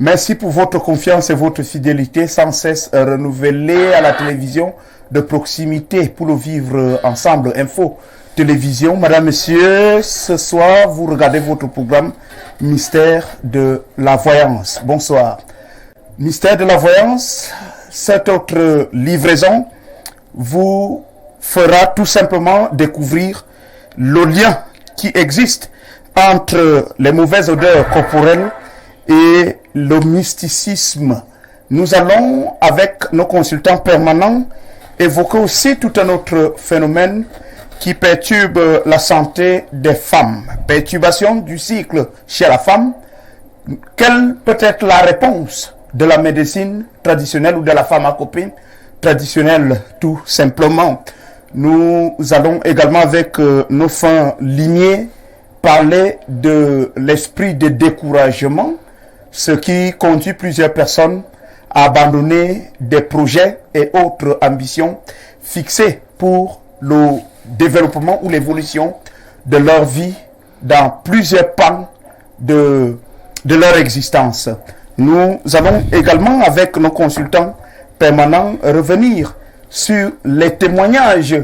Merci pour votre confiance et votre fidélité sans cesse renouvelée à la télévision de proximité pour le vivre ensemble. Info Télévision. Madame, Monsieur, ce soir, vous regardez votre programme Mystère de la Voyance. Bonsoir. Mystère de la Voyance, cette autre livraison vous fera tout simplement découvrir le lien qui existe entre les mauvaises odeurs corporelles et le mysticisme. Nous allons, avec nos consultants permanents, évoquer aussi tout un autre phénomène qui perturbe la santé des femmes. Perturbation du cycle chez la femme. Quelle peut être la réponse de la médecine traditionnelle ou de la pharmacopée traditionnelle, tout simplement? Nous allons également, avec nos fins limiers, parler de l'esprit de découragement, ce qui conduit plusieurs personnes à abandonner des projets et autres ambitions fixées pour le développement ou l'évolution de leur vie dans plusieurs pans de leur existence. Nous allons également, avec nos consultants permanents, revenir sur les témoignages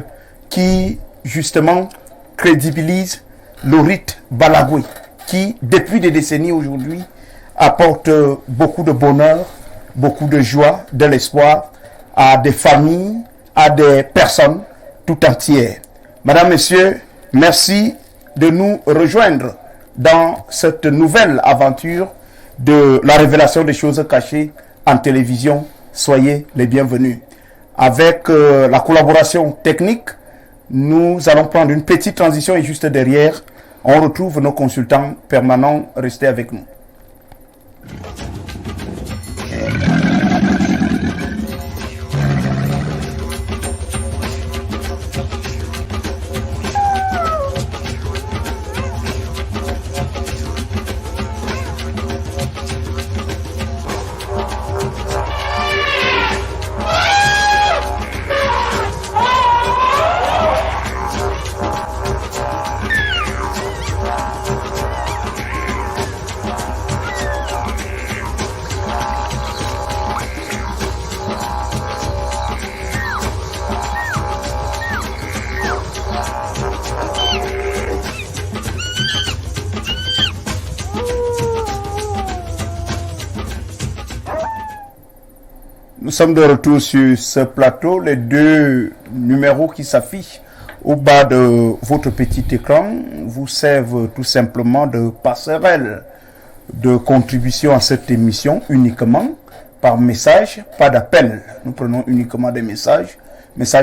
qui, justement, crédibilisent le rite Balagwe, qui, depuis des décennies aujourd'hui, apporte beaucoup de bonheur, beaucoup de joie, de l'espoir à des familles, à des personnes tout entières. Madame, Messieurs, merci de nous rejoindre dans cette nouvelle aventure de la révélation des choses cachées en télévision. Soyez les bienvenus. Avec la collaboration technique, nous allons prendre une petite transition et juste derrière, on retrouve nos consultants permanents. Restez avec nous. Nous sommes de retour sur ce plateau. Les deux numéros qui s'affichent au bas de votre petit écran vous servent tout simplement de passerelle de contribution à cette émission uniquement par message, pas d'appel. Nous prenons uniquement des messages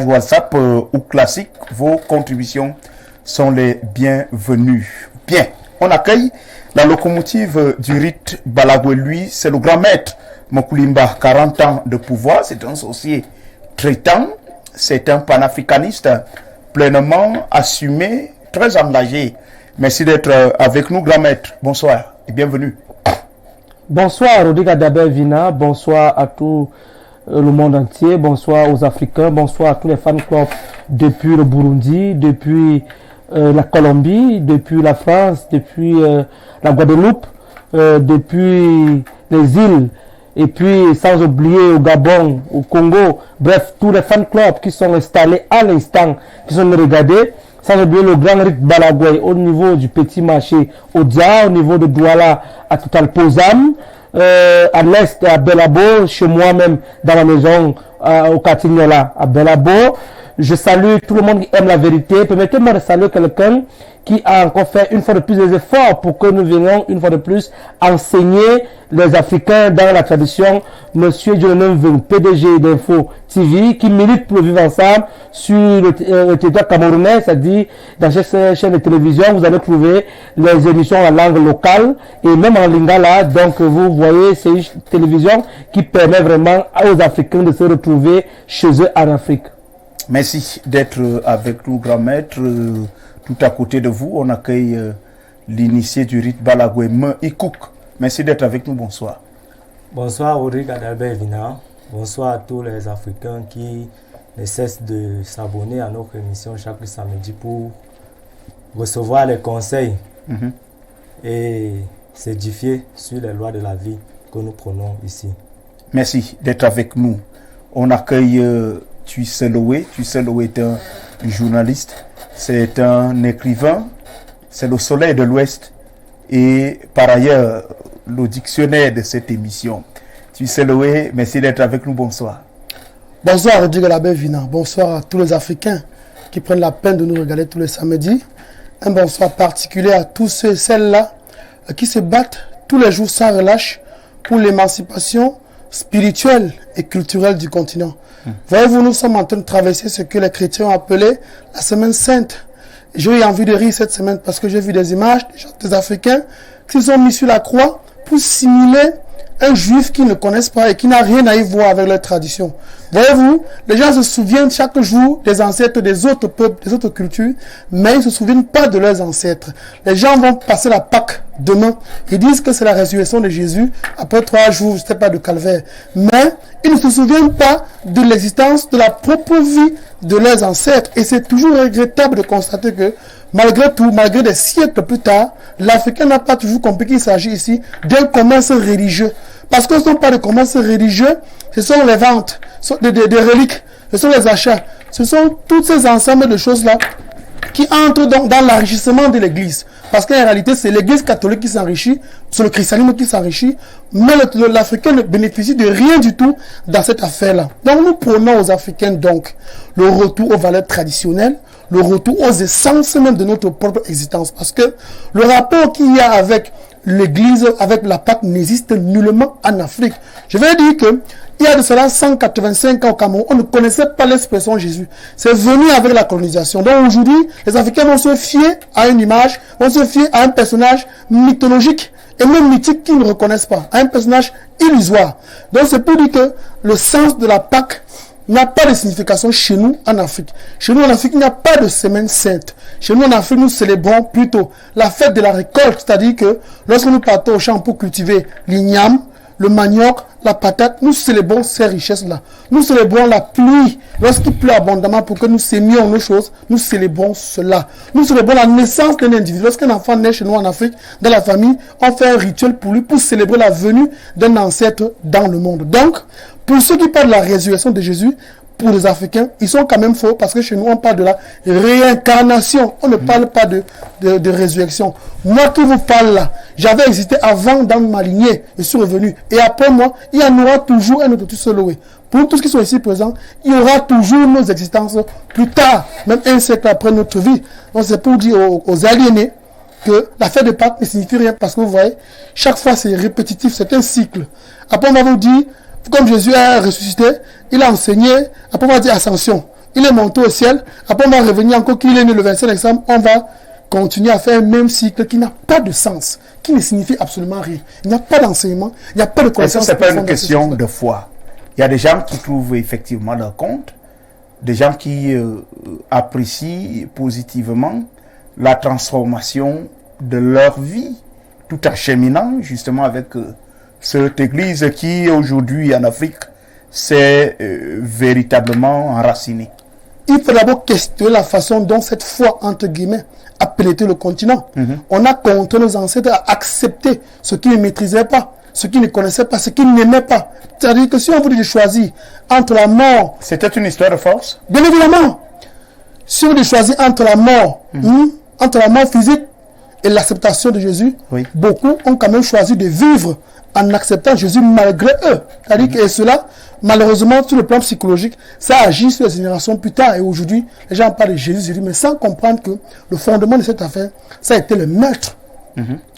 WhatsApp ou classiques. Vos contributions sont les bienvenues. Bien, on accueille la locomotive du rite Balagwe. Lui, c'est le grand maître Mokulimba, 40 ans de pouvoir, c'est un sorcier traitant, c'est un panafricaniste pleinement assumé, très engagé. Merci d'être avec nous, grand maître. Bonsoir et bienvenue. Bonsoir, Rodrigue Adabel-Vina, bonsoir à tout le monde entier, bonsoir aux Africains, bonsoir à tous les fan clubs depuis le Burundi, depuis la Colombie, depuis la France, depuis la Guadeloupe, depuis les îles. Et puis, sans oublier au Gabon, au Congo, bref, tous les fan clubs qui sont installés à l'instant, qui sont regardés, sans oublier le grand rite Balagwe au niveau du petit marché Odia, au niveau de Douala à Total Pozam, à l'est à Belabo, chez moi-même dans la maison au Katignola à Belabo. Je salue tout le monde qui aime la vérité. Permettez-moi de saluer quelqu'un qui a encore fait une fois de plus des efforts pour que nous venions une fois de plus enseigner les Africains dans la tradition. Monsieur Dionem Veng, PDG d'Info TV, qui milite pour le vivre ensemble sur le territoire camerounais, c'est-à-dire dans cette chaîne de télévision, vous allez trouver les émissions en langue locale et même en lingala. Donc vous voyez, c'est une télévision qui permet vraiment aux Africains de se retrouver chez eux en Afrique. Merci d'être avec nous, grand maître. Tout à côté de vous, on accueille l'initié du rite Balagwe, Me Ikouk. Merci d'être avec nous, bonsoir. Bonsoir, Rodrigue Adabel-Vina. Bonsoir à tous les Africains qui ne cessent de s'abonner à notre émission chaque samedi pour recevoir les conseils et s'édifier sur les lois de la vie. que nous prenons ici. Merci d'être avec nous. On accueille Tuiseloé. Tuiseloé est un journaliste, c'est un écrivain, c'est le soleil de l'Ouest et par ailleurs le dictionnaire de cette émission. Tuiseloé, merci d'être avec nous, bonsoir. Bonsoir Rodrigue Dabé-Vina, bonsoir à tous les Africains qui prennent la peine de nous regarder tous les samedis. Un bonsoir particulier à tous ceux et celles-là qui se battent tous les jours sans relâche pour l'émancipation spirituelle et culturelle du continent. Voyez-vous, nous sommes en train de traverser ce que les chrétiens ont appelé la semaine sainte. J'ai eu envie de rire cette semaine parce que j'ai vu des images des Africains qui se sont mis sur la croix pour simuler un juif qu'ils ne connaissent pas et qui n'a rien à y voir avec leur tradition. Voyez-vous, les gens se souviennent chaque jour des ancêtres des autres peuples, des autres cultures, mais ils ne se souviennent pas de leurs ancêtres. Les gens vont passer la Pâque demain. Ils disent que c'est la résurrection de Jésus après 3 jours, je ne sais pas, de calvaire. Mais ils ne se souviennent pas de l'existence de la propre vie de leurs ancêtres. Et c'est toujours regrettable de constater que, malgré tout, malgré des siècles plus tard, l'Africain n'a pas toujours compris qu'il s'agit ici d'un commerce religieux. Parce que ce ne sont pas des commerces religieux, ce sont les ventes, des reliques, ce sont les achats. Ce sont tous ces ensembles de choses-là qui entrent dans l'enrichissement de l'Église. Parce qu'en réalité, c'est l'Église catholique qui s'enrichit, c'est le christianisme qui s'enrichit, mais l'Africain ne bénéficie de rien du tout dans cette affaire-là. Donc nous prenons aux Africains donc le retour aux valeurs traditionnelles, le retour aux essences même de notre propre existence. Parce que le rapport qu'il y a avec l'Église, avec la Pâque, n'existe nullement en Afrique. Je vais dire que il y a de cela 185 ans au Cameroun, on ne connaissait pas l'expression Jésus. C'est venu avec la colonisation. Donc aujourd'hui, les Africains vont se fier à une image, vont se fier à un personnage mythologique et même mythique qu'ils ne reconnaissent pas, à un personnage illusoire. Donc c'est pour dire que le sens de la Pâque n'a pas de signification chez nous en Afrique. Chez nous en Afrique, il n'y a pas de semaine sainte. Chez nous en Afrique, nous célébrons plutôt la fête de la récolte, c'est-à-dire que lorsque nous partons au champ pour cultiver l'igname, le manioc, la patate, nous célébrons ces richesses-là. Nous célébrons la pluie. Lorsqu'il pleut abondamment pour que nous sémions nos choses, nous célébrons cela. Nous célébrons la naissance d'un individu. Lorsqu'un enfant naît chez nous en Afrique, dans la famille, on fait un rituel pour lui, pour célébrer la venue d'un ancêtre dans le monde. Donc, pour ceux qui parlent de la résurrection de Jésus, pour les Africains, ils sont quand même faux parce que chez nous, on parle de la réincarnation. On ne parle pas de résurrection. Moi qui vous parle là, j'avais existé avant dans ma lignée, je suis revenu. Et après moi, il y en aura toujours un autre Tuiseloé. Pour tous ceux qui sont ici présents, il y aura toujours nos existences plus tard, même un siècle après notre vie. Donc c'est pour dire aux aliénés que la fête de Pâques ne signifie rien parce que vous voyez, chaque fois c'est répétitif, c'est un cycle. Après on va vous dire, comme Jésus a ressuscité, il a enseigné, après on va dire ascension. Il est monté au ciel, après on va revenir encore qu'il est né le 25 décembre, on va continuer à faire un même cycle qui n'a pas de sens, qui ne signifie absolument rien. Il n'y a pas d'enseignement, il n'y a pas de connaissance. Est-ce que ce n'est pas une question de foi? Il y a des gens qui trouvent effectivement leur compte, des gens qui apprécient positivement la transformation de leur vie, tout en cheminant justement avec cette église qui aujourd'hui en Afrique s'est véritablement enracinée. Il faut d'abord questionner la façon dont cette foi, entre guillemets, a pénétré le continent. On a contraint nos ancêtres à accepter ce qu'ils ne maîtrisaient pas, ce qu'ils ne connaissaient pas, ce qu'ils n'aimaient pas. C'est-à-dire que si on vous dit de choisir entre la mort... C'était une histoire de force? Bien évidemment. Si on dit de choisir entre la mort, entre la mort physique et l'acceptation de Jésus, beaucoup ont quand même choisi de vivre en acceptant Jésus malgré eux. C'est-à-dire que cela, malheureusement, sur le plan psychologique, ça agit sur les générations plus tard. Et aujourd'hui, les gens parlent de Jésus, mais sans comprendre que le fondement de cette affaire, ça a été le maître.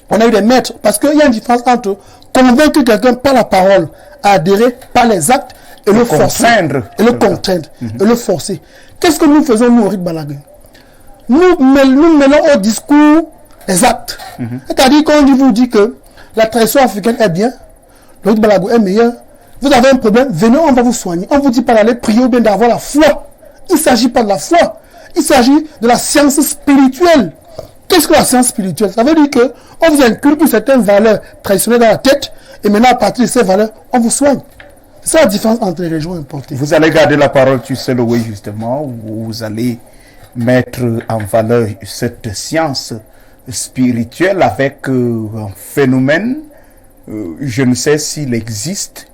On a eu des maîtres, parce qu'il y a une différence entre convaincre quelqu'un par la parole, à adhérer par les actes, et le forcer. Et le contraindre, et le forcer. Qu'est-ce que nous faisons, nous, au Rick Balaguer? Nous mêlons au discours les actes. C'est-à-dire qu'on vous dit que la tradition africaine est bien, le Rick Balaguer est meilleur, vous avez un problème, venez, on va vous soigner. On ne vous dit pas d'aller prier ou bien d'avoir la foi. Il ne s'agit pas de la foi. Il s'agit de la science spirituelle. Qu'est-ce que la science spirituelle? Ça veut dire qu'on vous inculque certaines valeurs traditionnelles dans la tête et maintenant à partir de ces valeurs, on vous soigne. C'est ça la différence entre les régions importées. Vous allez garder la parole Tuiseloé justement, où vous allez mettre en valeur cette science spirituelle avec un phénomène je ne sais s'il existe.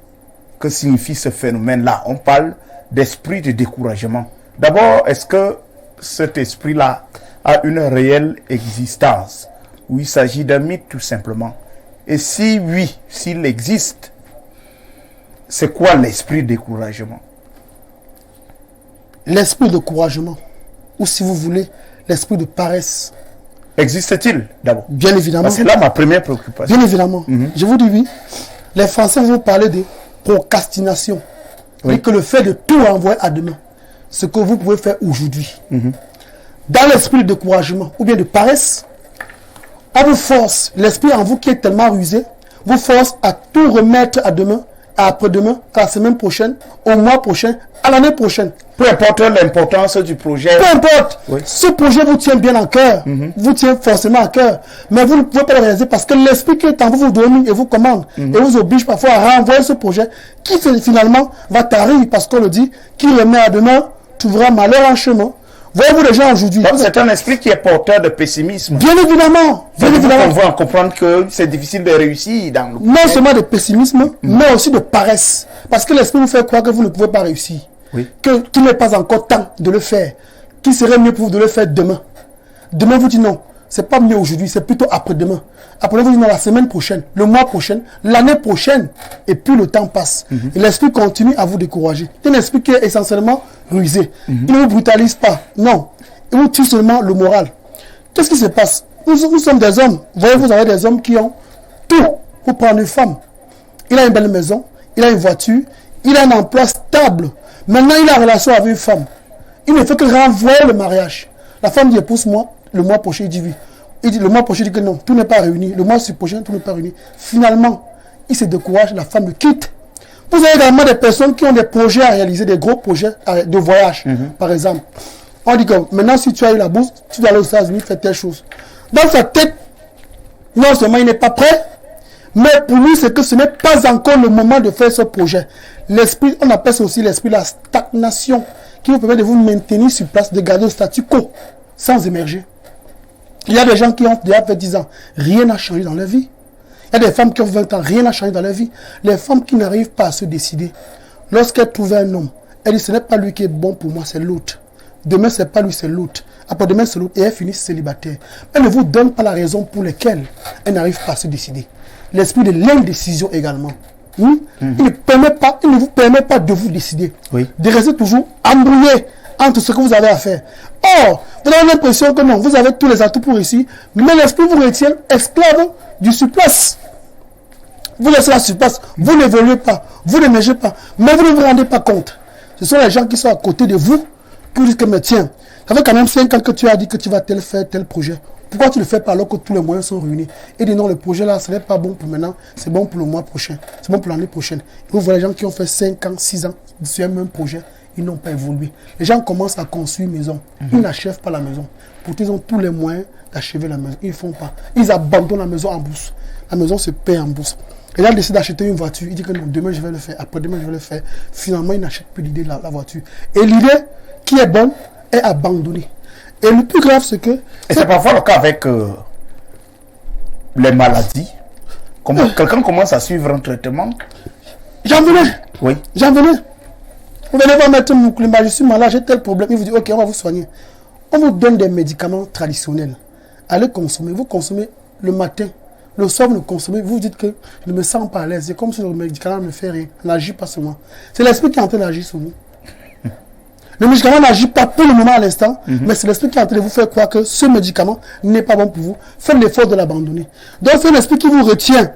Que signifie ce phénomène-là? On parle d'esprit de découragement. D'abord, est-ce que cet esprit-là a une réelle existence? Ou il s'agit d'un mythe tout simplement? Et si oui, s'il existe, c'est quoi l'esprit de découragement? L'esprit de découragement, ou si vous voulez, l'esprit de paresse. Existe-t-il d'abord? Bien évidemment. C'est là ma première préoccupation. Bien évidemment. Je vous dis oui. Les Français vont parler de procrastination. Oui. Et que le fait de tout renvoyer à demain. Ce que vous pouvez faire aujourd'hui. Dans l'esprit de découragement ou bien de paresse, on vous force, l'esprit en vous qui est tellement rusé, vous force à tout remettre à demain, à après-demain, à la semaine prochaine, au mois prochain, à l'année prochaine. Peu importe l'importance du projet. Peu importe. Oui. Ce projet vous tient bien en cœur. Vous tient forcément à cœur. Mais vous ne pouvez pas le réaliser parce que l'esprit qui est en vous vous domine et vous commande. Et vous oblige parfois à renvoyer ce projet qui finalement va tarir parce qu'on le dit, qui remet à demain, trouvera malheur en chemin. Voyez-vous les gens aujourd'hui. Donc c'est un esprit qui est porteur de pessimisme. Bien évidemment. Bien évidemment. On va comprendre que c'est difficile de réussir dans le... Non seulement de pessimisme, mais aussi de paresse. Parce que l'esprit vous fait croire que vous ne pouvez pas réussir. Oui. Qu'il n'est pas encore temps de le faire. Qu'il serait mieux pour vous de le faire demain. Demain vous dit non. C'est pas mieux aujourd'hui, c'est plutôt après-demain. Après vous dit non, la semaine prochaine, le mois prochain, l'année prochaine. Et puis le temps passe. Et l'esprit continue à vous décourager. C'est un esprit qui est essentiellement rusé. Il ne vous brutalise pas. Non. Il vous tue seulement le moral. Qu'est-ce qui se passe? Nous sommes des hommes. Voyez, vous avez des hommes qui ont tout pour prendre une femme. Il a une belle maison, il a une voiture, il a un emploi stable. Maintenant, il a une relation avec une femme. Il ne fait que renvoyer le mariage. La femme dit épouse-moi, le mois prochain, il dit oui. Il dit, le mois prochain, il dit que non, tout n'est pas réuni. Le mois prochain, tout n'est pas réuni. Finalement, il se décourage, la femme le quitte. Vous avez également des personnes qui ont des projets à réaliser, des gros projets de voyage, par exemple. On dit que maintenant, si tu as eu la bourse, tu dois aller aux États-Unis faire telle chose. Dans sa tête, non seulement il n'est pas prêt, mais pour lui, c'est que ce n'est pas encore le moment de faire ce projet. L'esprit, on appelle ça aussi l'esprit de la stagnation, qui vous permet de vous maintenir sur place, de garder le statu quo, sans émerger. Il y a des gens qui ont déjà fait 10 ans, rien n'a changé dans leur vie. Il y a des femmes qui ont 20 ans, rien n'a changé dans leur vie. Les femmes qui n'arrivent pas à se décider, lorsqu'elles trouvent un homme, elles disent, ce n'est pas lui qui est bon pour moi, c'est l'autre. Demain, ce n'est pas lui, c'est l'autre. Après-demain, c'est l'autre. Et elles finissent célibataires. Elles ne vous donnent pas la raison pour laquelle elles n'arrivent pas à se décider. L'esprit de l'indécision également. Il ne vous permet pas de vous décider. Oui. De rester toujours embrouillé entre ce que vous avez à faire. Or, vous avez l'impression que non, vous avez tous les atouts pour réussir, mais l'esprit vous retient esclave du surplace. Vous laissez la surplace, vous n'évoluez pas, vous n'émergez pas, mais vous ne vous rendez pas compte. Ce sont les gens qui sont à côté de vous qui vous disent que, mais tiens, ça fait quand même 5 ans que tu as dit que tu vas faire tel projet. Pourquoi tu ne le fais pas alors que tous les moyens sont réunis? Et dis non, le projet là, ce n'est pas bon pour maintenant, c'est bon pour le mois prochain, c'est bon pour l'année prochaine. Et vous voyez les gens qui ont fait 5 ans, 6 ans sur un même projet, ils n'ont pas évolué. Les gens commencent à construire une maison, ils n'achèvent pas la maison. Pourtant, ils ont tous les moyens d'achever la maison. Ils ne font pas. Ils abandonnent la maison en bourse. La maison se paie en bourse. Et là, il décide d'acheter une voiture. Il dit que non, demain je vais le faire, après-demain je vais le faire. Finalement, il n'achète plus l'idée de la voiture. Et l'idée qui est bonne est abandonnée. Et le plus grave, c'est que... Et c'est parfois le cas avec les maladies. Quelqu'un commence à suivre un traitement. J'en venais. Oui. J'en venais. Vous venez voir mettre mon climat, je suis malade, j'ai tel problème. Il vous dit, ok, on va vous soigner. On vous donne des médicaments traditionnels. Allez consommer. Vous consommez le matin. Le soir, vous le consommez. Vous dites que je ne me sens pas à l'aise. C'est comme si le médicament ne me fait rien. N'agit pas sur moi. C'est l'esprit qui est en train d'agir sur vous. Le médicament n'agit pas pour le moment à l'instant, mais c'est l'esprit qui est en train de vous faire croire que ce médicament n'est pas bon pour vous. Faites l'effort de l'abandonner. Donc c'est l'esprit qui vous retient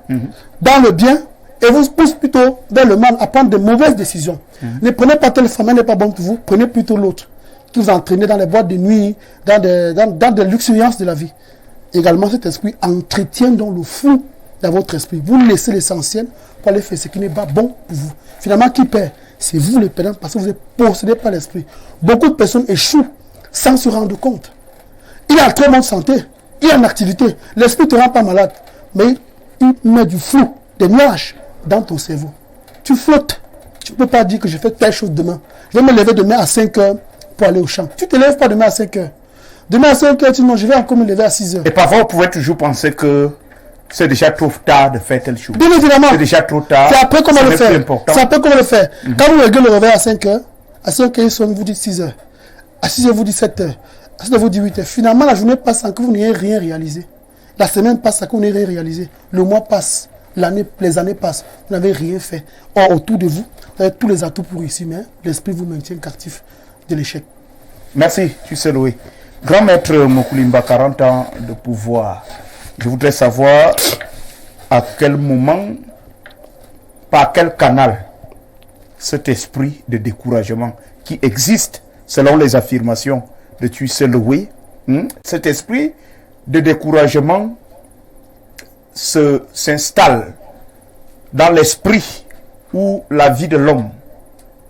dans le bien et vous pousse plutôt vers le mal à prendre de mauvaises décisions. Ne prenez pas tel femme, elle n'est pas bon pour vous, prenez plutôt l'autre qui vous entraîne dans les boîtes de nuit, dans des luxuriances de la vie. Également, cet esprit entretient dans le fou dans votre esprit. Vous laissez l'essentiel pour aller faire ce qui n'est pas bon pour vous. Finalement, qui perd? C'est vous le perdant parce que vous êtes possédé par l'esprit. Beaucoup de personnes échouent sans se rendre compte. Il est en très bonne santé, il est en activité. L'esprit ne te rend pas malade, mais il met du flou, des nuages dans ton cerveau. Tu flottes. Tu ne peux pas dire que je fais telle chose demain. Je vais me lever demain à 5 heures pour aller au champ. Tu ne te lèves pas demain à 5 heures. Demain à 5 heures, tu dis non, je vais encore me lever à 6 heures. Et parfois, vous pouvez toujours penser que c'est déjà trop tard de faire telle chose. Bien évidemment. C'est déjà trop tard. C'est après comment le plus faire. important. C'est après comment le faire. Quand vous regardez le réveil à 5 heures, à 5 heures, vous dites 6 heures. À 6 heures, vous dites 7 heures. À 7 heures, vous dites 8 heures. Finalement, la journée passe sans que vous n'ayez rien réalisé. La semaine passe sans que vous n'ayez rien réalisé. Le mois passe. Les années passent. Vous n'avez rien fait. Or, autour de vous, vous avez tous les atouts pour réussir, mais l'esprit vous maintient captif de l'échec. Merci, tu sais Loué. Grand maître Mokoulimba, 40 ans de pouvoir. Je voudrais savoir à quel moment, par quel canal, cet esprit de découragement qui existe selon les affirmations de Tuissé Loué, cet esprit de découragement s'installe dans l'esprit ou la vie de l'homme.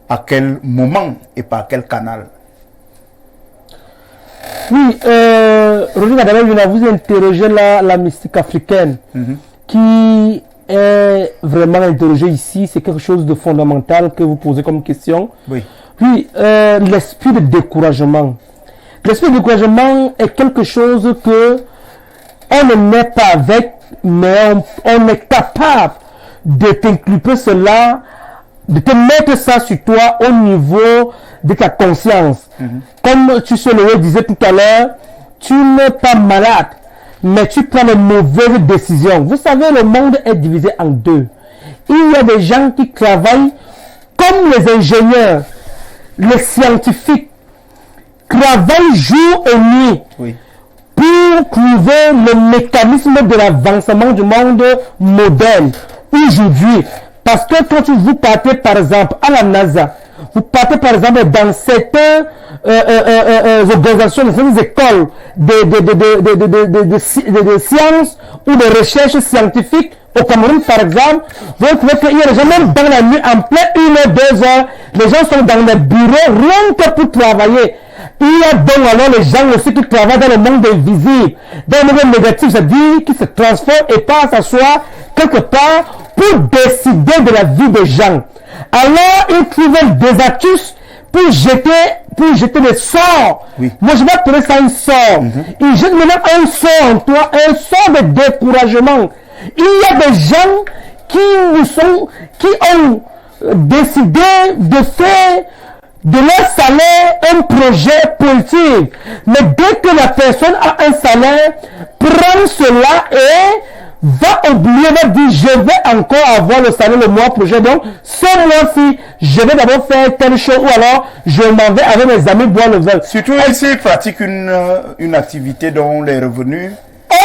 À quel moment et par quel canal? Oui, Roger Gadabé, vous interrogez la mystique africaine qui est vraiment interrogée ici. C'est quelque chose de fondamental que vous posez comme question. Oui. Oui, l'esprit de découragement. L'esprit de découragement est quelque chose que on ne met pas avec, mais on est capable de t'inculper cela, de te mettre ça sur toi au niveau de ta conscience. Comme tu le disais tout à l'heure, tu n'es pas malade, mais tu prends les mauvaises décisions. Vous savez, le monde est divisé en deux. Il y a des gens qui travaillent comme les ingénieurs, les scientifiques, travaillent jour et nuit. Oui. Pour trouver le mécanisme de l'avancement du monde moderne aujourd'hui. Parce que quand vous partez par exemple à la NASA, vous partez par exemple dans certaines organisations, dans certaines écoles de sciences ou de recherche scientifique, au Cameroun par exemple, vous trouvez qu'il y a des gens même dans la nuit, en plein 1 heure, 2 heures, les gens sont dans les bureaux rien que pour travailler. Il y a donc alors les gens aussi qui travaillent dans le monde invisible, dans le monde négatif, c'est-à-dire qui se transforment et passent à soi quelque part pour décider de la vie des gens. Alors ils trouvent des astuces pour jeter des sorts. Oui. Moi je vais appeler ça un sort. Ils jettent maintenant un sort en toi, un sort de découragement. Il y a des gens qui ont décidé de faire de leur salaire un projet politique. Mais dès que la personne a un salaire, prend cela et va oublier, va dire je vais encore avoir le salaire le mois prochain. Donc ce mois-ci, je vais d'abord faire telle chose ou alors je m'en vais avec mes amis boire le verre. Surtout s'ils pratiquent une activité dont les revenus...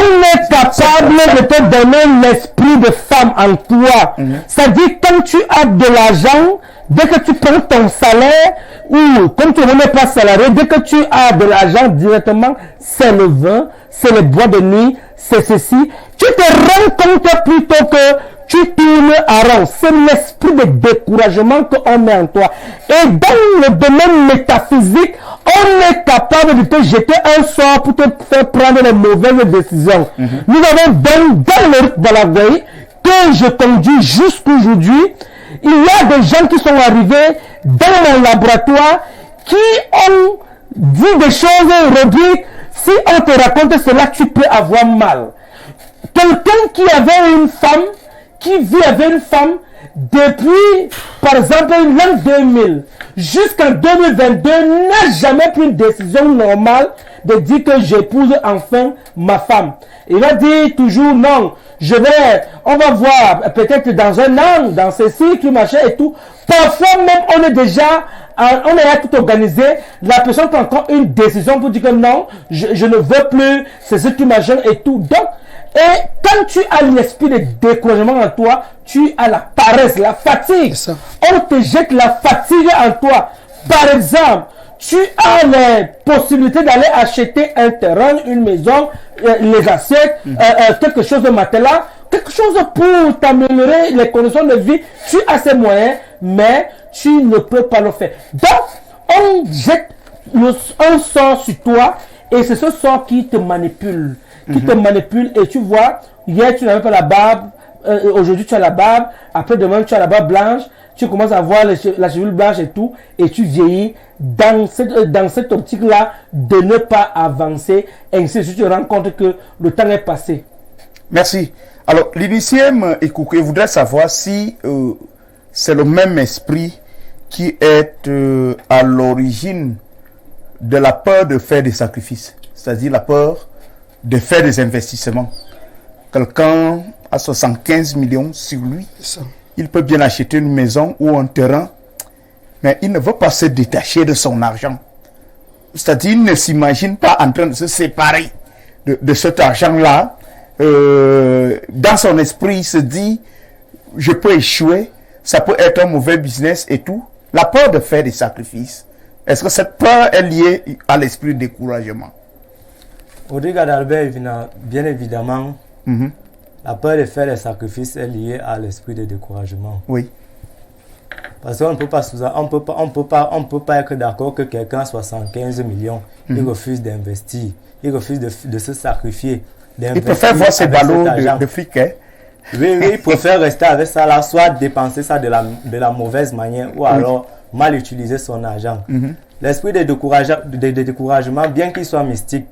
On est capable de te donner l'esprit de femme en toi. C'est-à-dire quand tu as de l'argent, dès que tu prends ton salaire, ou comme tu n'es pas salarié, dès que tu as de l'argent directement, c'est le vin, c'est le bois de nuit, c'est ceci. Tu te rends compte plutôt que tu tournes à rond. C'est l'esprit de découragement qu'on met en toi. Et dans le domaine métaphysique, on est capable de te jeter un sort pour te faire prendre les mauvaises décisions. Nous avons dans le Balagoué que je conduis jusqu'aujourd'hui, il y a des gens qui sont arrivés dans mon laboratoire qui ont dit des choses, Rodrigue, si on te raconte cela, tu peux avoir mal. Quelqu'un qui avait une femme, qui vit avec une femme depuis, par exemple, l'an 2000 jusqu'en 2022, n'a jamais pris une décision normale de dire que j'épouse enfin ma femme. Il va dire toujours non, on va voir peut-être dans un an, dans ce cycle, machin et tout. Parfois même, on est déjà tout organisé. La personne prend encore une décision pour dire que non, je ne veux plus, c'est ce qui machin et tout. Donc, et quand tu as l'esprit de découragement en toi, tu as la paresse, la fatigue. On te jette la fatigue en toi. Par exemple, tu as les possibilités d'aller acheter un terrain, une maison, les assiettes, quelque chose de matelas, quelque chose pour t'améliorer les conditions de vie. Tu as ces moyens, mais tu ne peux pas le faire. Donc, on jette un sort sur toi et c'est ce sort qui te manipule. Qui te manipule et tu vois, hier tu n'avais pas la barbe, aujourd'hui tu as la barbe, après demain tu as la barbe blanche, tu commences à voir la cheville blanche et tout, et tu vieillis dans cette optique-là de ne pas avancer, et ainsi tu te rends compte que le temps est passé. Merci. Alors, l'initié Ekouké voudrait savoir si c'est le même esprit qui est à l'origine de la peur de faire des sacrifices, c'est-à-dire la peur de faire des investissements. Quelqu'un a 75 millions sur lui, il peut bien acheter une maison ou un terrain, mais il ne veut pas se détacher de son argent. C'est-à-dire, il ne s'imagine pas en train de se séparer de cet argent-là. Dans son esprit, il se dit, je peux échouer, ça peut être un mauvais business et tout. La peur de faire des sacrifices, est-ce que cette peur est liée à l'esprit de découragement? Rodrigue Adalbert, bien évidemment, la peur de faire des sacrifices est liée à l'esprit de découragement. Oui. Parce qu'on ne peut pas être d'accord que quelqu'un a 75 millions, il refuse d'investir, il refuse de se sacrifier. Il préfère voir ses ballots de fric. Hein? Oui, il préfère rester avec ça là, soit dépenser ça de la mauvaise manière ou alors mal utiliser son argent. L'esprit de découragement, bien qu'il soit mystique,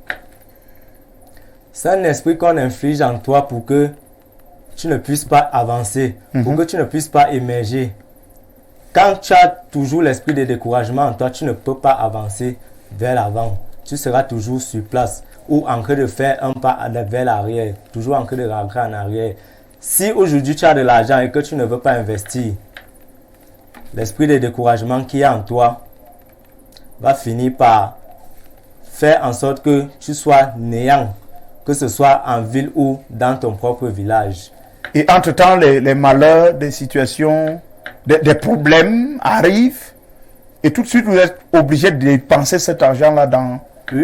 c'est un esprit qu'on inflige en toi pour que tu ne puisses pas avancer, pour que tu ne puisses pas émerger. Quand tu as toujours l'esprit de découragement en toi, tu ne peux pas avancer vers l'avant. Tu seras toujours sur place ou en train de faire un pas vers l'arrière, toujours en train de rentrer en arrière. Si aujourd'hui tu as de l'argent et que tu ne veux pas investir, l'esprit de découragement qui est en toi va finir par faire en sorte que tu sois néant, que ce soit en ville ou dans ton propre village. Et entre-temps, les malheurs, des situations, des problèmes arrivent et tout de suite vous êtes obligé de dépenser cet argent-là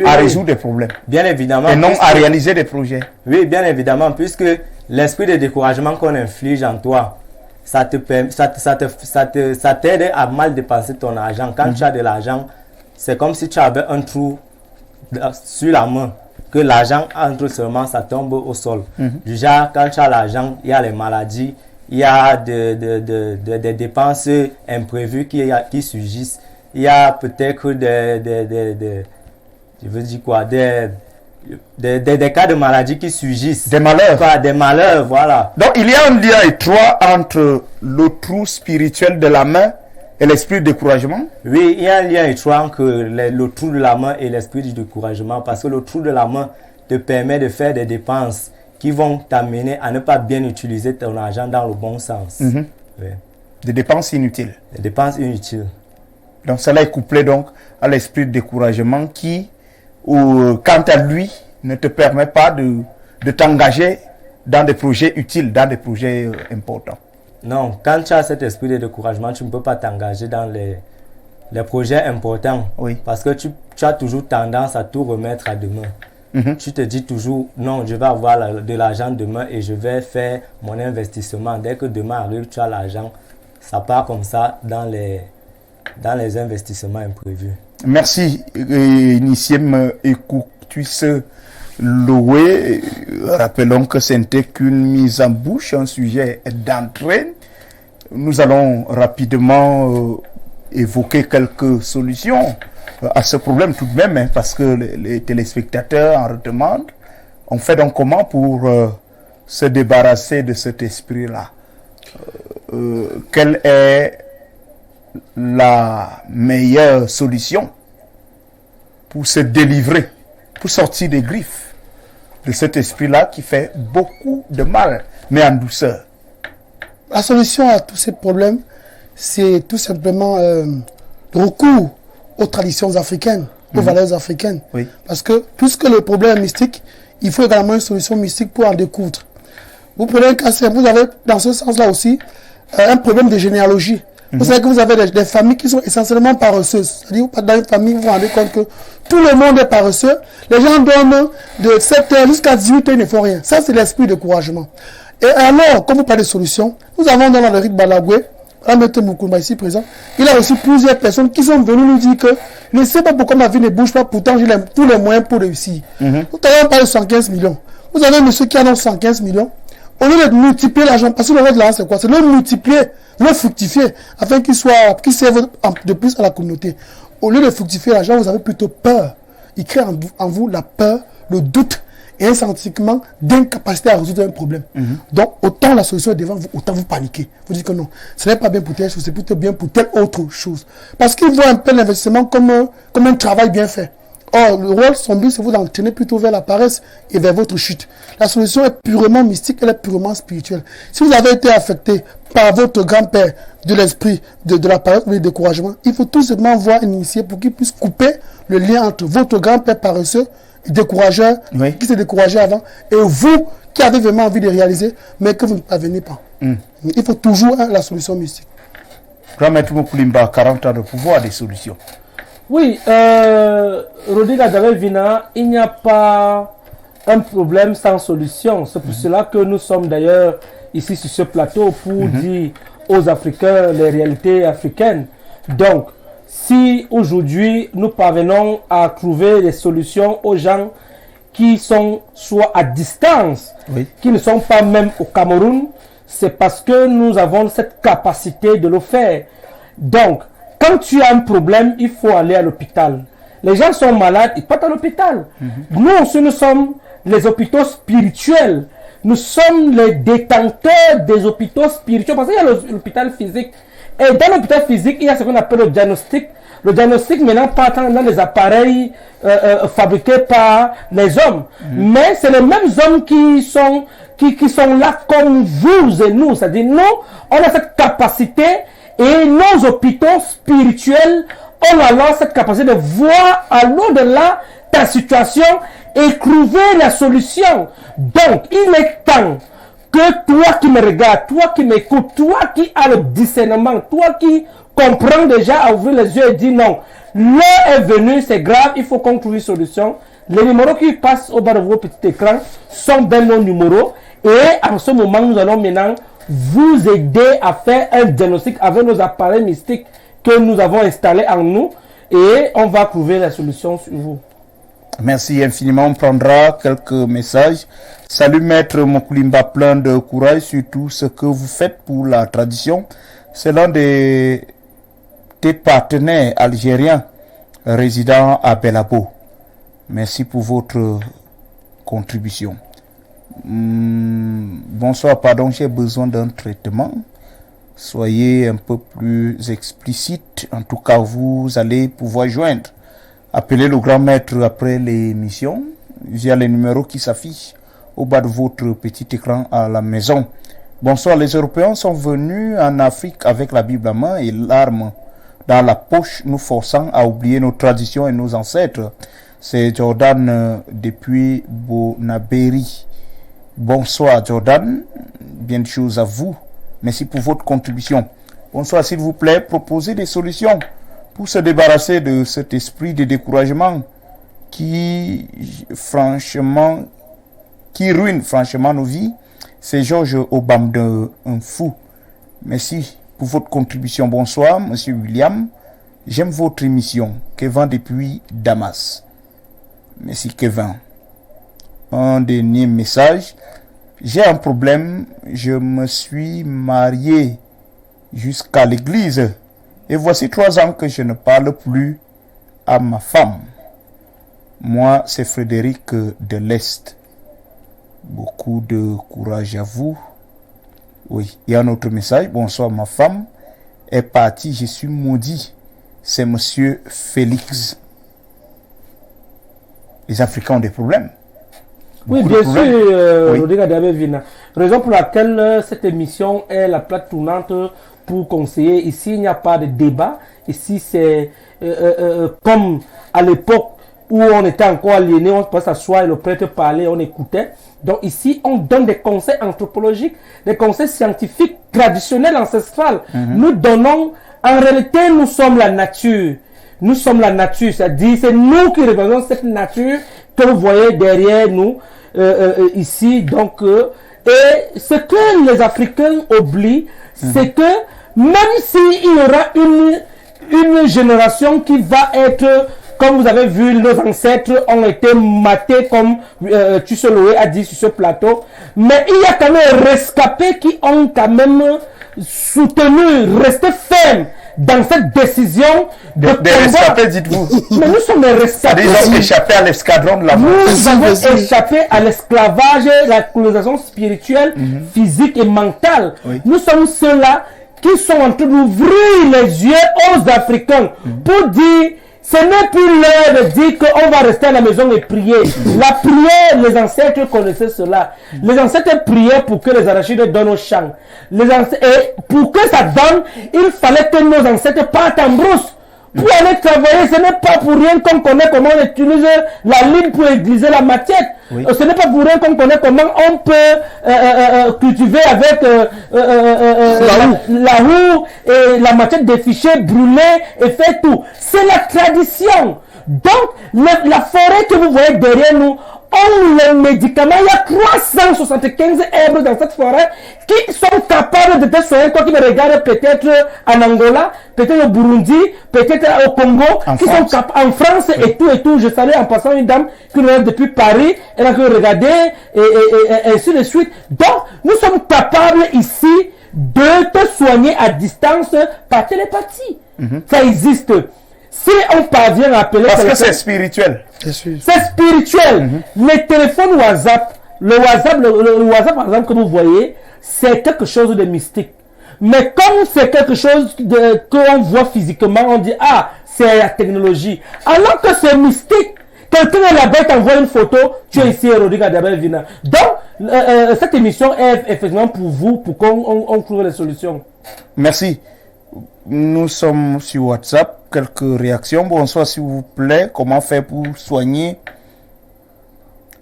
à résoudre des problèmes. Bien évidemment. Et non à réaliser des projets. Oui, bien évidemment, puisque l'esprit de découragement qu'on inflige en toi, ça t'aide à mal dépenser ton argent. Quand tu as de l'argent, c'est comme si tu avais un trou sur la main, que l'argent entre seulement, ça tombe au sol. Du genre, quand tu as l'argent, il y a les maladies, il y a des dépenses imprévues qui surgissent. Il y a peut-être je veux dire quoi, des cas de maladie qui surgissent. Des malheurs. Quoi, des malheurs, voilà. Donc il y a un lien étroit entre le trou spirituel de la main et l'esprit de découragement. Oui, il y a un lien étroit entre le trou de la main et l'esprit du découragement, parce que le trou de la main te permet de faire des dépenses qui vont t'amener à ne pas bien utiliser ton argent dans le bon sens. Oui. Des dépenses inutiles. Des dépenses inutiles. Donc cela est couplé donc à l'esprit de découragement qui, quant à lui, ne te permet pas de t'engager dans des projets utiles, dans des projets importants. Non, quand tu as cet esprit de découragement, tu ne peux pas t'engager dans les projets importants. Oui. Parce que tu as toujours tendance à tout remettre à demain. Tu te dis toujours, non, je vais avoir de l'argent demain et je vais faire mon investissement. Dès que demain arrive, tu as l'argent. Ça part comme ça dans les investissements imprévus. Merci, Nissim Ekoutuis Loué. Rappelons que ce n'était qu'une mise en bouche, un sujet d'entrée. Nous allons rapidement évoquer quelques solutions à ce problème tout de même, hein, parce que les téléspectateurs en redemandent. On fait donc comment pour se débarrasser de cet esprit-là? Quelle est la meilleure solution pour se délivrer, pour sortir des griffes de cet esprit-là qui fait beaucoup de mal, mais en douceur? La solution à tous ces problèmes, c'est tout simplement le recours aux traditions africaines, aux valeurs africaines. Oui. Parce que, puisque le problème est mystique, il faut également une solution mystique pour en découdre. Vous prenez un cas simple, vous avez dans ce sens-là aussi un problème de généalogie. Vous savez que vous avez des familles qui sont essentiellement paresseuses. C'est-à-dire, dans une famille, vous vous rendez compte que tout le monde est paresseux. Les gens dorment de 7h jusqu'à 18h, ils ne font rien. Ça, c'est l'esprit de découragement. Et alors, comme vous parlez de solution, nous avons dans le rite Balagoué, M. Moukoumba ici présent, il a aussi plusieurs personnes qui sont venues nous dire que je ne sais pas pourquoi ma vie ne bouge pas, pourtant j'ai tous les moyens pour réussir. Nous avons parlé de 115 millions. Vous avez un monsieur qui a 115 millions. Au lieu de multiplier l'argent, parce que le reste de l'argent, c'est quoi? C'est le multiplier, le fructifier, afin qu'il serve de plus à la communauté. Au lieu de fructifier l'argent, vous avez plutôt peur. Il crée en vous la peur, le doute et un sentiment d'incapacité à résoudre un problème. Donc, autant la solution est devant vous, autant vous paniquez. Vous dites que non, ce n'est pas bien pour telle chose, c'est plutôt bien pour telle autre chose. Parce qu'ils voient un peu l'investissement comme un travail bien fait. Or, le rôle, son but, c'est vous d'entraîner plutôt vers la paresse et vers votre chute. La solution est purement mystique, elle est purement spirituelle. Si vous avez été affecté par votre grand-père de l'esprit, de la paresse ou du découragement, il faut tout simplement voir un initié pour qu'il puisse couper le lien entre votre grand-père paresseux et décourageur, qui s'est découragé avant, et vous qui avez vraiment envie de réaliser, mais que vous ne parvenez pas. Il faut toujours la solution mystique. Grand Maître Moukulimba, 40 ans de pouvoir, des solutions. Oui, Rodiga Dabel-Vina, il n'y a pas un problème sans solution. C'est pour cela que nous sommes d'ailleurs ici sur ce plateau pour dire aux Africains les réalités africaines. Donc, si aujourd'hui nous parvenons à trouver des solutions aux gens qui sont soit à distance, qui ne sont pas même au Cameroun, c'est parce que nous avons cette capacité de le faire. Donc, quand tu as un problème, il faut aller à l'hôpital. Les gens sont malades, ils partent à l'hôpital. Nous aussi, nous sommes les hôpitaux spirituels. Nous sommes les détenteurs des hôpitaux spirituels. Parce qu'il y a l'hôpital physique. Et dans l'hôpital physique, il y a ce qu'on appelle le diagnostic. Le diagnostic, maintenant, part dans les appareils fabriqués par les hommes. Mais c'est les mêmes hommes qui sont là comme vous et nous. C'est-à-dire, nous, on a cette capacité. Et nos hôpitaux spirituels ont alors cette capacité de voir à l'au-delà ta situation et trouver la solution. Donc, il est temps que toi qui me regardes, toi qui m'écoutes, toi qui as le discernement, toi qui comprends déjà à ouvrir les yeux et dire non, l'heure est venue, c'est grave, il faut qu'on trouve une solution. Les numéros qui passent au bas de vos petits écrans sont bien nos numéros. Et à ce moment, nous allons maintenant vous aider à faire un diagnostic avec nos appareils mystiques que nous avons installés en nous et on va trouver la solution sur vous. Merci infiniment. On prendra quelques messages. Salut Maître Moukulimba, plein de courage sur tout ce que vous faites pour la tradition. C'est l'un des partenaires algériens résidant à Belabo. Merci pour votre contribution. Bonsoir, pardon, j'ai besoin d'un traitement. Soyez un peu plus explicite. En tout cas, vous allez pouvoir joindre. Appelez le grand maître après l'émission via les numéros qui s'affichent au bas de votre petit écran à la maison. Bonsoir, les Européens sont venus en Afrique avec la Bible à main et l'arme dans la poche, nous forçant à oublier nos traditions et nos ancêtres. C'est Jordan depuis Bonabéry. Bonsoir Jordan, bien de choses à vous. Merci pour votre contribution. Bonsoir, s'il vous plaît, proposez des solutions pour se débarrasser de cet esprit de découragement qui ruine franchement nos vies. C'est Georges Obam un fou. Merci pour votre contribution. Bonsoir, Monsieur William. J'aime votre émission. Kevin depuis Damas. Merci Kevin. Un dernier message. J'ai un problème. Je me suis marié jusqu'à l'église. Et voici 3 ans que je ne parle plus à ma femme. Moi, c'est Frédéric de l'Est. Beaucoup de courage à vous. Oui, il y a un autre message. Bonsoir, ma femme est partie. Je suis maudit. C'est Monsieur Félix. Les Africains ont des problèmes. Oui, bien sûr, Rodrigue Dabel-Vina. Raison pour laquelle cette émission est la plaque tournante pour conseiller. Ici, il n'y a pas de débat. Ici, c'est comme à l'époque où on était encore aliéné, on pouvait s'asseoir et le prêtre parlait, on écoutait. Donc ici, on donne des conseils anthropologiques, des conseils scientifiques, traditionnels, ancestrales. Nous donnons, en réalité, nous sommes la nature. Nous sommes la nature, c'est-à-dire c'est nous qui représentons cette nature que vous voyez derrière nous, ici. Donc, et ce que les Africains oublient, c'est que même s'il y aura une génération qui va être, comme vous avez vu, nos ancêtres ont été matés, comme Tussoloé a dit sur ce plateau, mais il y a quand même rescapés qui ont quand même soutenu, resté ferme dans cette décision de rescapés, dites-vous. Mais nous sommes des rescapés. Ils ont échappé à l'escadron de la mort. Nous avons échappé à l'esclavage, la colonisation spirituelle, physique et mentale. Oui. Nous sommes ceux-là qui sont en train d'ouvrir les yeux aux Africains pour dire, ce n'est plus l'heure de dire qu'on va rester à la maison et prier. La prière, les ancêtres connaissaient cela. Les ancêtres priaient pour que les arachides donnent aux champs. Et pour que ça donne, il fallait que nos ancêtres partent en brousse. Pour aller travailler, ce n'est pas pour rien qu'on connaît comment on utilise la ligne pour aiguiser la matière. Oui. Ce n'est pas pour rien qu'on connaît comment on peut cultiver avec la roue et la matière des fichiers, brûler et faire tout. C'est la tradition. Donc, la forêt que vous voyez derrière nous, ont les médicaments. Il y a 375 herbes dans cette forêt qui sont capables de te soigner. Toi qui me regardes peut-être en Angola, peut-être au Burundi, peut-être au Congo, qui sont capables en France et tout. Je salue en passant une dame qui nous est depuis Paris. Elle a regardé et ainsi de suite. Donc, nous sommes capables ici de te soigner à distance par télépathie. Ça existe. Si on parvient à appeler... Parce que c'est spirituel. C'est spirituel. Les téléphones WhatsApp, le WhatsApp par exemple que vous voyez, c'est quelque chose de mystique. Mais comme c'est quelque chose qu'on voit physiquement, on dit, ah, c'est la technologie. Alors que c'est mystique. Quelqu'un est là-bas t'envoie une photo, tu es ici, Rodrigue Adabel Vina. Donc, cette émission est effectivement pour vous, pour qu'on trouve les solutions. Merci. Nous sommes sur WhatsApp. Quelques réactions. Bonsoir, s'il vous plaît. Comment faire pour soigner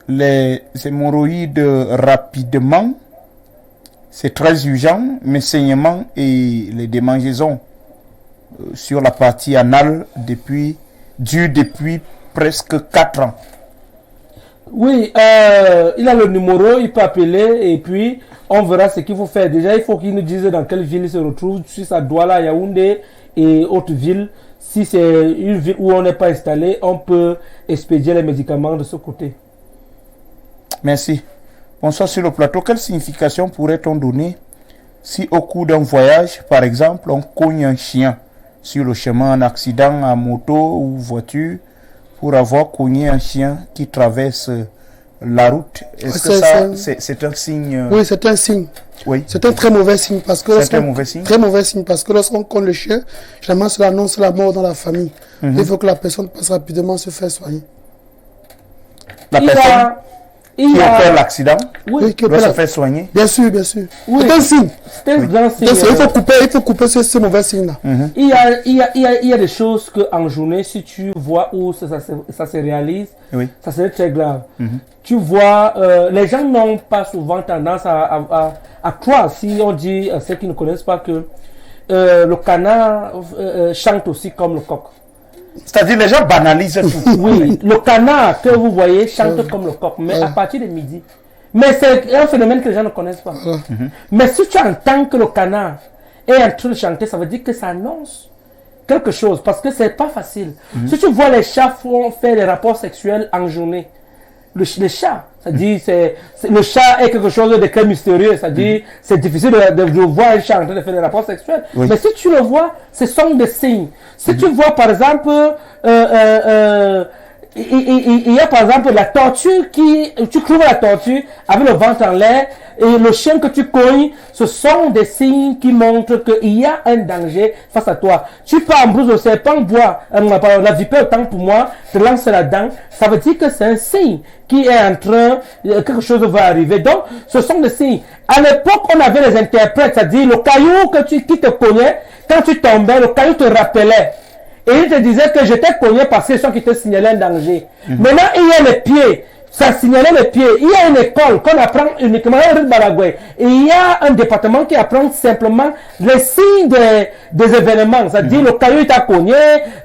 les hémorroïdes rapidement? C'est très urgent. Mes saignements et les démangeaisons sur la partie anale durent depuis presque 4 ans. Oui, il a le numéro, il peut appeler et puis on verra ce qu'il faut faire. Déjà, il faut qu'il nous dise dans quelle ville il se retrouve, si ça doit là, Yaoundé et autres villes. Si c'est une ville où on n'est pas installé, on peut expédier les médicaments de ce côté. Merci. Bonsoir sur le plateau. Quelle signification pourrait-on donner si au cours d'un voyage, par exemple, on cogne un chien sur le chemin, un accident à moto ou voiture, pour avoir cogné un chien qui traverse la route? Est-ce que ça, c'est un signe? Oui, c'est un signe. Oui. C'est un très mauvais signe parce que c'est un mauvais signe. Très mauvais signe parce que lorsqu'on cogne le chien, généralement cela annonce la mort dans la famille. Il faut que la personne passe rapidement se faire soigner. La personne qui a fait l'accident qui doit se faire soigner. Bien sûr, bien sûr. Oui. C'est un signe. C'est un grand signe. Il faut couper ce mauvais signe-là. Il y a des choses qu'en journée, si tu vois où ça se réalise, ça serait très grave. Tu vois, les gens n'ont pas souvent tendance à croire, si on dit à ceux qui ne connaissent pas, que le canard chante aussi comme le coq. C'est-à-dire les gens banalisent tout. Oui, le canard que vous voyez chante comme le coq, mais à partir de midi. Mais c'est un phénomène que les gens ne connaissent pas. Mais si tu entends que le canard est en train de chanter, ça veut dire que ça annonce quelque chose, parce que c'est pas facile. Si tu vois les chats faire des rapports sexuels en journée, le chat, c'est-à-dire le chat est quelque chose de très mystérieux, c'est-à-dire c'est difficile de voir un chat en train de faire des rapports sexuels. Mais si tu le vois, ce sont des signes. Si tu vois par exemple il y a par exemple la tortue tu trouves la tortue avec le ventre en l'air et le chien que tu cognes, ce sont des signes qui montrent qu'il y a un danger face à toi. Tu pars en brousse, le serpent boit, la vipère autant pour moi, te lance la-dedans, ça veut dire que c'est un signe qui est en train, quelque chose va arriver. Donc, ce sont des signes. À l'époque, on avait les interprètes, c'est-à-dire le caillou qui te cognait, quand tu tombais, le caillou te rappelait. Et il te disait que j'étais cogné parce que c'est ça qui te signalait un danger. Maintenant, il y a les pieds. Ça signalait les pieds. Il y a une école qu'on apprend uniquement à Baragoué. Et il y a un département qui apprend simplement les signes des événements. C'est-à-dire le caillou t'a cogné,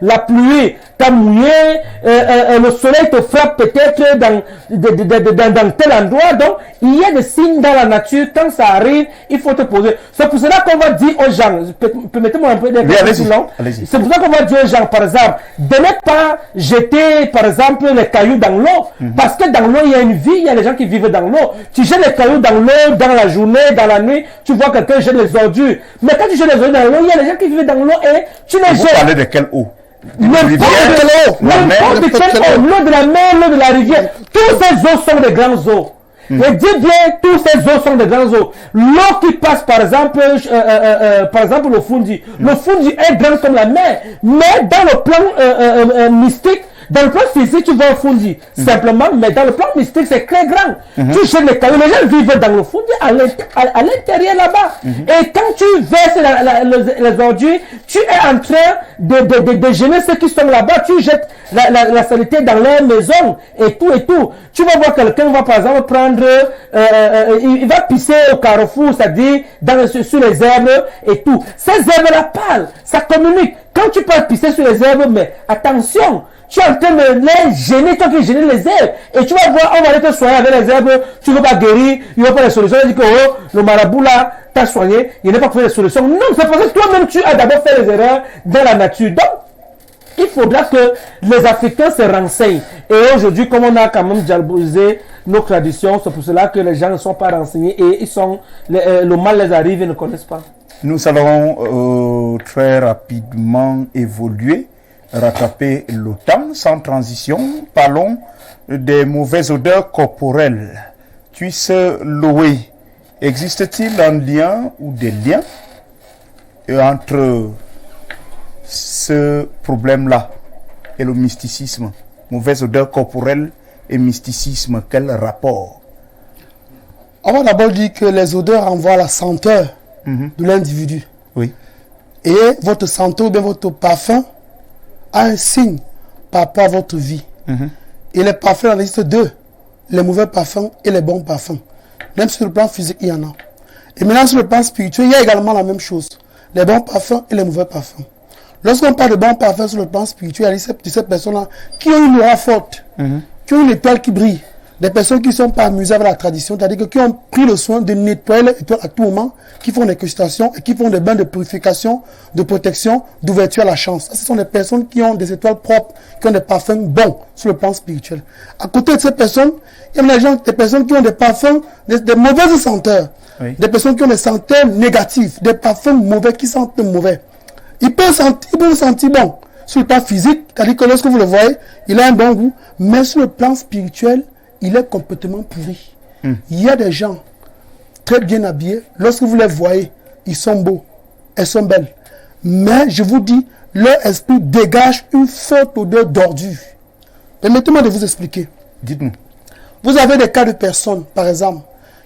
la pluie t'a mouillé, le soleil te frappe peut-être dans tel endroit. Donc, il y a des signes dans la nature. Quand ça arrive, il faut te poser. C'est pour cela qu'on va dire aux gens, permettez-moi un peu de c'est pour ça qu'on va dire aux gens, par exemple, de ne pas jeter, par exemple, les cailloux dans l'eau. Parce que dans l'eau, il y a une vie, il y a des gens qui vivent dans l'eau. Tu jettes les cailloux dans l'eau, dans la journée, dans la nuit, tu vois quelqu'un jette les ordures. Mais quand tu jettes les ordures dans l'eau, il y a des gens qui vivent dans l'eau et tu les jettes. Vous parlez de quelle eau? N'importe quelle eau, l'eau de la mer, l'eau de la rivière, tous ces eaux sont des grandes eaux. Et dis bien, tous ces eaux sont des grandes eaux. L'eau qui passe, par exemple le Fundi. Le Fundi est grand comme la mer, mais dans le plan mystique, dans le plan physique, tu vois un Fundi, simplement, mais dans le plan mystique, c'est très grand. Tu jettes les cailloux, les gens vivent dans le Fundi, à l'intérieur là-bas. Et quand tu verses les ordures, tu es en train de gêner ceux qui sont là-bas, tu jettes la saleté dans leur maison, et tout. Tu vas voir quelqu'un va par exemple prendre, il va pisser au carrefour, c'est-à-dire sur les herbes et tout. Ces herbes-là parlent, ça communique. Quand tu peux pisser sur les herbes, mais attention, tu es en train de les gêner, toi qui gênes les herbes. Et tu vas voir, on va aller te soigner avec les herbes, tu ne vas pas guérir, il n'y a pas de solution. Il dit que le marabout là, t'a soigné, il n'a pas fait de solution. Non, c'est parce que toi-même tu as d'abord fait les erreurs dans la nature. Donc, il faudra que les Africains se renseignent. Et aujourd'hui, comme on a quand même diabolisé nos traditions, c'est pour cela que les gens ne sont pas renseignés et le mal les arrive et ne connaissent pas. Nous allons très rapidement évoluer, rattraper le temps sans transition. Parlons des mauvaises odeurs corporelles. Puisse louer. Existe-t-il un lien ou des liens entre ce problème-là et le mysticisme? Mauvaise odeur corporelle et mysticisme, quel rapport? On va d'abord dire que les odeurs envoient la senteur de l'individu. Oui. Et votre senteur ou bien votre parfum a un signe par rapport à votre vie. Et les parfums, il en existe deux. Les mauvais parfums et les bons parfums. Même sur le plan physique, il y en a. Et maintenant, sur le plan spirituel, il y a également la même chose. Les bons parfums et les mauvais parfums. Lorsqu'on parle de bons parfums sur le plan spirituel, il y a ces personnes-là qui ont une aura forte, qui ont une étoile qui brille. Des personnes qui ne sont pas amusées avec la tradition, c'est-à-dire qui ont pris le soin de nettoyer l'étoile à tout moment, qui font des crustations et qui font des bains de purification, de protection, d'ouverture à la chance. Ce sont des personnes qui ont des étoiles propres, qui ont des parfums bons sur le plan spirituel. À côté de ces personnes, il y a des personnes qui ont des parfums, des mauvaises senteurs. Oui. Des personnes qui ont des senteurs négatives, des parfums mauvais qui sentent mauvais. Il peut sentir bon sur le plan physique, c'est-à-dire que lorsque vous le voyez, il a un bon goût, mais sur le plan spirituel, il est complètement pourri. Il y a des gens très bien habillés, lorsque vous les voyez, ils sont beaux, elles sont belles. Mais je vous dis, leur esprit dégage une forte odeur d'ordure. Permettez-moi de vous expliquer. Dites-nous. Vous avez des cas de personnes, par exemple,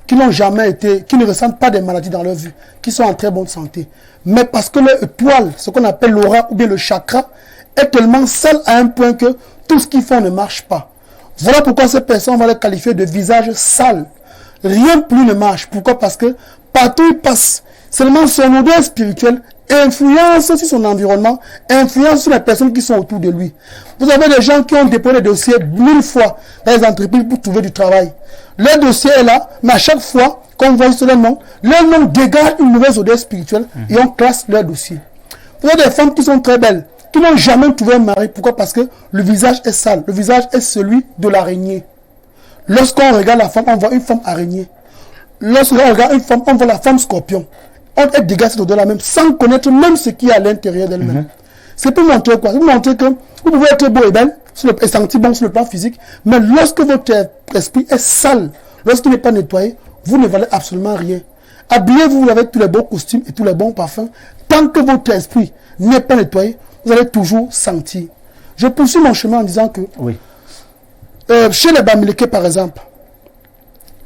qui n'ont jamais été, qui ne ressentent pas des maladies dans leur vie, qui sont en très bonne santé. Mais parce que leur étoile, ce qu'on appelle l'aura ou bien le chakra, est tellement sale à un point que tout ce qu'ils font ne marche pas. Voilà pourquoi ces personnes, on va les qualifier de visage sale. Rien plus ne marche. Pourquoi? Parce que partout où il passe, seulement son odeur spirituelle influence sur son environnement, influence sur les personnes qui sont autour de lui. Vous avez des gens qui ont déposé des dossiers 1000 fois dans les entreprises pour trouver du travail. Leur dossier est là, mais à chaque fois qu'on voit sur leur nom dégage une mauvaise odeur spirituelle et on classe leur dossier. Vous avez des femmes qui sont très belles, qui n'ont jamais trouvé un mari. Pourquoi? Parce que le visage est sale. Le visage est celui de l'araignée. Lorsqu'on regarde la femme, on voit une femme araignée. Lorsqu'on regarde une femme, on voit la femme scorpion. On dégage cette odeur-là même, sans connaître même ce qui est à l'intérieur d'elle-même. C'est pour montrer quoi? C'est pour montrer que vous pouvez être beau et belle, et sentir bon sur le plan physique, mais lorsque votre esprit est sale, lorsqu'il n'est pas nettoyé, vous ne valez absolument rien. Habillez-vous avec tous les bons costumes et tous les bons parfums. Tant que votre esprit n'est pas nettoyé, vous allez toujours sentir. Je poursuis mon chemin en disant que chez les Bamileke, par exemple,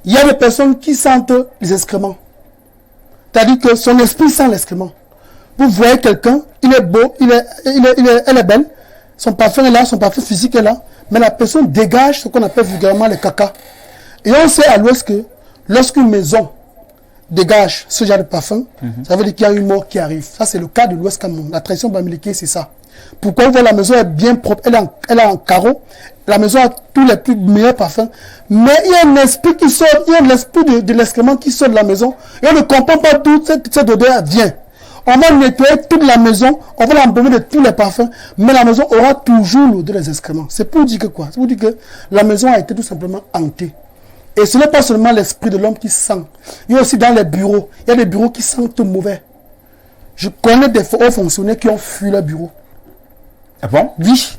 il y a des personnes qui sentent les excréments. C'est-à-dire que son esprit sent l'excrément. Vous voyez quelqu'un, il est beau, elle est belle, son parfum est là, son parfum physique est là, mais la personne dégage ce qu'on appelle vulgairement le caca. Et on sait à l'ouest que lorsqu'une maison dégage ce genre de parfum, ça veut dire qu'il y a une mort qui arrive. Ça, c'est le cas de l'Ouest Cameroun. La tradition bamileke, c'est ça. Pourquoi la maison est bien propre, elle est en carreau, la maison a tous les plus meilleurs parfums, mais il y a un esprit qui sort, il y a l'esprit de l'excrément qui sort de la maison, et on ne comprend pas d'où cette odeur vient. On va nettoyer toute la maison, on va l'embaumer de tous les parfums, mais la maison aura toujours l'odeur des excréments. C'est pour dire que quoi? C'est pour dire que la maison a été tout simplement hantée. Et ce n'est pas seulement l'esprit de l'homme qui sent. Il y a aussi dans les bureaux. Il y a des bureaux qui sentent mauvais. Je connais des hauts fonctionnaires qui ont fui leur bureau. Ah bon? Oui.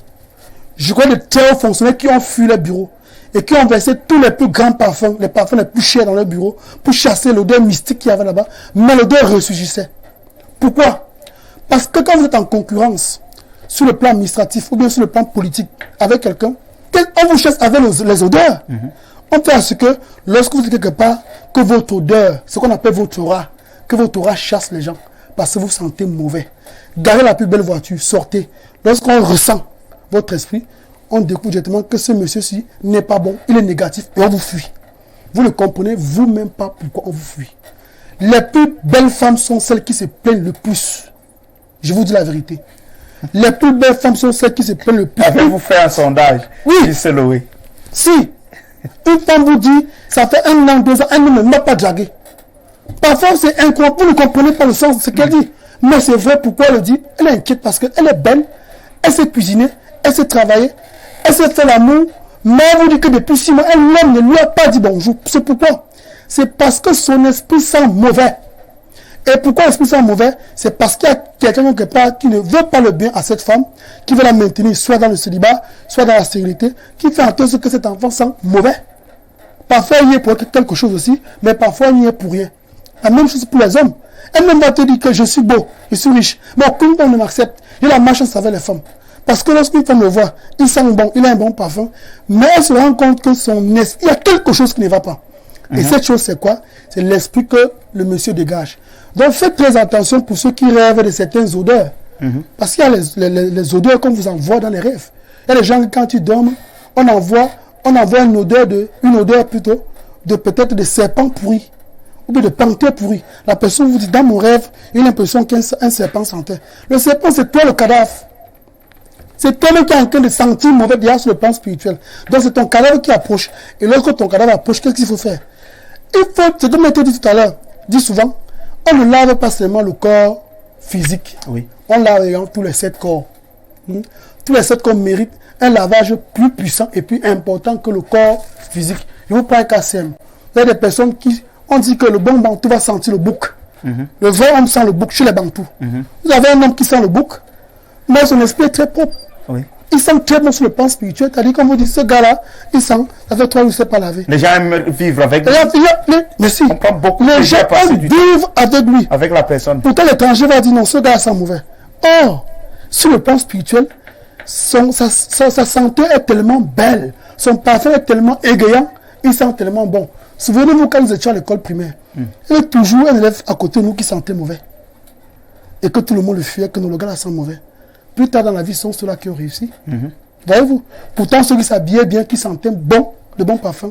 Je connais des très hauts fonctionnaires qui ont fui leur bureau. Et qui ont versé tous les plus grands parfums, les parfums les plus chers dans leur bureau, pour chasser l'odeur mystique qu'il y avait là-bas. Mais l'odeur ressurgissait. Pourquoi? Parce que quand vous êtes en concurrence, sur le plan administratif ou bien sur le plan politique, avec quelqu'un, on vous chasse avec les odeurs. On fait à ce que, lorsque vous êtes quelque part, que votre odeur, ce qu'on appelle votre aura, que votre aura chasse les gens, parce que vous sentez mauvais. Garez la plus belle voiture, sortez. Lorsqu'on ressent votre esprit, on découvre directement que ce monsieur-ci n'est pas bon, il est négatif et on vous fuit. Vous ne comprenez vous-même pas pourquoi on vous fuit. Les plus belles femmes sont celles qui se plaignent le plus. Je vous dis la vérité. Les plus belles femmes sont celles qui se plaignent le plus. Avez-vous fait un sondage? Oui. Si. Une femme vous dit, ça fait 1 an, 2 ans, elle ne m'a pas dragué. Parfois, c'est incroyable. Vous ne comprenez pas le sens de ce qu'elle dit. Mais c'est vrai, pourquoi elle le dit? Elle est inquiète parce qu'elle est belle, elle sait cuisiner, elle sait travailler, elle sait faire l'amour. Mais elle vous dit que depuis 6 mois, l'homme ne lui a pas dit bonjour. C'est pourquoi? C'est parce que son esprit sent mauvais. Et pourquoi l'esprit sent mauvais? C'est parce qu'il y a quelqu'un quelque part qui ne veut pas le bien à cette femme, qui veut la maintenir soit dans le célibat, soit dans la stérilité, qui fait en sorte que cet enfant sent mauvais. Parfois, il y est pour quelque chose aussi, mais parfois, il y est pour rien. La même chose pour les hommes. Elle-même va te dire que je suis beau, je suis riche. Mais aucune femme ne m'accepte. Il a la malchance avec les femmes. Parce que lorsqu'une femme le voit, il sent bon, il a un bon parfum, mais elle se rend compte que son esprit, il y a quelque chose qui ne va pas. Et cette chose, c'est quoi? C'est l'esprit que le monsieur dégage. Donc faites très attention pour ceux qui rêvent de certaines odeurs. Parce qu'il y a les odeurs qu'on vous envoie dans les rêves. Il y a des gens qui, quand ils dorment, on envoie une odeur plutôt de peut-être de serpent pourri ou bien de panthère pourri. La personne vous dit, dans mon rêve, il a l'impression qu'un serpent sentait. Le serpent, c'est toi le cadavre. C'est toi-même qui est en train de sentir mauvais déjà sur le plan spirituel. Donc c'est ton cadavre qui approche. Et lorsque ton cadavre approche, qu'est-ce qu'il faut faire? Il faut, c'est comme je dit tout à l'heure, dit souvent, on ne lave pas seulement le corps physique. Oui. On lave tous les 7 corps. Tous les 7 corps méritent un lavage plus puissant et plus important que le corps physique. Je vous prends un cas simple. Il y a des personnes qui, on dit que le bon bantou va sentir le bouc. Le vrai homme sent le bouc chez les bantous. Vous avez un homme qui sent le bouc, mais son esprit est très propre. Oui. Il sent très bon sur le plan spirituel. C'est-à-dire, comme vous dites, ce gars-là, il sent, ça fait 3 jours qu'il ne s'est pas lavé. Les gens aiment vivre avec lui. Mais si, On prend beaucoup de les plaisir gens à passer aiment du temps vivre avec lui. avec la personne. Pourtant, l'étranger va dire non, ce gars sent mauvais. Or, sur le plan spirituel, sa santé est tellement belle, son parfum est tellement égayant, il sent tellement bon. Souvenez-vous quand nous étions à l'école primaire, il y avait toujours un élève à côté de nous qui sentait mauvais. Et que tout le monde le fuyait, que le gars là sent mauvais. Plus tard dans la vie, ce sont ceux-là qui ont réussi. Voyez-vous? Pourtant, ceux qui s'habillaient bien, qui sentaient bon, de bons parfums,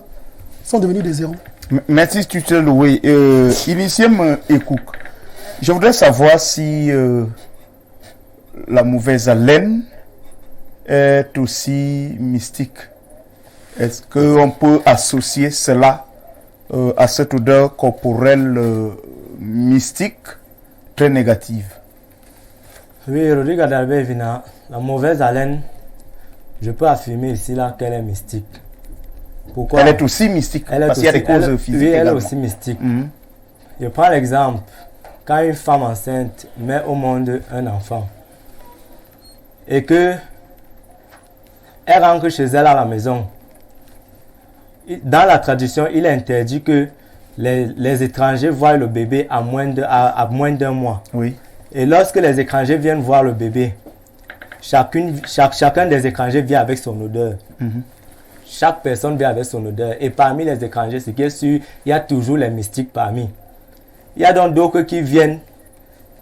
sont devenus des zéros. Merci, tuteur Loué. Initiem Ekouk, je voudrais savoir si la mauvaise haleine est aussi mystique. Est-ce qu'on peut associer cela à cette odeur corporelle mystique très négative? Oui, Rodrigue Adalbert-Vina, la mauvaise haleine, je peux affirmer ici là qu'elle est mystique. Pourquoi? Elle est aussi mystique, parce qu'il y a des causes physiques. Oui, elle également. est aussi mystique. Je prends l'exemple, quand une femme enceinte met au monde un enfant, et que elle rentre chez elle à la maison, dans la tradition, il est interdit que les étrangers voient le bébé à moins d'un mois. Oui. Et lorsque les étrangers viennent voir le bébé, chacun des étrangers vient avec son odeur. Chaque personne vient avec son odeur. Et parmi les étrangers, ce qui est sûr, il y a toujours les mystiques parmi. Il y a donc d'autres qui viennent,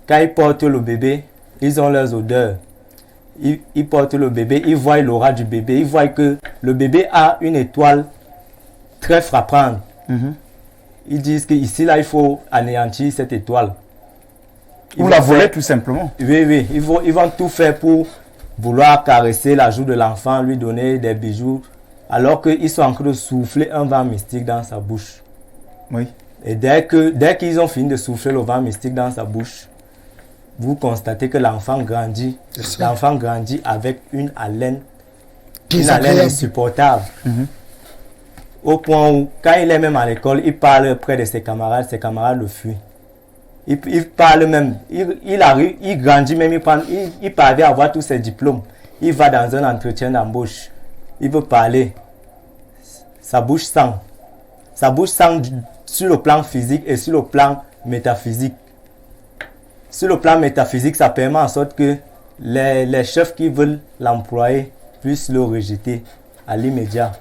quand ils portent le bébé, ils ont leurs odeurs. Ils portent le bébé, ils voient l'aura du bébé, ils voient que le bébé a une étoile très frappante. Ils disent qu'ici, là, il faut anéantir cette étoile. Ou la voler tout simplement. Oui, ils vont tout faire pour vouloir caresser la joue de l'enfant, lui donner des bijoux, alors qu'ils sont en train de souffler un vent mystique dans sa bouche. Oui. Et dès qu'ils ont fini de souffler le vent mystique dans sa bouche, vous constatez que l'enfant grandit. L'enfant grandit avec une haleine insupportable. Au point où, quand il est même à l'école, il parle près de ses camarades le fuient. Il parle même, il arrive, il grandit même, il parvient à avoir tous ses diplômes. Il va dans un entretien d'embauche. Il veut parler. Sa bouche sent. Sa bouche sent sur le plan physique et sur le plan métaphysique. Sur le plan métaphysique, ça permet en sorte que les chefs qui veulent l'employer puissent le rejeter à l'immédiat.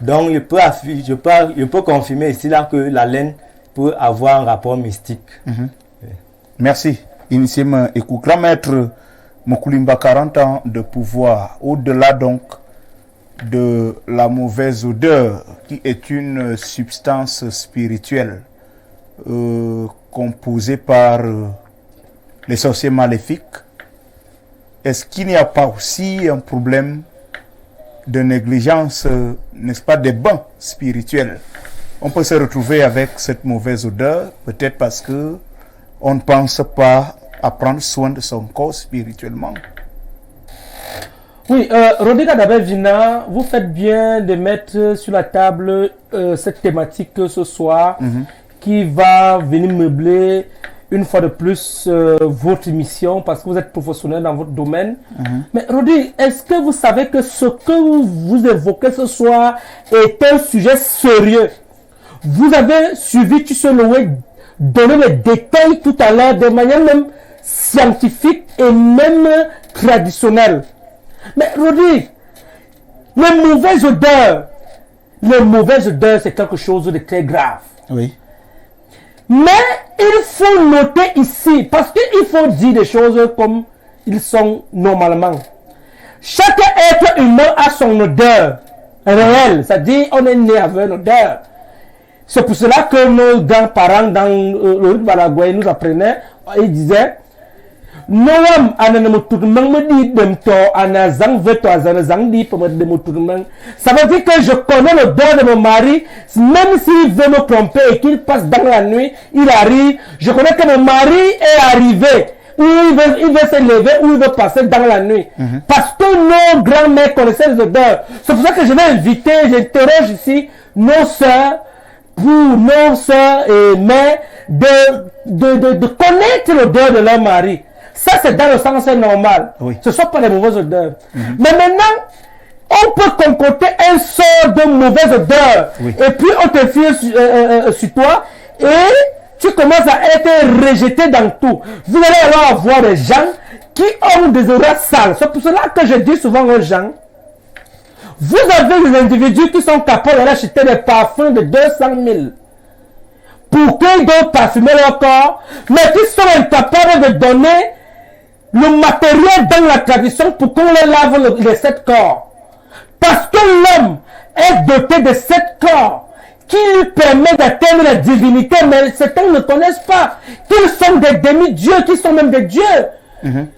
Donc, je peux confirmer ici là que la laine peut avoir un rapport mystique. Merci. Initialement, écoute, grand maître Mokoulimba, 40 ans de pouvoir, au-delà donc de la mauvaise odeur, qui est une substance spirituelle composée par les sorciers maléfiques. Est-ce qu'il n'y a pas aussi un problème de négligence, n'est-ce pas, des bains spirituels? On peut se retrouver avec cette mauvaise odeur, peut-être parce que on ne pense pas à prendre soin de son corps spirituellement. Oui, Rodrigue Dabel-Vina, vous faites bien de mettre sur la table cette thématique ce soir qui va venir meubler une fois de plus votre mission parce que vous êtes professionnel dans votre domaine. Mais Rodrigue, est-ce que vous savez que ce que vous évoquez ce soir est un sujet sérieux? Vous avez suivi Tussoloé donner les détails tout à l'heure de manière même scientifique et même traditionnelle. Mais Rodrigue, les mauvaises odeurs, c'est quelque chose de très grave. Oui. Mais il faut noter ici, parce qu'il faut dire des choses comme ils sont normalement. Chaque être humain a son odeur réelle, c'est-à-dire on est né avec une odeur. C'est pour cela que nos grands-parents dans le Balagoué nous apprenaient, ils disaient Noam ça veut dire que je connais l'odeur de mon mari, même s'il veut me tromper et qu'il passe dans la nuit, il arrive, je connais que mon mari est arrivé, ou il veut se lever, ou il veut passer dans la nuit. Parce que nos grands-mères connaissaient les odeurs. C'est pour ça que je vais inviter, j'interroge ici nos sœurs, pour nos sœurs et mères de connaître l'odeur de leur mari. Ça, c'est dans le sens normal. Oui. Ce ne sont pas des mauvaises odeurs. Mais maintenant, on peut concocter un sort de mauvaise odeur. Oui. Et puis, on te fie sur toi. Et tu commences à être rejeté dans tout. Vous allez alors avoir des gens qui ont des odeurs sales. C'est pour cela que je dis souvent aux gens, vous avez des individus qui sont capables d'acheter des parfums de 200 000 pour qu'ils doivent parfumer leur corps, mais qui sont incapables de donner le matériel dans la tradition pour qu'on les lave les 7 corps. Parce que l'homme est doté de 7 corps qui lui permet d'atteindre la divinité, mais certains ne connaissent pas qu'ils sont des demi-dieux, qu'ils sont même des dieux.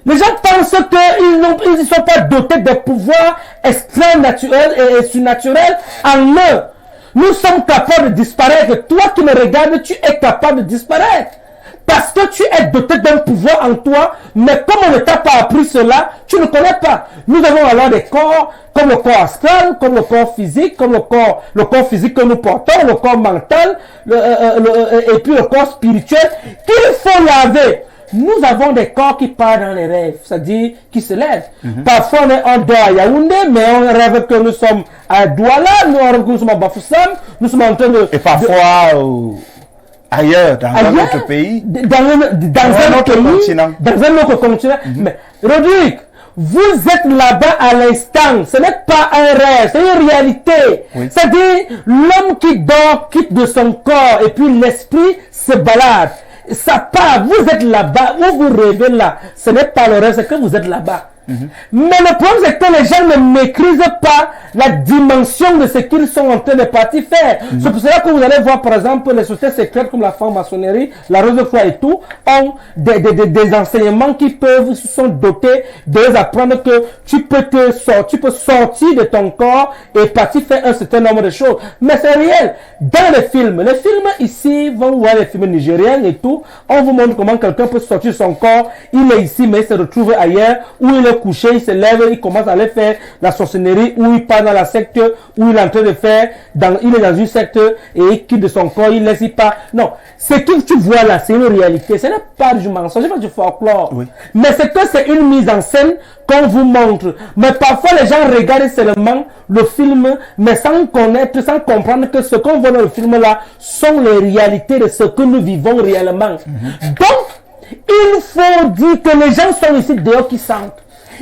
Les gens pensent qu'ils ne sont pas dotés de pouvoirs extra-naturels et surnaturels en eux. Nous sommes capables de disparaître. Toi qui me regardes, tu es capable de disparaître. Parce que tu es doté d'un pouvoir en toi, mais comme on ne t'a pas appris cela, tu ne connais pas. Nous avons alors des corps, comme le corps astral, comme le corps physique, comme le corps physique que nous portons, le corps mental, et puis le corps spirituel, qu'il faut laver. Nous avons des corps qui partent dans les rêves, c'est-à-dire qui se lèvent. Parfois on dort à Yaoundé, mais on rêve que nous sommes à Douala, nous rêvons que nous sommes à Bafoussam, nous sommes en train de... Et parfois ailleurs, dans un autre pays, dans un autre continent. Dans un autre continent. Mais Rodrigue, vous êtes là-bas à l'instant, ce n'est pas un rêve, c'est une réalité. Oui. C'est-à-dire, l'homme qui dort quitte de son corps et puis l'esprit se balade. Ça part, vous êtes là-bas, vous rêvez là. Ce n'est pas le rêve, c'est que vous êtes là-bas. Mais le problème, c'est que les gens ne maîtrisent pas la dimension de ce qu'ils sont en train de partir faire. C'est pour cela que vous allez voir, par exemple, les sociétés secrètes comme la franc-maçonnerie, la Rose de foi et tout, ont des enseignements qui peuvent, se sont dotés de les apprendre que tu peux sortir de ton corps et partir faire un certain nombre de choses. Mais c'est réel. Dans les films ici, vont voir les films nigériens et tout, on vous montre comment quelqu'un peut sortir de son corps, il est ici, mais il se retrouve ailleurs, où il est couché, il se lève, il commence à aller faire la sorcellerie, où il part dans la secte, où il est en train de faire, il est dans une secte, et il quitte de son corps, il laisse, il part. Non. Ce que tu vois là, c'est une réalité. Ce n'est pas du mensonge, ce n'est pas du folklore. Oui. Mais c'est que c'est une mise en scène qu'on vous montre. Mais parfois, les gens regardent seulement le film, mais sans connaître, sans comprendre que ce qu'on voit dans le film là sont les réalités de ce que nous vivons réellement. Donc, il faut dire que les gens sont ici dehors qui sentent.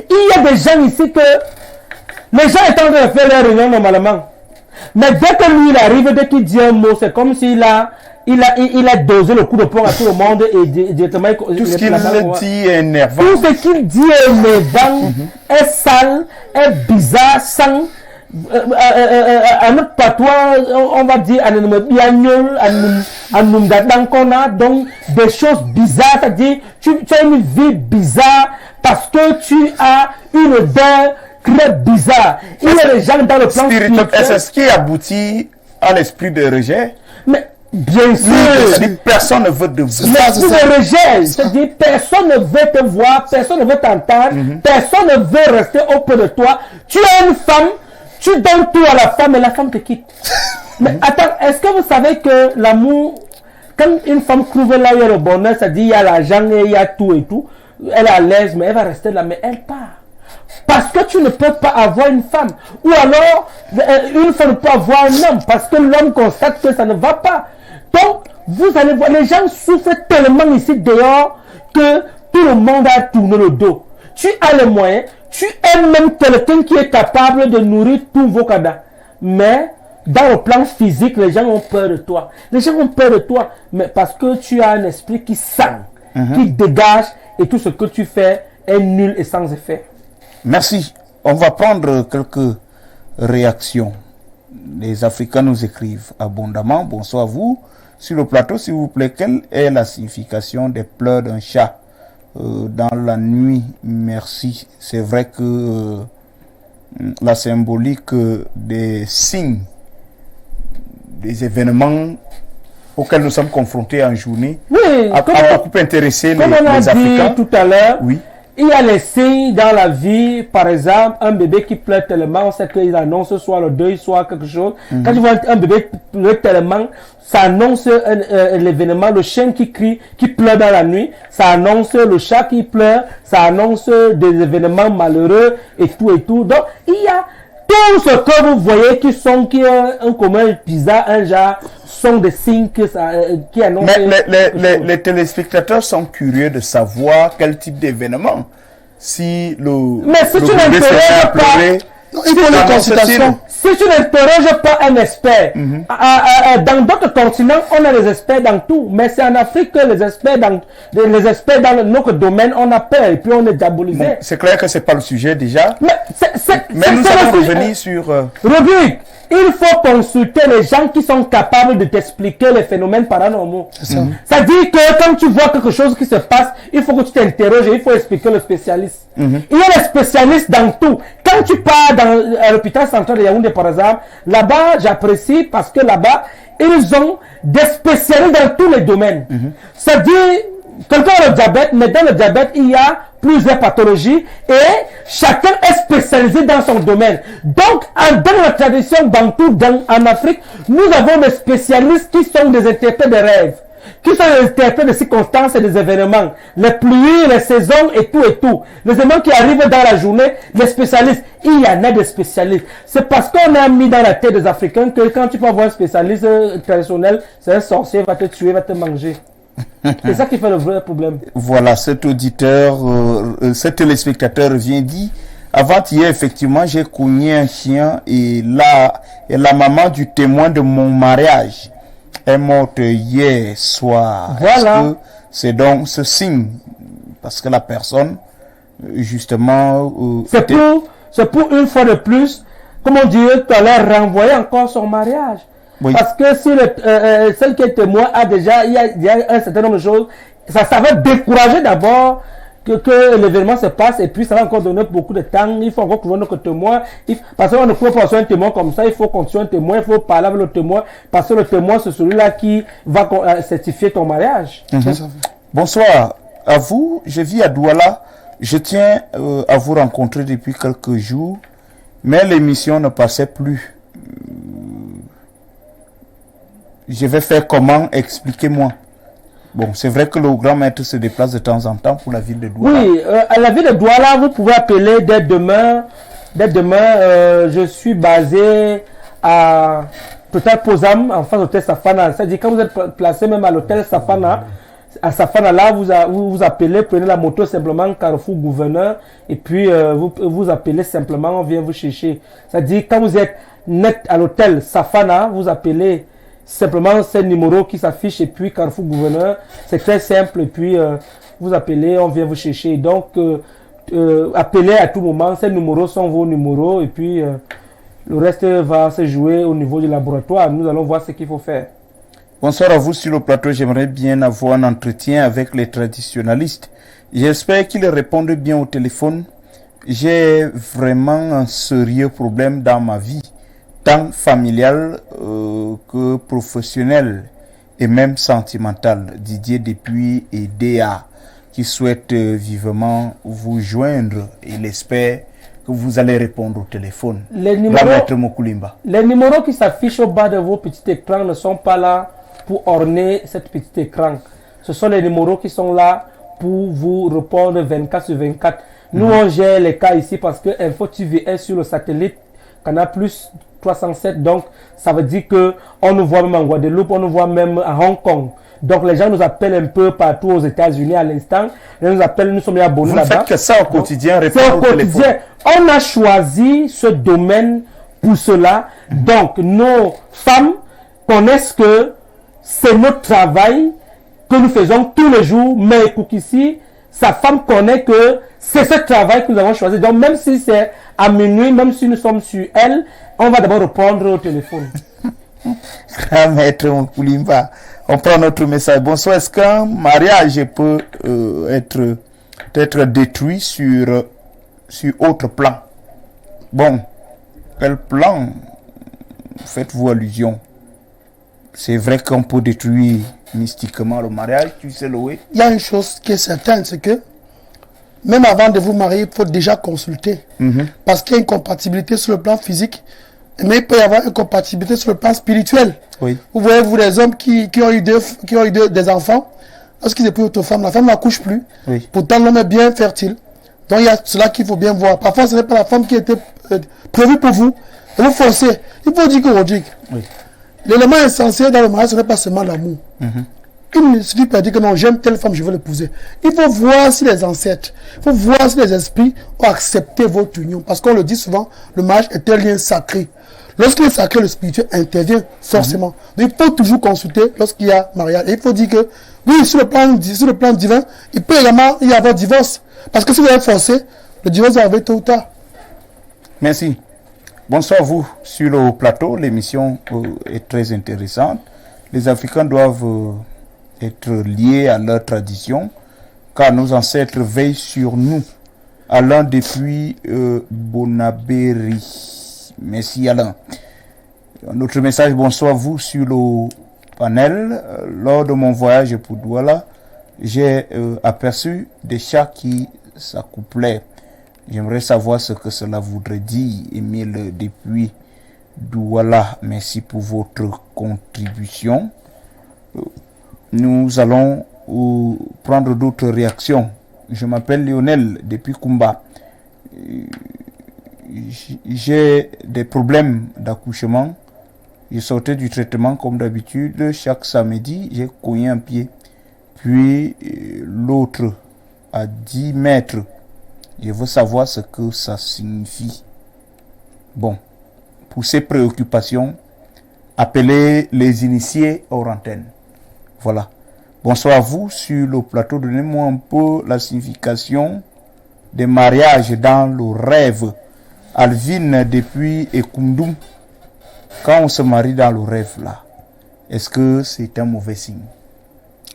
Il y a des gens ici que les gens étant en train de faire leur réunion normalement. Mais dès que lui il arrive, dès qu'il dit un mot, c'est comme s'il a dosé le coup de poing à tout le monde et directement tout ce qu'il dit est énervant. Tout ce qu'il dit est énervant, est sale, est bizarre, sans un autre patois, on va dire donc des choses bizarres, c'est-à-dire tu as une vie bizarre parce que tu as une odeur très bizarre. Il y a des gens dans le plan spirituel. Est-ce ce qui aboutit à l'esprit de rejet? Mais bien sûr. C'est-à-dire personne ne veut de vous. L'esprit de rejet, c'est-à-dire personne ne veut te voir, personne ne veut t'entendre, personne ne veut rester auprès de toi. Tu es une femme, tu donnes tout à la femme et la femme te quitte. Mais attends, est-ce que vous savez que l'amour, quand une femme trouve là où il y a le bonheur, c'est-à-dire il y a l'argent et il y a tout et tout, elle est à l'aise, mais elle va rester là, mais elle part. Parce que tu ne peux pas avoir une femme. Ou alors, une femme ne peut avoir un homme. Parce que l'homme constate que ça ne va pas. Donc, vous allez voir, les gens souffrent tellement ici dehors que tout le monde a tourné le dos. Tu as les moyens. Tu aimes même quelqu'un qui est capable de nourrir tous vos cadavres. Mais, dans le plan physique, les gens ont peur de toi. Les gens ont peur de toi. Mais parce que tu as un esprit qui sent, qui dégage, et tout ce que tu fais est nul et sans effet. Merci. On va prendre quelques réactions. Les Africains nous écrivent abondamment. Bonsoir à vous. Sur le plateau, s'il vous plaît, quelle est la signification des pleurs d'un chat dans la nuit? Merci. C'est vrai que la symbolique des signes, des événements auxquels nous sommes confrontés en journée a beaucoup intéressé les Africains. Tout à l'heure. Oui. Il y a les signes dans la vie, par exemple, un bébé qui pleure tellement, on sait qu'ils annoncent soit le deuil, soit quelque chose. Quand tu vois un bébé pleurer tellement, ça annonce l'événement, le chien qui crie, qui pleure dans la nuit, ça annonce le chat qui pleure, ça annonce des événements malheureux et tout et tout. Donc, il y a tout ce que vous voyez qui est un commun bizarre, un genre, sont des signes qui annoncent... Mais les téléspectateurs sont curieux de savoir quel type d'événement. Si le... Mais si tu n'interroges pas... Il faut les consultations. Si tu n'interroges pas un expert, dans d'autres continents, on a des experts dans tout. Mais c'est en Afrique que les experts dans notre domaine, on a peur et puis on est diabolisé. Bon, c'est clair que ce n'est pas le sujet déjà. Mais nous allons revenir sur... Rubrique, il faut consulter les gens qui sont capables de t'expliquer les phénomènes paranormaux. C'est-à-dire que quand tu vois quelque chose qui se passe, il faut que tu t'interroges et il faut expliquer le spécialiste. Il y a des spécialistes dans tout. Quand tu pars à l'hôpital central de Yaoundé, par exemple, là-bas, j'apprécie parce que là-bas, ils ont des spécialistes dans tous les domaines. C'est-à-dire, quelqu'un a le diabète, mais dans le diabète, il y a plusieurs pathologies et chacun est spécialisé dans son domaine. Donc, dans la tradition bantou en Afrique, nous avons des spécialistes qui sont des interprètes de rêves, qui sont des interprètes de circonstances et des événements, les pluies, les saisons et tout et tout. Les événements qui arrivent dans la journée, les spécialistes, il y en a des spécialistes. C'est parce qu'on a mis dans la tête des Africains que quand tu peux avoir un spécialiste traditionnel, c'est un sorcier, va te tuer, va te manger. C'est ça qui fait le vrai problème. Voilà, cet auditeur, cet téléspectateur vient dit, avant-hier, effectivement, j'ai cogné un chien et la maman du témoin de mon mariage est morte hier soir. Voilà. C'est donc ce signe, parce que la personne justement... c'est pour une fois de plus, comme on dirait tout à l'heure, renvoyer encore son mariage. Oui. Parce que si celle qui est témoin a déjà, il y a un certain nombre de choses, ça va décourager d'abord que l'événement se passe, et puis ça va encore donner beaucoup de temps. Il faut encore trouver notre témoin. Parce qu'on ne peut pas passer un témoin comme ça, il faut qu'on soit un témoin, il faut parler avec le témoin, parce que le témoin, c'est celui-là qui va certifier ton mariage. Bonsoir à vous, je vis à Douala. Je tiens à vous rencontrer depuis quelques jours, mais l'émission ne passait plus. Je vais faire comment? Expliquez-moi. Bon, c'est vrai que le grand maître se déplace de temps en temps pour la ville de Douala. Oui, à la ville de Douala, vous pouvez appeler dès demain. Dès demain, je suis basé à Total Posam, en face de l'hôtel Safana. C'est-à-dire, quand vous êtes placé même à l'hôtel Safana, à Safana, là, vous appelez, prenez la moto simplement Carrefour Gouverneur, et puis vous appelez simplement, on vient vous chercher. C'est-à-dire, quand vous êtes net à l'hôtel Safana, vous appelez simplement ce numéro qui s'affiche, et puis Carrefour Gouverneur, c'est très simple, et puis vous appelez, on vient vous chercher. Donc, appelez à tout moment, ces numéros sont vos numéros, et puis le reste va se jouer au niveau du laboratoire. Nous allons voir ce qu'il faut faire. Bonsoir à vous sur le plateau. J'aimerais bien avoir un entretien avec les traditionalistes. J'espère qu'ils répondent bien au téléphone. J'ai vraiment un sérieux problème dans ma vie, tant familial que professionnel et même sentimental. Didier depuis EDA qui souhaite vivement vous joindre. Il espère que vous allez répondre au téléphone. Les numéros qui s'affichent au bas de vos petits écrans ne sont pas là pour orner cette petit écran. Ce sont les numéros qui sont là pour vous répondre 24 sur 24. Nous, on gère les cas ici parce que Info TV est sur le satellite Canal Plus 307. Donc, ça veut dire que on nous voit même en Guadeloupe, on nous voit même à Hong Kong. Donc, les gens nous appellent un peu partout aux États-Unis à l'instant. Ils nous appellent, nous sommes abonnés là-bas. Vous ne faites que ça au quotidien, c'est au quotidien. On a choisi ce domaine pour cela. Donc, nos femmes connaissent que c'est notre travail que nous faisons tous les jours, mais pour qu'ici, sa femme connaît que c'est ce travail que nous avons choisi. Donc, même si c'est à minuit, même si nous sommes sur elle, on va d'abord répondre au téléphone. Maître Moukulimba, on prend notre message. Bonsoir, est-ce qu'un mariage peut être détruit sur autre plan? Bon, quel plan faites-vous allusion? C'est vrai qu'on peut détruire mystiquement le mariage, tu sais, Loé. Il y a une chose qui est certaine, c'est que même avant de vous marier, il faut déjà consulter. Parce qu'il y a une compatibilité sur le plan physique, mais il peut y avoir une compatibilité sur le plan spirituel. Oui. Vous voyez, vous, les hommes qui ont eu des enfants, lorsqu'ils épousent votre femme, la femme n'accouche plus. Oui. Pourtant, l'homme est bien fertile. Donc, il y a cela qu'il faut bien voir. Parfois, ce n'est pas la femme qui était prévue pour vous. Et vous forcez. Il faut dire que Rodrigue. Oui. L'élément essentiel dans le mariage, ce n'est pas seulement l'amour. Il ne suffit pas de dire que non, j'aime telle femme, je veux l'épouser. Il faut voir si les ancêtres, il faut voir si les esprits ont accepté votre union. Parce qu'on le dit souvent, le mariage est un lien sacré. Lorsqu'il est sacré, le spirituel intervient forcément. Donc il faut toujours consulter lorsqu'il y a mariage. Et il faut dire que, oui, sur le plan divin, il peut également y avoir divorce. Parce que si vous êtes forcé, le divorce va arriver tôt ou tard. Merci. Bonsoir à vous sur le plateau. L'émission est très intéressante. Les Africains doivent être liés à leur tradition, car nos ancêtres veillent sur nous. Alain depuis Bonabéry. Merci Alain. Notre message, bonsoir à vous sur le panel. Lors de mon voyage pour Douala, j'ai aperçu des chats qui s'accouplaient. J'aimerais savoir ce que cela voudrait dire. Émile depuis Douala, merci pour votre contribution. Nous allons prendre d'autres réactions. Je m'appelle Lionel depuis Kumba. J'ai des problèmes d'accouchement. Je sortais du traitement comme d'habitude. Chaque samedi, j'ai cogné un pied. Puis l'autre à 10 mètres. Je veux savoir ce que ça signifie. Bon, pour ces préoccupations, appelez les initiés hors antenne. Voilà. Bonsoir à vous sur le plateau. Donnez-moi un peu la signification des mariages dans le rêve. Alvin depuis Ekundum, quand on se marie dans le rêve là, est-ce que c'est un mauvais signe?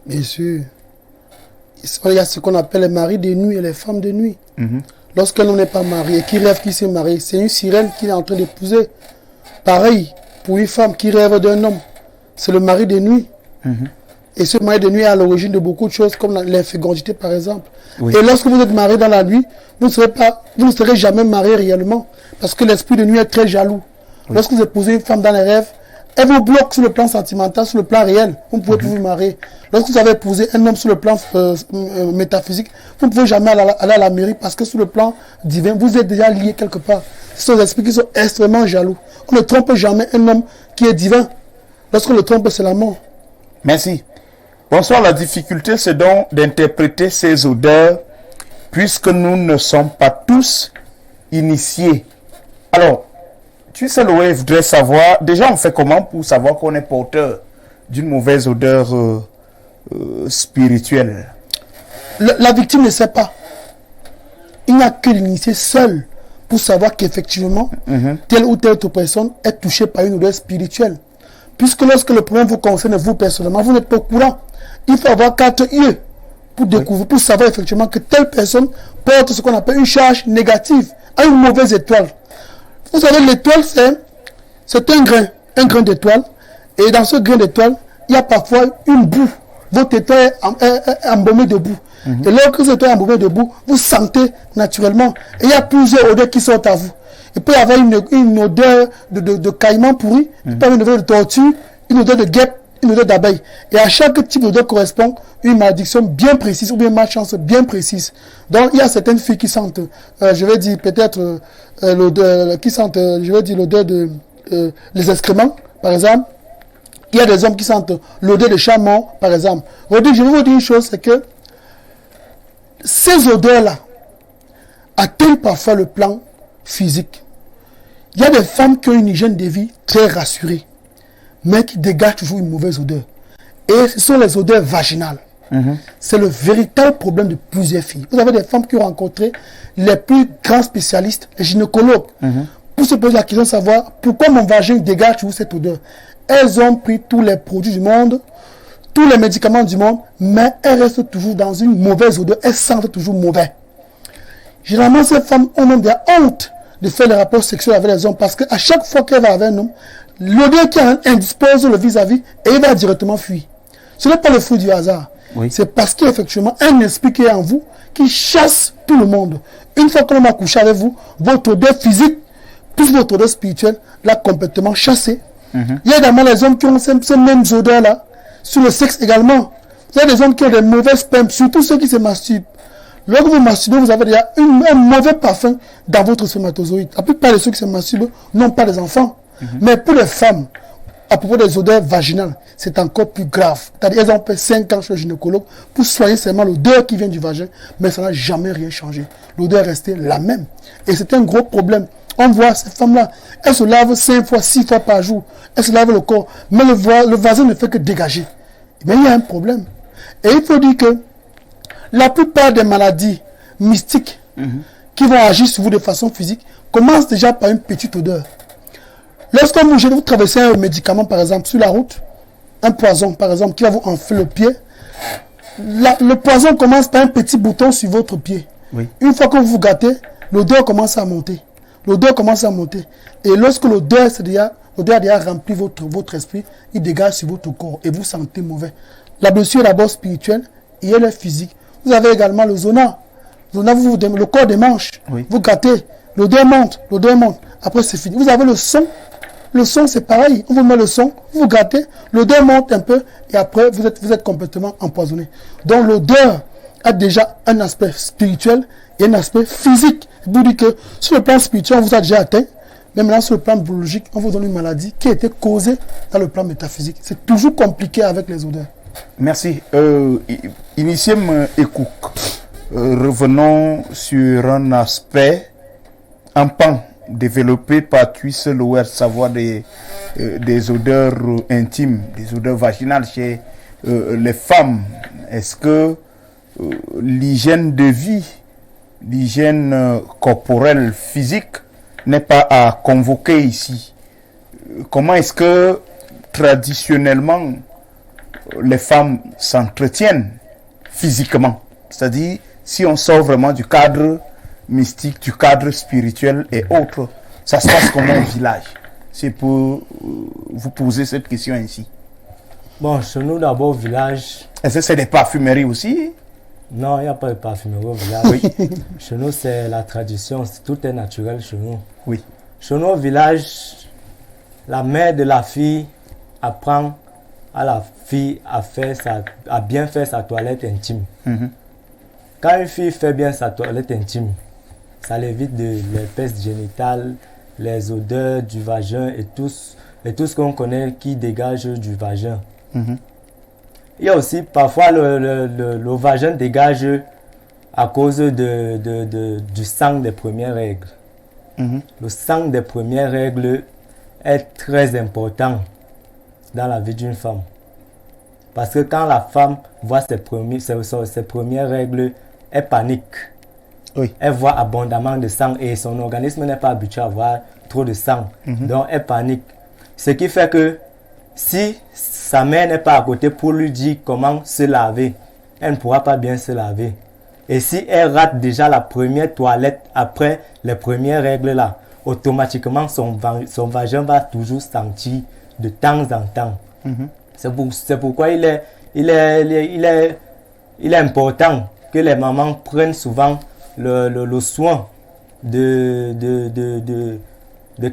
Bien sûr. Il y a ce qu'on appelle les maris de nuit et les femmes de nuit. Lorsqu'un homme n'est pas marié et qui rêve qu'il s'est marié, c'est une sirène qu'il est en train d'épouser. Pareil, pour une femme qui rêve d'un homme, c'est le mari de nuit. Et ce mari de nuit est à l'origine de beaucoup de choses, comme l'infécondité par exemple. Oui. Et lorsque vous êtes marié dans la nuit, vous ne serez jamais marié réellement. Parce que l'esprit de nuit est très jaloux. Oui. Lorsque vous épousez une femme dans les rêves, elle vous bloque sur le plan sentimental, sur le plan réel. Vous ne pouvez plus vous marier. Lorsque vous avez épousé un homme sur le plan métaphysique, vous ne pouvez jamais aller à la mairie parce que sur le plan divin, vous êtes déjà lié quelque part. Ce sont des esprits qui sont extrêmement jaloux. On ne trompe jamais un homme qui est divin. Lorsqu'on le trompe, c'est la mort. Merci. Bonsoir. La difficulté, c'est donc d'interpréter ces odeurs puisque nous ne sommes pas tous initiés. Alors, tu sais, je voudrais savoir, déjà on fait comment pour savoir qu'on est porteur d'une mauvaise odeur spirituelle? La victime ne sait pas. Il n'y a que l'initié seul pour savoir qu'effectivement, telle ou telle autre personne est touchée par une odeur spirituelle. Puisque lorsque le problème vous concerne vous personnellement, vous n'êtes pas au courant. Il faut avoir 4 yeux pour découvrir, pour savoir effectivement que telle personne porte ce qu'on appelle une charge négative à une mauvaise étoile. Vous savez, l'étoile, c'est un grain d'étoile. Et dans ce grain d'étoile, il y a parfois une boue. Votre étoile est embaumée de boue. Et lorsque cette étoile est embaumée de boue, vous sentez naturellement. Et il y a plusieurs odeurs qui sortent à vous. Il peut y avoir une odeur de caïman pourri, il peut y avoir une odeur de tortue, une odeur de guêpe, une odeur d'abeille. Et à chaque type d'odeur correspond une malédiction bien précise ou bien une malchance bien précise. Donc il y a certaines filles qui sentent, je vais dire peut-être l'odeur, qui sentent, je vais dire l'odeur de les excréments, par exemple. Il y a des hommes qui sentent l'odeur de chat mort, par exemple. Je vais vous dire une chose, c'est que ces odeurs-là atteignent parfois le plan physique. Il y a des femmes qui ont une hygiène de vie très rassurée, mais qui dégagent toujours une mauvaise odeur. Et ce sont les odeurs vaginales. C'est le véritable problème de plusieurs filles. Vous avez des femmes qui ont rencontré les plus grands spécialistes, les gynécologues, pour se poser la question de savoir pourquoi mon vagin dégage toujours cette odeur. Elles ont pris tous les produits du monde, tous les médicaments du monde, mais elles restent toujours dans une mauvaise odeur. Elles sentent toujours mauvais. Généralement, ces femmes ont même des honte de faire les rapports sexuels avec les hommes parce qu'à chaque fois qu'elle va avec un homme, l'odeur qui indispose le vis-à-vis et il va directement fuir. Ce n'est pas le fruit du hasard. Oui. C'est parce qu'il y a effectivement un esprit qui est en vous qui chasse tout le monde. Une fois que l'on a couché avec vous, votre odeur physique plus votre odeur spirituelle l'a complètement chassé. Il y a également les hommes qui ont ces mêmes odeurs-là, sur le sexe également. Il y a des hommes qui ont des mauvais spermes, surtout ceux qui se masturbent. Lorsque vous masturbez, vous avez déjà un mauvais parfum dans votre spermatozoïde. La plupart de ceux qui se masturbent n'ont pas des enfants. Mais pour les femmes, à propos des odeurs vaginales, c'est encore plus grave. C'est-à-dire qu'elles ont fait 5 ans chez le gynécologue pour soigner seulement l'odeur qui vient du vagin, mais ça n'a jamais rien changé. L'odeur est restée la même. Et c'est un gros problème. On voit ces femmes-là, elles se lavent 5 fois, 6 fois par jour. Elles se lavent le corps, mais le vagin ne fait que dégager. Mais il y a un problème. Et il faut dire que la plupart des maladies mystiques qui vont agir sur vous de façon physique commencent déjà par une petite odeur. Lorsque vous traversez un médicament, par exemple, sur la route, un poison, par exemple, qui va vous enfler le pied, le poison commence par un petit bouton sur votre pied. Oui. Une fois que vous vous gâtez, l'odeur commence à monter. L'odeur commence à monter. Et lorsque l'odeur a déjà rempli votre esprit, il dégage sur votre corps et vous sentez mauvais. La blessure est d'abord spirituelle et elle est physique. Vous avez également le zona. Le corps démange. Oui. Vous gâtez, l'odeur monte. Après, c'est fini. Vous avez le son. Le son, c'est pareil. On vous met le son, vous gâtez, l'odeur monte un peu et après, vous êtes complètement empoisonné. Donc, l'odeur a déjà un aspect spirituel et un aspect physique. Vous dites que sur le plan spirituel, on vous a déjà atteint. Mais maintenant, sur le plan biologique, on vous donne une maladie qui a été causée dans le plan métaphysique. C'est toujours compliqué avec les odeurs. Merci. Iniciem Ekouk. Revenons sur un aspect, un pan développé par Twisse Lower, savoir des odeurs intimes, des odeurs vaginales chez les femmes. Est-ce que l'hygiène de vie l'hygiène corporelle physique n'est pas à convoquer ici. Comment est-ce que traditionnellement les femmes s'entretiennent physiquement? C'est-à-dire, si on sort vraiment du cadre mystique, du cadre spirituel et autres, ça se passe comment au village? C'est pour vous poser cette question ainsi. Bon, chez nous d'abord au village... Est-ce que c'est des parfumeries aussi? Non, il n'y a pas de parfumerie au village. Oui. Chez nous, c'est la tradition, tout est naturel chez nous. Oui. Chez nous au village, la mère de la fille apprend à la fille à bien faire sa toilette intime. Quand une fille fait bien sa toilette intime, ça l'évite de l'herpès génital, les odeurs du vagin et tout ce qu'on connaît qui dégage du vagin. Il y a aussi parfois le vagin dégage à cause du sang des premières règles. Le sang des premières règles est très important dans la vie d'une femme. Parce que quand la femme voit ses premières règles, elle panique. Oui. Elle voit abondamment de sang et son organisme n'est pas habitué à avoir trop de sang. Donc elle panique. Ce qui fait que si sa mère n'est pas à côté pour lui dire comment se laver, elle ne pourra pas bien se laver. Et si elle rate déjà la première toilette après les premières règles là, automatiquement son vagin va toujours sentir de temps en temps. C'est pourquoi il est important que les mamans prennent souvent le soin de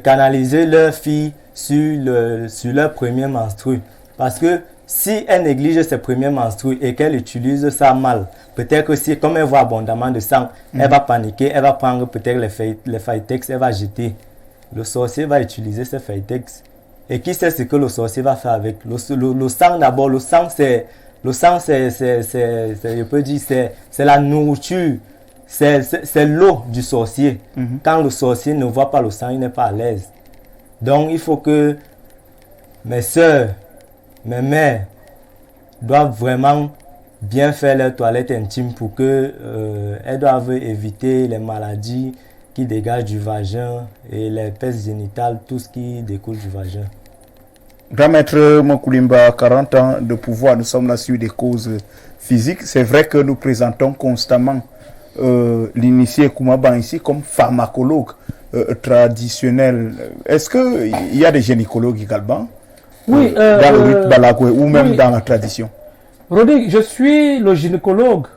canaliser leur fille sur leur premier menstru. Parce que si elle néglige ses premiers menstrues et qu'elle utilise ça mal, peut-être que si, comme elle voit abondamment de sang, elle va paniquer, elle va prendre peut-être les Phytex, elle va jeter. Le sorcier va utiliser ces Phytex. Et qui sait ce que le sorcier va faire avec le sang d'abord? Le sang, je peux dire, c'est la nourriture. C'est l'eau du sorcier. Quand le sorcier ne voit pas le sang, il n'est pas à l'aise. Donc, il faut que mes soeurs, mes mères doivent vraiment bien faire leur toilette intime pour que elles doivent éviter les maladies qui dégagent du vagin et les herpès génitales, tout ce qui découle du vagin. Grand maître Mokoulimba, 40 ans de pouvoir, nous sommes là sur des causes physiques. C'est vrai que nous présentons constamment l'initié Koumaba ici comme pharmacologue traditionnel. Est-ce qu'il y a des gynécologues également? Oui, dans le rite Balagoué ou même dans la tradition? Rodrigue, je suis le gynécologue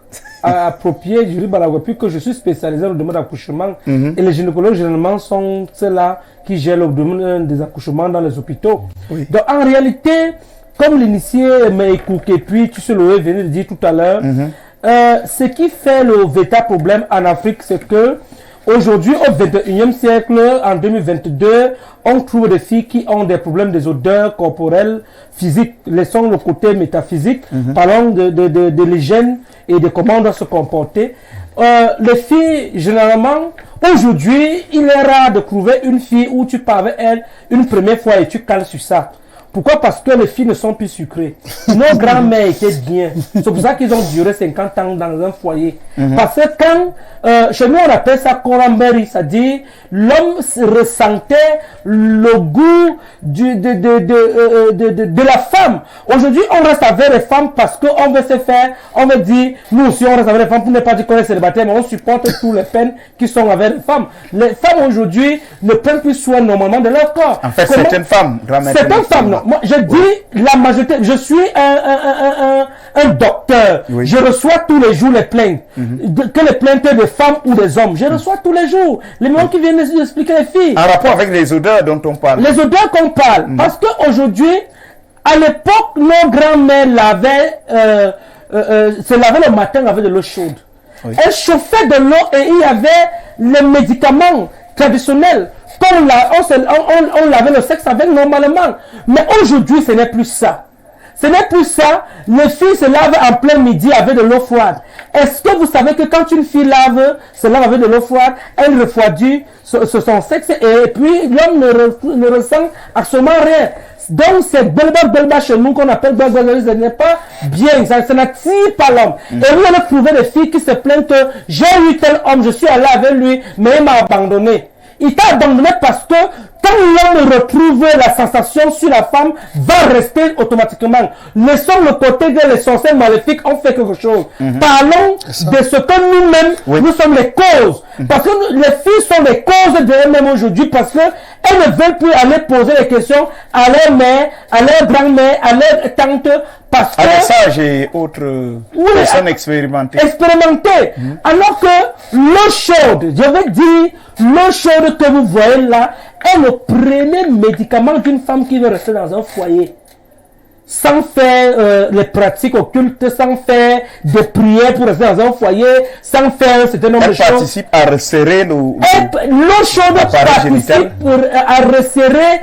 approprié du rite Balagoué, puisque je suis spécialisé dans le domaine d'accouchement. Et les gynécologues, généralement, sont ceux-là qui gèrent le domaine des accouchements dans les hôpitaux. Oui. Donc, en réalité, comme l'initié Meikouk et puis tu sais, le venu de dire tout à l'heure, ce qui fait le véritable problème en Afrique, c'est que aujourd'hui, au 21e siècle, en 2022, on trouve des filles qui ont des problèmes des odeurs corporelles, physiques. Laissons le côté métaphysique, parlons de l'hygiène et de comment on doit se comporter. Les filles, généralement, aujourd'hui, il est rare de trouver une fille où tu parles avec elle une première fois et tu cales sur ça. Pourquoi? Parce que les filles ne sont plus sucrées. Nos grands-mères étaient bien. C'est pour ça qu'ils ont duré 50 ans dans un foyer. Parce que quand, chez nous on appelle ça koramberi, c'est-à-dire l'homme ressentait le goût de la femme. Aujourd'hui, on reste avec les femmes parce qu'on veut se faire, on veut dire, nous aussi on reste avec les femmes pour ne pas dire qu'on est célibataire, mais on supporte toutes les peines qui sont avec les femmes. Les femmes aujourd'hui ne prennent plus soin normalement de leur corps. En fait, certaines femmes, non. Moi, je dis la majorité. Je suis un docteur. Oui. Je reçois tous les jours les plaintes. Que les plaintes des femmes ou des hommes. Je reçois tous les jours. Les gens qui viennent expliquer les filles. En rapport avec les odeurs dont on parle. Les odeurs qu'on parle. Parce qu'aujourd'hui, à l'époque, nos grands-mères se lavaient le matin avec de l'eau chaude. Oui. Elles chauffaient de l'eau et il y avait les médicaments traditionnels. On lavait le sexe avec normalement. Mais aujourd'hui, ce n'est plus ça. Ce n'est plus ça. Les filles se lavent en plein midi avec de l'eau froide. Est-ce que vous savez que quand une fille se lave avec de l'eau froide, elle refroidit son sexe et puis l'homme ne ressent absolument rien. Donc c'est belba chez nous qu'on appelle belba, ce n'est pas bien, ça n'attire pas l'homme. Et vous allez trouver des filles qui se plaignent que j'ai eu tel homme, je suis allé avec lui, mais il m'a abandonné. Il t'a abandonné parce que quand l'homme retrouve la sensation sur la femme, va rester automatiquement. Laissons le côté que les sorciers maléfiques ont fait quelque chose. Parlons de ce que nous-mêmes, nous sommes les causes. Parce que les filles sont les causes de elles-mêmes aujourd'hui parce qu'elles ne veulent plus aller poser les questions à leur mère, à leur grand-mère, à leur tante. Parce que... ça, j'ai autre personne expérimentée. Alors que l'eau chaude, je veux dire, l'eau chaude que vous voyez là, est le premier médicament d'une femme qui veut rester dans un foyer. Sans faire les pratiques occultes, sans faire des prières pour rester dans un foyer, sans faire un certain nombre de choses. Elle participe à resserrer l'eau chaude participe à resserrer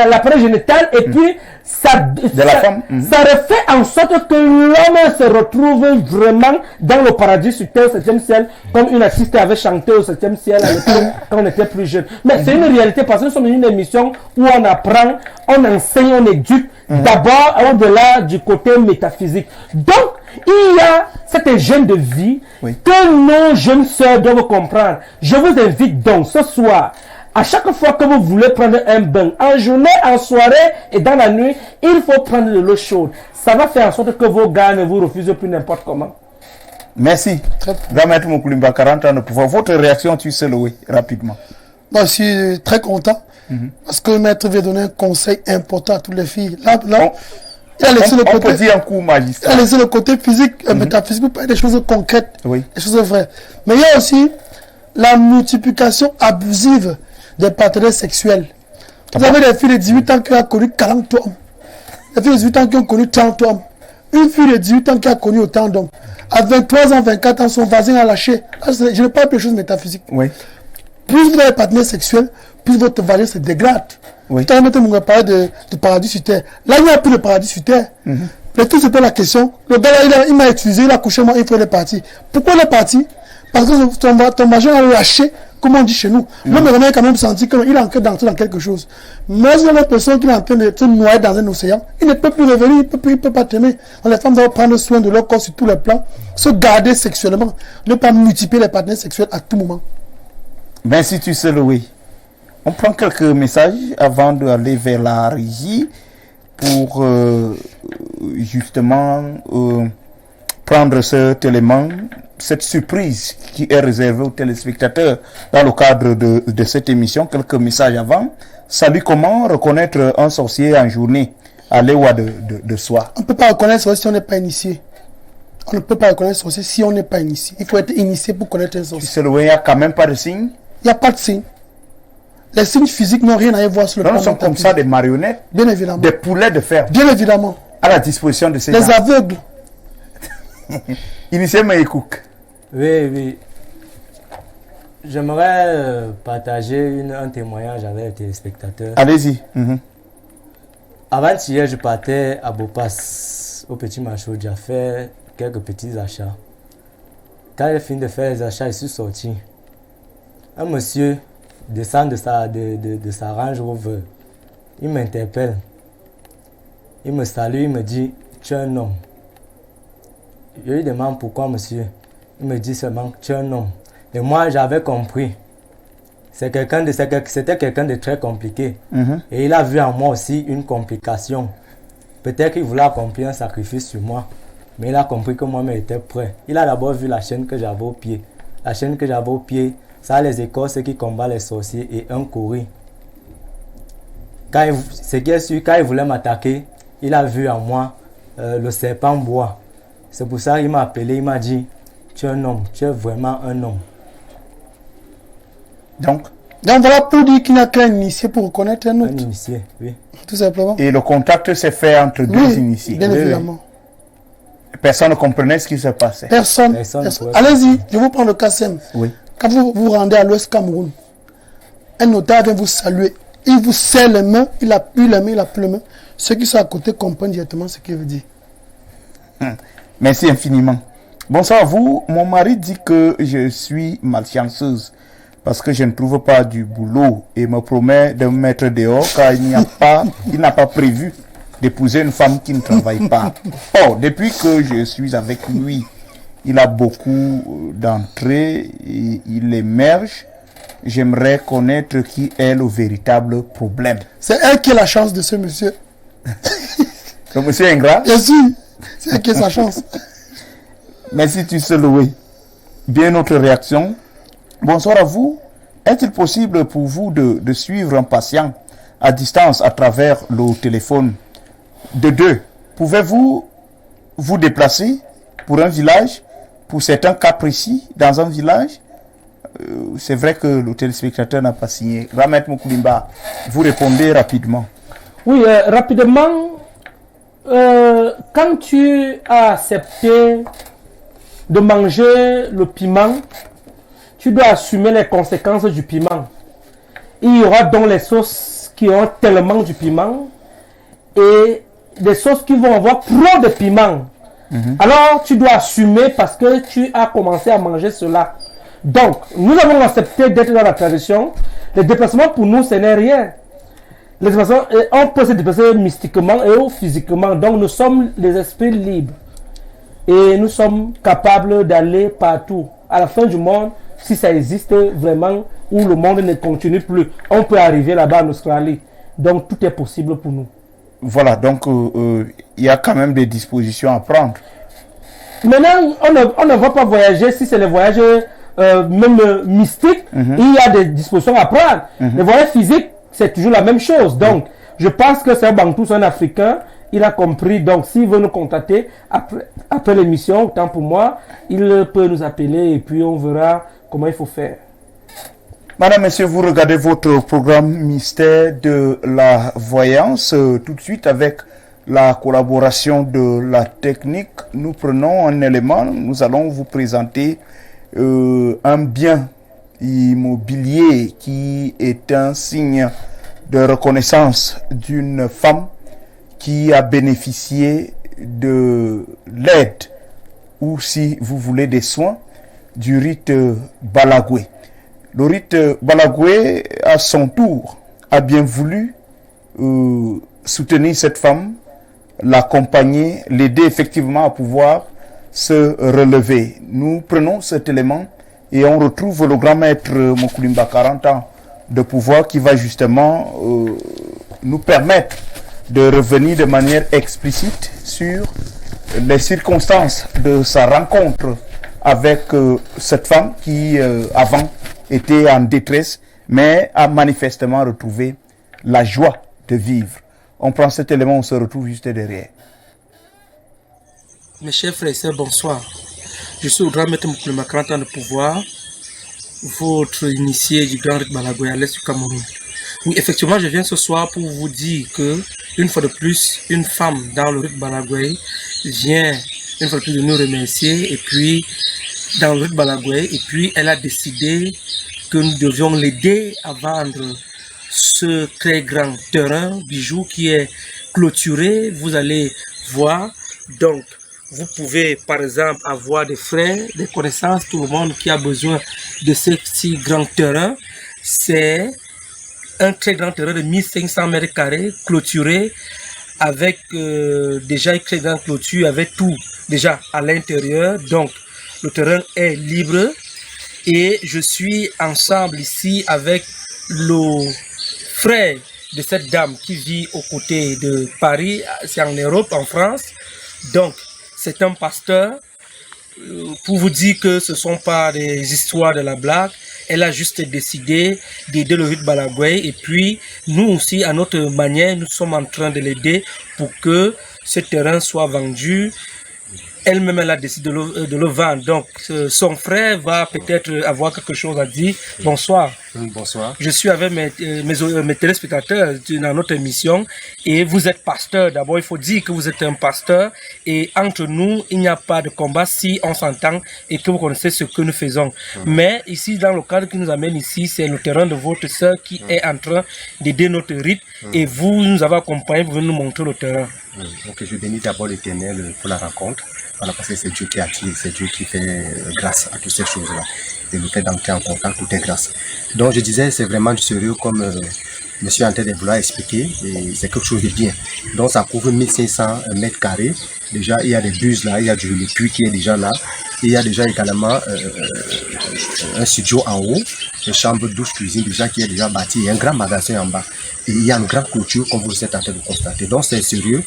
l'appareil génital et puis ça refait en sorte que l'homme se retrouve vraiment dans le paradis sur terre, au 7e ciel, comme une artiste avait chanté au 7e ciel quand on était plus jeune. Mais c'est une réalité parce que nous sommes dans une émission où on apprend, on enseigne, on éduque, d'abord au-delà du côté métaphysique. Donc, il y a cette hygiène de vie que nos jeunes sœurs doivent comprendre. Je vous invite donc ce soir, à chaque fois que vous voulez prendre un bain, en journée, en soirée et dans la nuit, il faut prendre de l'eau chaude. Ça va faire en sorte que vos gars ne vous refusent plus n'importe comment. Merci. Grand-maître Moukulimba, 40 ans de pouvoir. Votre réaction, tu sais, Louis, rapidement. Moi, je suis très content parce que le maître vient donner un conseil important à toutes les filles. Là, il a laissé le côté, peut dire un coup magistral. Il a laissé le côté physique, métaphysique, pour parler des choses concrètes, des choses vraies. Mais il y a aussi la multiplication abusive des partenaires sexuels. Vous avez des filles de 18 ans qui ont connu 40 hommes. Des filles de 18 ans qui ont connu 30 hommes. Une fille de 18 ans qui a connu autant d'hommes. À 23 ans, 24 ans, son voisin a lâché. Là, je ne parle pas de choses métaphysiques. Plus vous avez des partenaires sexuels, plus votre vagin se dégrade. Tout à l'heure, on parler de paradis sur terre. Là, il n'y a plus de paradis sur terre. Mais tout se pose la question. Le gars là, il m'a utilisé, il a couché moi, il faut les partir. Pourquoi il est parti? Parce que ton vagin a lâché, comme on dit chez nous. L'homme a quand même senti qu'il est en train d'entrer dans quelque chose. Mais si on a une personne qui est en train de se noyer dans un océan, il ne peut plus revenir, il ne peut pas t'aimer. Les femmes doivent prendre soin de leur corps sur tous les plans, se garder sexuellement, ne pas multiplier les partenaires sexuels à tout moment. Merci, tu sais, Louis. On prend quelques messages avant d'aller vers la régie pour justement prendre cet élément, cette surprise qui est réservée aux téléspectateurs dans le cadre de cette émission. Quelques messages avant. Salut, comment reconnaître un sorcier en journée à l'éwa de soi? On ne peut pas reconnaître un sorcier si on n'est pas initié. On ne peut pas reconnaître un sorcier si on n'est pas initié. Il faut être initié pour connaître un sorcier. Tu sais, il n'y a quand même pas de signe? Il n'y a pas de signe. Les signes physiques n'ont rien à voir sur le plan. Nous sommes comme ça des marionnettes, bien évidemment, des poulets de fer, bien évidemment, à la disposition de ces gens. Les aveugles. Initié Maïkouk. Oui. J'aimerais partager un témoignage avec les téléspectateurs. Allez-y. Avant-hier, je partais à Beaupass, au petit marché, j'ai fait quelques petits achats. Quand j'ai fini de faire les achats, je suis sorti. Un monsieur descend de sa Range Rover. Il m'interpelle. Il me salue, il me dit, tu es un homme. Je lui demande pourquoi, monsieur. Il me dit seulement, tu es un homme. Et moi, j'avais compris. C'était quelqu'un de très compliqué. Et il a vu en moi aussi une complication. Peut-être qu'il voulait accomplir un sacrifice sur moi. Mais il a compris que moi-même j'étais prêt. Il a d'abord vu la chaîne que j'avais au pied. La chaîne que j'avais au pied, ça a les écorces qui combattent les sorciers et un courri. Ce qui est sûr, quand il voulait m'attaquer, il a vu en moi le serpent bois. C'est pour ça qu'il m'a appelé, il m'a dit, tu es un homme, tu es vraiment un homme. Donc voilà pour dire qu'il n'y a qu'un initié pour reconnaître un autre. Un initié, oui. Tout simplement. Et le contact s'est fait entre deux initiés. Bien évidemment. Personne ne comprenait ce qui se passait. Personne. Allez-y, je vous prends le cas simple. Oui. Quand vous vous rendez à l'Ouest Cameroun, un notaire vient vous saluer. il vous serre les mains, il appuie les mains, il appuie les mains. Ceux qui sont à côté comprennent directement ce qu'il veut dire. Merci infiniment. Bonsoir à vous. Mon mari dit que je suis malchanceuse parce que je ne trouve pas du boulot et me promet de me mettre dehors car il n'a pas prévu d'épouser une femme qui ne travaille pas. Or, depuis que je suis avec lui, il a beaucoup d'entrées et il émerge. J'aimerais connaître qui est le véritable problème. C'est elle qui a la chance de ce monsieur. Le monsieur ingrat? Bien sûr, c'est elle qui a sa chance. Merci, tu sais louer. Bien, notre réaction. Bonsoir à vous. Est-il possible pour vous de suivre un patient à distance à travers le téléphone? De deux, pouvez-vous vous déplacer pour un village, pour certains cas précis, dans un village? C'est vrai que le téléspectateur n'a pas signé. Ramet Moukulimba, vous répondez rapidement. Oui, rapidement. Quand tu as accepté de manger le piment, tu dois assumer les conséquences du piment. Il y aura donc les sauces qui ont tellement du piment et des sauces qui vont avoir trop de piment. Alors tu dois assumer parce que tu as commencé à manger cela. Donc, nous avons accepté d'être dans la tradition. Les déplacements pour nous, ce n'est rien. Les déplacements, on peut se déplacer mystiquement et physiquement. Donc, nous sommes les esprits libres. Et nous sommes capables d'aller partout. À la fin du monde, si ça existe vraiment, où le monde ne continue plus, on peut arriver là-bas en Australie. Donc, tout est possible pour nous. Voilà, donc il y a quand même des dispositions à prendre. Maintenant, on ne va pas voyager si c'est le voyage même mystique. Il y a des dispositions à prendre. Le voyage physique, c'est toujours la même chose. Donc, je pense que c'est un Bantou, c'est un Africain. Il a compris. Donc, s'il veut nous contacter après l'émission, autant pour moi, il peut nous appeler et puis on verra comment il faut faire. Madame, Monsieur, vous regardez votre programme Mystère de la Voyance. Tout de suite, avec la collaboration de la technique, nous prenons un élément. Nous allons vous présenter un bien immobilier qui est un signe de reconnaissance d'une femme qui a bénéficié de l'aide ou, si vous voulez, des soins du rite Balagoué. Le rite Balagoué, à son tour, a bien voulu soutenir cette femme, l'accompagner, l'aider effectivement à pouvoir se relever. Nous prenons cet élément et on retrouve le grand maître Moukulimba, 40 ans de pouvoir, qui va justement nous permettre de revenir de manière explicite sur les circonstances de sa rencontre avec cette femme qui avant était en détresse, mais a manifestement retrouvé la joie de vivre. On prend cet élément, on se retrouve juste derrière. Mes chers frères et sœurs, bonsoir. Je suis au grand maître Moukulimba, 40 ans de pouvoir, votre initié du grand rite Balagoué à l'est du Cameroun. Oui, effectivement, je viens ce soir pour vous dire que, une fois de plus, une femme dans le rite Balagoué vient une fois de plus de nous remercier, et puis dans le rite Balagoué, et puis elle a décidé que nous devions l'aider à vendre ce très grand terrain bijou qui est clôturé. Vous allez voir. Donc, vous pouvez par exemple avoir des frères, des connaissances, tout le monde qui a besoin de ce si grand terrain. C'est un très grand terrain de 1500 mètres carrés clôturé avec déjà une très grande clôture avec tout déjà à l'intérieur. Donc, le terrain est libre et je suis ensemble ici avec le frère de cette dame qui vit aux côtés de Paris, c'est en Europe, en France. Donc, c'est un pasteur. Pour vous dire que ce ne sont pas des histoires de la blague, elle a juste décidé d'aider le rite Balagoué et puis nous aussi, à notre manière, nous sommes en train de l'aider pour que ce terrain soit vendu elle-même, elle a décidé de le vendre. Donc, son frère va peut-être avoir quelque chose à dire. Bonsoir. Bonsoir. Je suis avec mes téléspectateurs dans notre émission et vous êtes pasteur. D'abord, il faut dire que vous êtes un pasteur et entre nous, il n'y a pas de combat si on s'entend et que vous connaissez ce que nous faisons. Mais ici, dans le cadre qui nous amène ici, c'est le terrain de votre sœur qui est en train d'aider notre rite et vous nous avez accompagnés pour nous montrer le terrain. Donc, je bénis d'abord l'Éternel pour la rencontre. Voilà, parce que c'est Dieu qui attire, c'est Dieu qui fait grâce à toutes ces choses-là. Et le fait d'entrer en contact, tout est grâce. Donc je disais, c'est vraiment du sérieux comme monsieur Ante de vouloir expliquer, et c'est quelque chose de bien. Donc ça couvre 1500 mètres carrés. Déjà, il y a des buses là, il y a le puits qui est déjà là. Il y a déjà également un studio en haut, une chambre, douche, cuisine déjà qui est déjà bâtie. Il y a un grand magasin en bas. Et il y a une grande clôture comme vous êtes en train de constater. Donc c'est sérieux.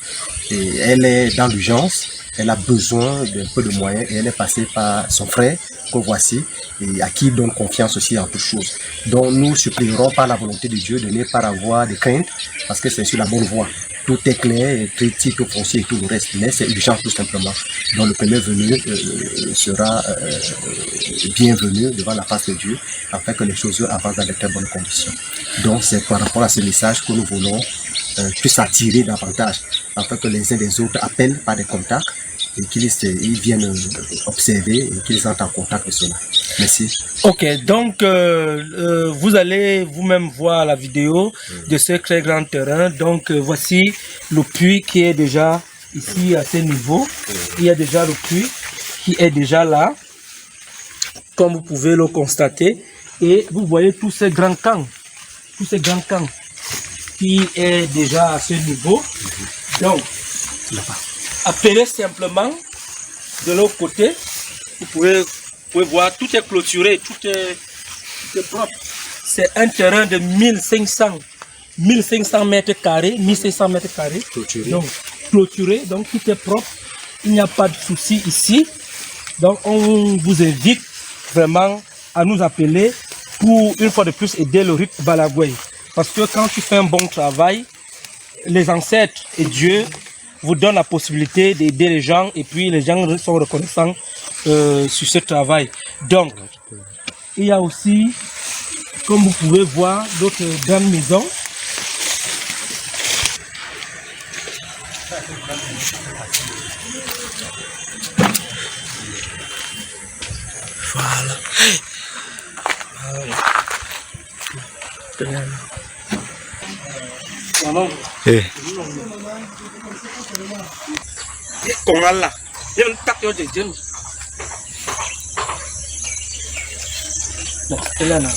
Et elle est dans l'urgence. Elle a besoin d'un peu de moyens et elle est passée par son frère que voici et à qui il donne confiance aussi en toutes choses. Donc nous supplierons par la volonté de Dieu de ne pas avoir de crainte parce que c'est sur la bonne voie. Tout est clair, tout titre foncier et tout le reste, mais c'est urgent tout simplement. Donc le premier venu sera bienvenu devant la face de Dieu afin que les choses avancent dans de très bonnes conditions. Donc c'est par rapport à ce message que nous voulons puisse attirer davantage afin que les uns des autres appellent par des contacts et qu'ils viennent observer et qu'ils entrent en contact avec cela. Merci. Ok, donc vous allez vous-même voir la vidéo de ce très grand terrain. Donc voici le puits qui est déjà ici à ce niveau. Il y a déjà le puits qui est déjà là, comme vous pouvez le constater. Et vous voyez tous ces grands camps, qui est déjà à ce niveau. Donc, appelez simplement de l'autre côté. Vous pouvez voir, tout est clôturé, tout est propre. C'est un terrain de 1500 mètres carrés, 1500 mètres carrés. Donc, clôturé, donc tout est propre. Il n'y a pas de souci ici. Donc, on vous invite vraiment à nous appeler pour, une fois de plus, aider le rite Balagoué. Parce que quand tu fais un bon travail, les ancêtres et Dieu vous donnent la possibilité d'aider les gens et puis les gens sont reconnaissants sur ce travail. Donc, il y a aussi, comme vous pouvez voir, d'autres grandes maisons. Voilà.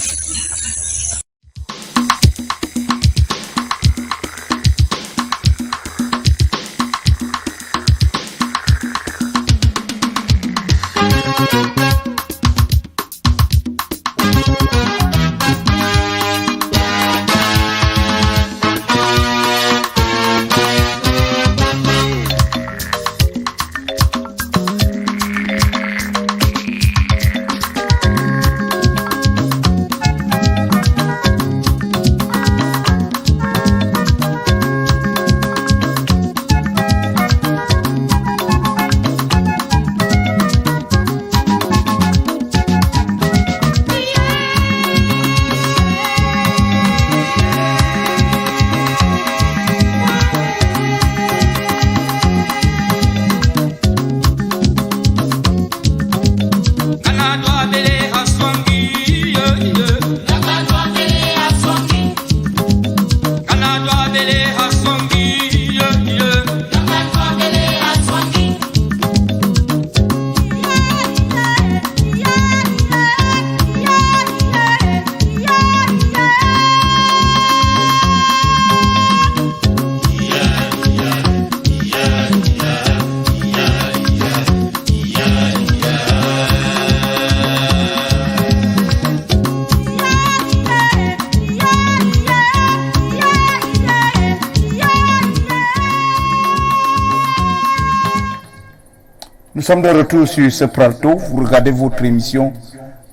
Nous sommes de retour sur ce plateau. Vous regardez votre émission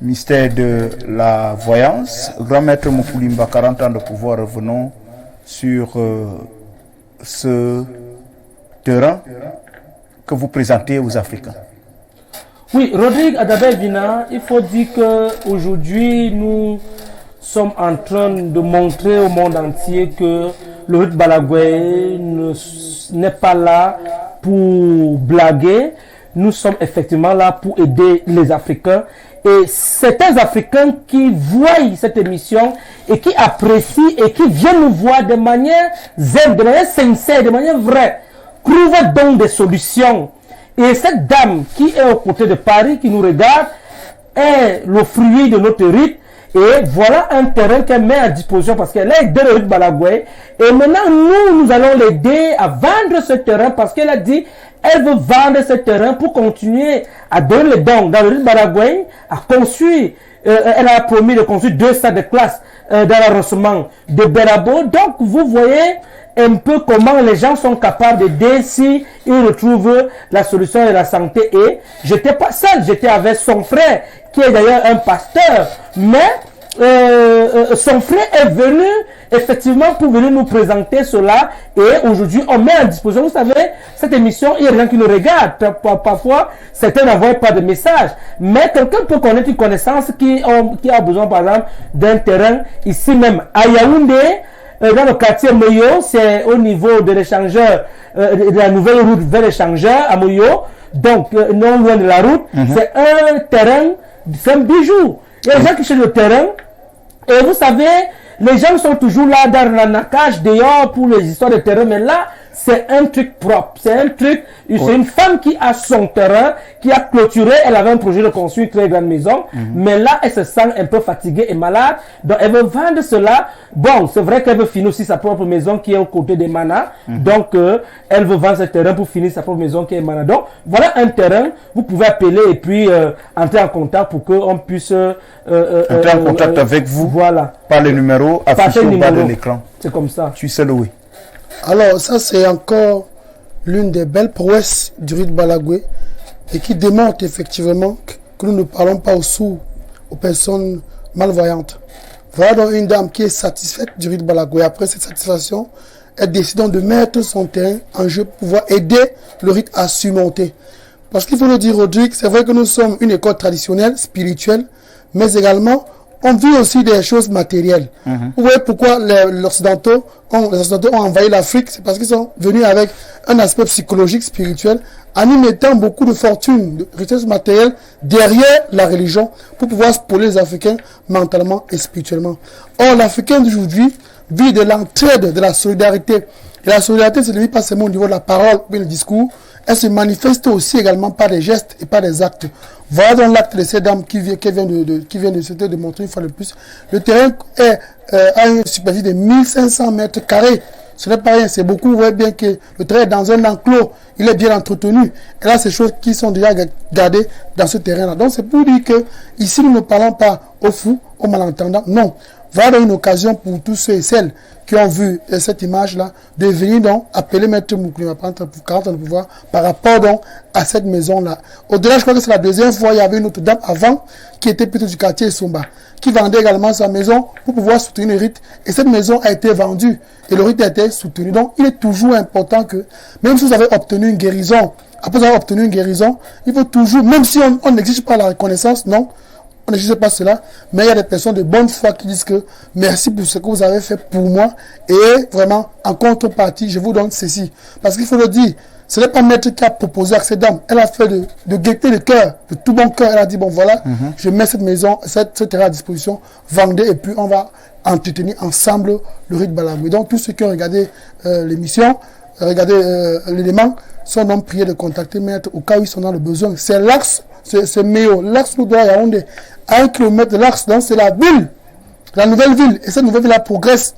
Mystère de la Voyance. Grand Maître Moukulimba, 40 ans de pouvoir. Revenons sur ce terrain que vous présentez aux Africains? Oui, Rodrigue Adabel-Vina, il faut dire qu'aujourd'hui, nous sommes en train de montrer au monde entier que le Ruth Balagoué n'est pas là pour blaguer. Nous sommes effectivement là pour aider les Africains. Et certains Africains qui voient cette émission et qui apprécient et qui viennent nous voir de manière zen, de manière sincère, de manière vraie, trouvent donc des solutions. Et cette dame qui est aux côtés de Paris, qui nous regarde, est le fruit de notre rite. Et voilà un terrain qu'elle met à disposition parce qu'elle a aidé le Ruth Balagoué. Et maintenant, nous allons l'aider à vendre ce terrain parce qu'elle a dit elle veut vendre ce terrain pour continuer à donner les dons. Dans le Ruth Balagoué a conçu, elle a promis de construire 2 salles de classe dans l'arrondissement de Berabo. Donc, vous voyez un peu comment les gens sont capables d'aider si ils retrouvent la solution de la santé. Et j'étais pas seul, j'étais avec son frère qui est d'ailleurs un pasteur, mais son frère est venu effectivement pour venir nous présenter cela. Et aujourd'hui on met à disposition, vous savez, cette émission, il y a des gens qui nous regardent, parfois certains n'envoient pas de message, mais quelqu'un peut connaître une connaissance qui a besoin par exemple d'un terrain ici même à Yaoundé, dans le quartier Moyo, c'est au niveau de l'échangeur, de la nouvelle route vers l'échangeur à Moyo, donc non loin de la route. C'est un terrain, c'est un bijou. Il y a des gens qui cherchent le terrain, et vous savez, les gens sont toujours là dans la cage dehors pour les histoires de terrain, mais là, c'est un truc propre, c'est un truc, c'est une femme qui a son terrain, qui a clôturé, elle avait un projet de construire une très grande maison, mais là, elle se sent un peu fatiguée et malade, donc elle veut vendre cela. Bon, c'est vrai qu'elle veut finir aussi sa propre maison qui est aux côtés des Mana, donc elle veut vendre ce terrain pour finir sa propre maison qui est Mana. Donc, voilà un terrain, vous pouvez appeler et puis entrer en contact pour qu'on puisse entrer en contact avec vous, voilà, par le numéro affiché au bas de l'écran. C'est comme ça. Tu sais le oui. Alors, ça, c'est encore l'une des belles prouesses du Ruth Balagoué et qui démontre effectivement que nous ne parlons pas aux sourds, aux personnes malvoyantes. Voilà donc une dame qui est satisfaite du Ruth Balagoué. Après cette satisfaction, elle décide de mettre son terrain en jeu pour pouvoir aider le Ruth à surmonter. Parce qu'il faut le dire, Rodrigue, c'est vrai que nous sommes une école traditionnelle, spirituelle, mais également on vit aussi des choses matérielles. Vous voyez pourquoi les Occidentaux ont envahi l'Afrique, c'est parce qu'ils sont venus avec un aspect psychologique, spirituel, en y mettant beaucoup de fortune, de richesses matérielles derrière la religion pour pouvoir spoiler les Africains mentalement et spirituellement. Or, l'Africain d'aujourd'hui vit de l'entraide, de la solidarité. Et la solidarité se vit pas seulement au niveau de la parole ou du discours, elle se manifeste aussi également par des gestes et par des actes. Voilà donc l'acte de cette dame qui vient de se démontrer une fois de plus. Le terrain a une superficie de 1500 mètres carrés. Ce n'est pas rien, c'est beaucoup. Vous voyez bien que le terrain est dans un enclos, il est bien entretenu. Et là, c'est des choses qui sont déjà gardées dans ce terrain-là. Donc, c'est pour dire que ici, nous ne parlons pas aux fous, aux malentendants. Non. Voilà une occasion pour tous ceux et celles qui ont vu cette image-là de venir donc appeler Maître Mouklima pour 40 ans de pouvoir par rapport donc à cette maison-là. Au-delà, je crois que c'est la deuxième fois, il y avait une autre dame avant qui était plutôt du quartier Somba, qui vendait également sa maison pour pouvoir soutenir le rite. Et cette maison a été vendue et le rite a été soutenu. Donc, il est toujours important que, même si vous avez obtenu une guérison, après avoir obtenu une guérison, il faut toujours, même si on n'exige pas la reconnaissance, non, on n'exige pas cela, mais il y a des personnes de bonne foi qui disent que merci pour ce que vous avez fait pour moi et vraiment, en contrepartie, je vous donne ceci. Parce qu'il faut le dire, ce n'est pas Maître qui a proposé à cette dame, elle a fait de gaieté de cœur, de tout bon cœur, elle a dit, bon voilà, je mets cette maison, ce terrain à disposition, vendez et puis on va entretenir ensemble le Ruth Balagoué. Donc tous ceux qui ont regardé l'émission, regardé l'élément, sont donc priés de contacter Maître au cas où ils sont dans le besoin. C'est l'axe, c'est Méo, l'axe nous doit Yaoundé, à 1 kilomètre de l'axe, donc c'est la ville, la nouvelle ville, et cette nouvelle ville progresse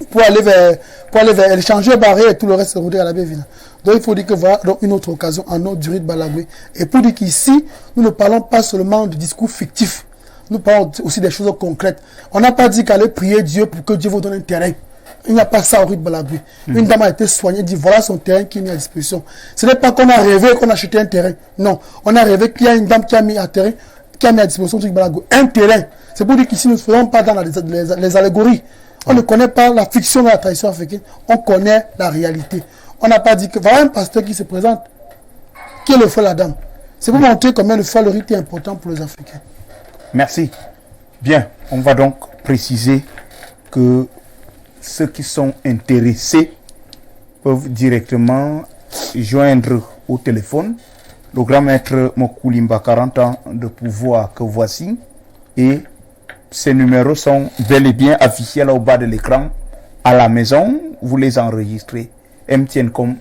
pour aller vers échanger barrière et tout le reste de la Bévina. Donc il faut dire que voilà donc une autre occasion en autre du Ruth Balagoué. Et pour dire qu'ici, nous ne parlons pas seulement de discours fictifs, nous parlons aussi des choses concrètes. On n'a pas dit qu'aller prier Dieu pour que Dieu vous donne un terrain. Il n'y a pas ça au Ruth Balagoué. Une dame a été soignée, dit voilà son terrain qui est mis à disposition. Ce n'est pas qu'on a rêvé qu'on a acheté un terrain. Non, on a rêvé qu'il y a une dame qui a mis à terrain, qui a mis à disposition du Ruth Balagoué un terrain. C'est pour dire qu'ici nous ne faisons pas dans les allégories. On ne connaît pas la fiction de la tradition africaine, on connaît la réalité. On n'a pas dit que voilà un pasteur qui se présente. qui est le foie la dame. C'est pour montrer combien le foie le rite est important pour les Africains. Merci. Bien, on va donc préciser que ceux qui sont intéressés peuvent directement joindre au téléphone le grand maître Mokoulimba, 40 ans de pouvoir que voici, et ces numéros sont bel et bien affichés là au bas de l'écran. À la maison, vous les enregistrez, MTN comme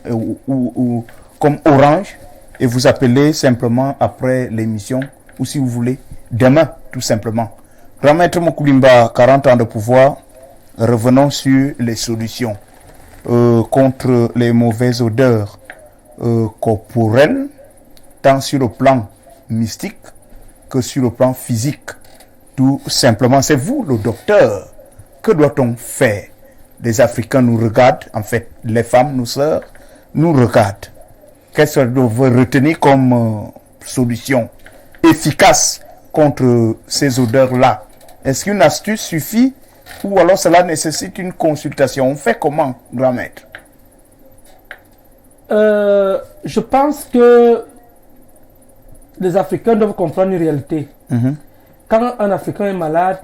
Orange, et vous appelez simplement après l'émission, ou si vous voulez, demain, tout simplement. Grand maître Mokoulimba, 40 ans de pouvoir, revenons sur les solutions contre les mauvaises odeurs corporelles, tant sur le plan mystique que sur le plan physique. Tout simplement, c'est vous le docteur. Que doit-on faire? Les Africains nous regardent, en fait, les femmes, nos sœurs, nous regardent. Qu'est-ce que vous retenir comme solution efficace contre ces odeurs-là? Est-ce qu'une astuce suffit ou alors cela nécessite une consultation? On fait comment, grand maître? Je pense que les Africains doivent comprendre une réalité. Quand un Africain est malade,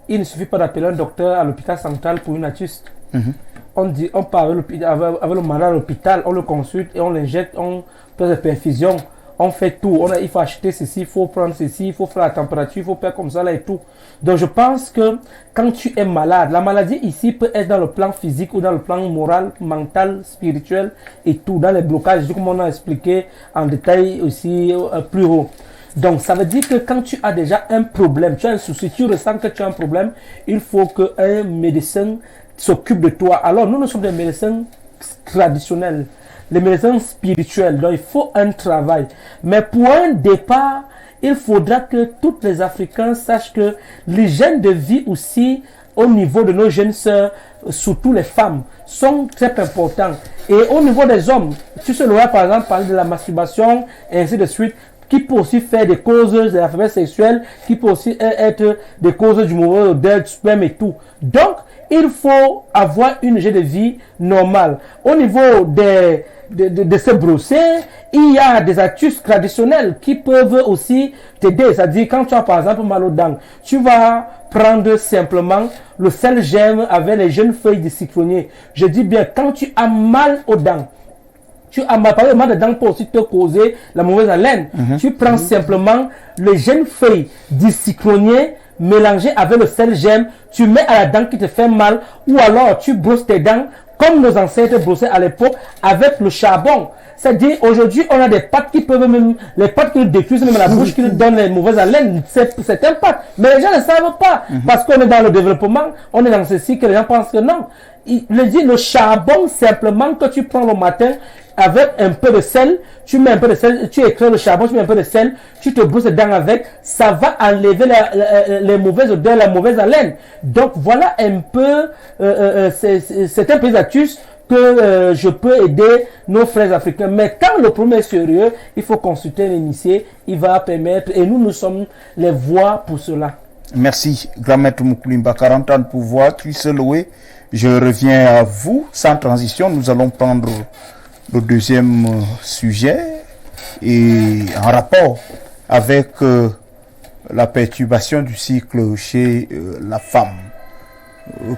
il ne suffit pas d'appeler un docteur à l'hôpital central pour une astuce. On part avec le malade à l'hôpital, on le consulte et on l'injecte, on fait des perfusions, on fait tout. Il faut acheter ceci, il faut prendre ceci, il faut faire la température, il faut faire comme ça là et tout. Donc je pense que quand tu es malade, la maladie ici peut être dans le plan physique ou dans le plan moral, mental, spirituel et tout, dans les blocages, comme on a expliqué en détail aussi plus haut. Donc ça veut dire que quand tu as déjà un problème, tu as un souci, tu ressens que tu as un problème, il faut qu'un médecin s'occupe de toi. Alors nous sommes des médecins traditionnels, les médecins spirituels, donc il faut un travail. Mais pour un départ, il faudra que tous les Africains sachent que l'hygiène de vie aussi, au niveau de nos jeunes sœurs, surtout les femmes, sont très importants. Et au niveau des hommes, tu sais, Laura par exemple parler de la masturbation et ainsi de suite, qui peut aussi faire des causes de la faiblesse sexuelle, qui peut aussi être des causes du mauvais odeur, du sperme et tout. Donc, il faut avoir une hygiène de vie normale. Au niveau de se brosser, il y a des astuces traditionnelles qui peuvent aussi t'aider. C'est-à-dire, quand tu as par exemple mal aux dents, tu vas prendre simplement le sel gemme avec les jeunes feuilles de citronnier. Je dis bien, quand tu as mal aux dents, tu as mal de dents pour aussi te causer la mauvaise haleine. Tu prends simplement les jeunes feuilles du citronnier mélangées avec le sel gemme, tu mets à la dent qui te fait mal, ou alors tu brosses tes dents comme nos ancêtres brossaient à l'époque avec le charbon. C'est-à-dire, aujourd'hui, on a des pâtes qui peuvent même, les pâtes qui nous détruisent même la bouche, qui nous donnent les mauvaises haleines. C'est un pâte. Mais les gens ne savent pas. Parce qu'on est dans le développement, on est dans ceci que les gens pensent que non. Le charbon, simplement, que tu prends le matin, avec un peu de sel, tu mets un peu de sel, tu écraies le charbon, tu mets un peu de sel, tu te brosses les dents avec, ça va enlever les mauvaises odeurs, la mauvaise haleine. Donc voilà un peu, c'est un peu d'astuce que je peux aider nos frères africains. Mais quand le problème est sérieux, il faut consulter l'initié, il va permettre, et nous sommes les voies pour cela. Merci, grand maître Mokoulimba, 40 ans de pouvoir, tu sais louer. Je reviens à vous, sans transition, nous allons prendre le deuxième sujet et en rapport avec la perturbation du cycle chez la femme.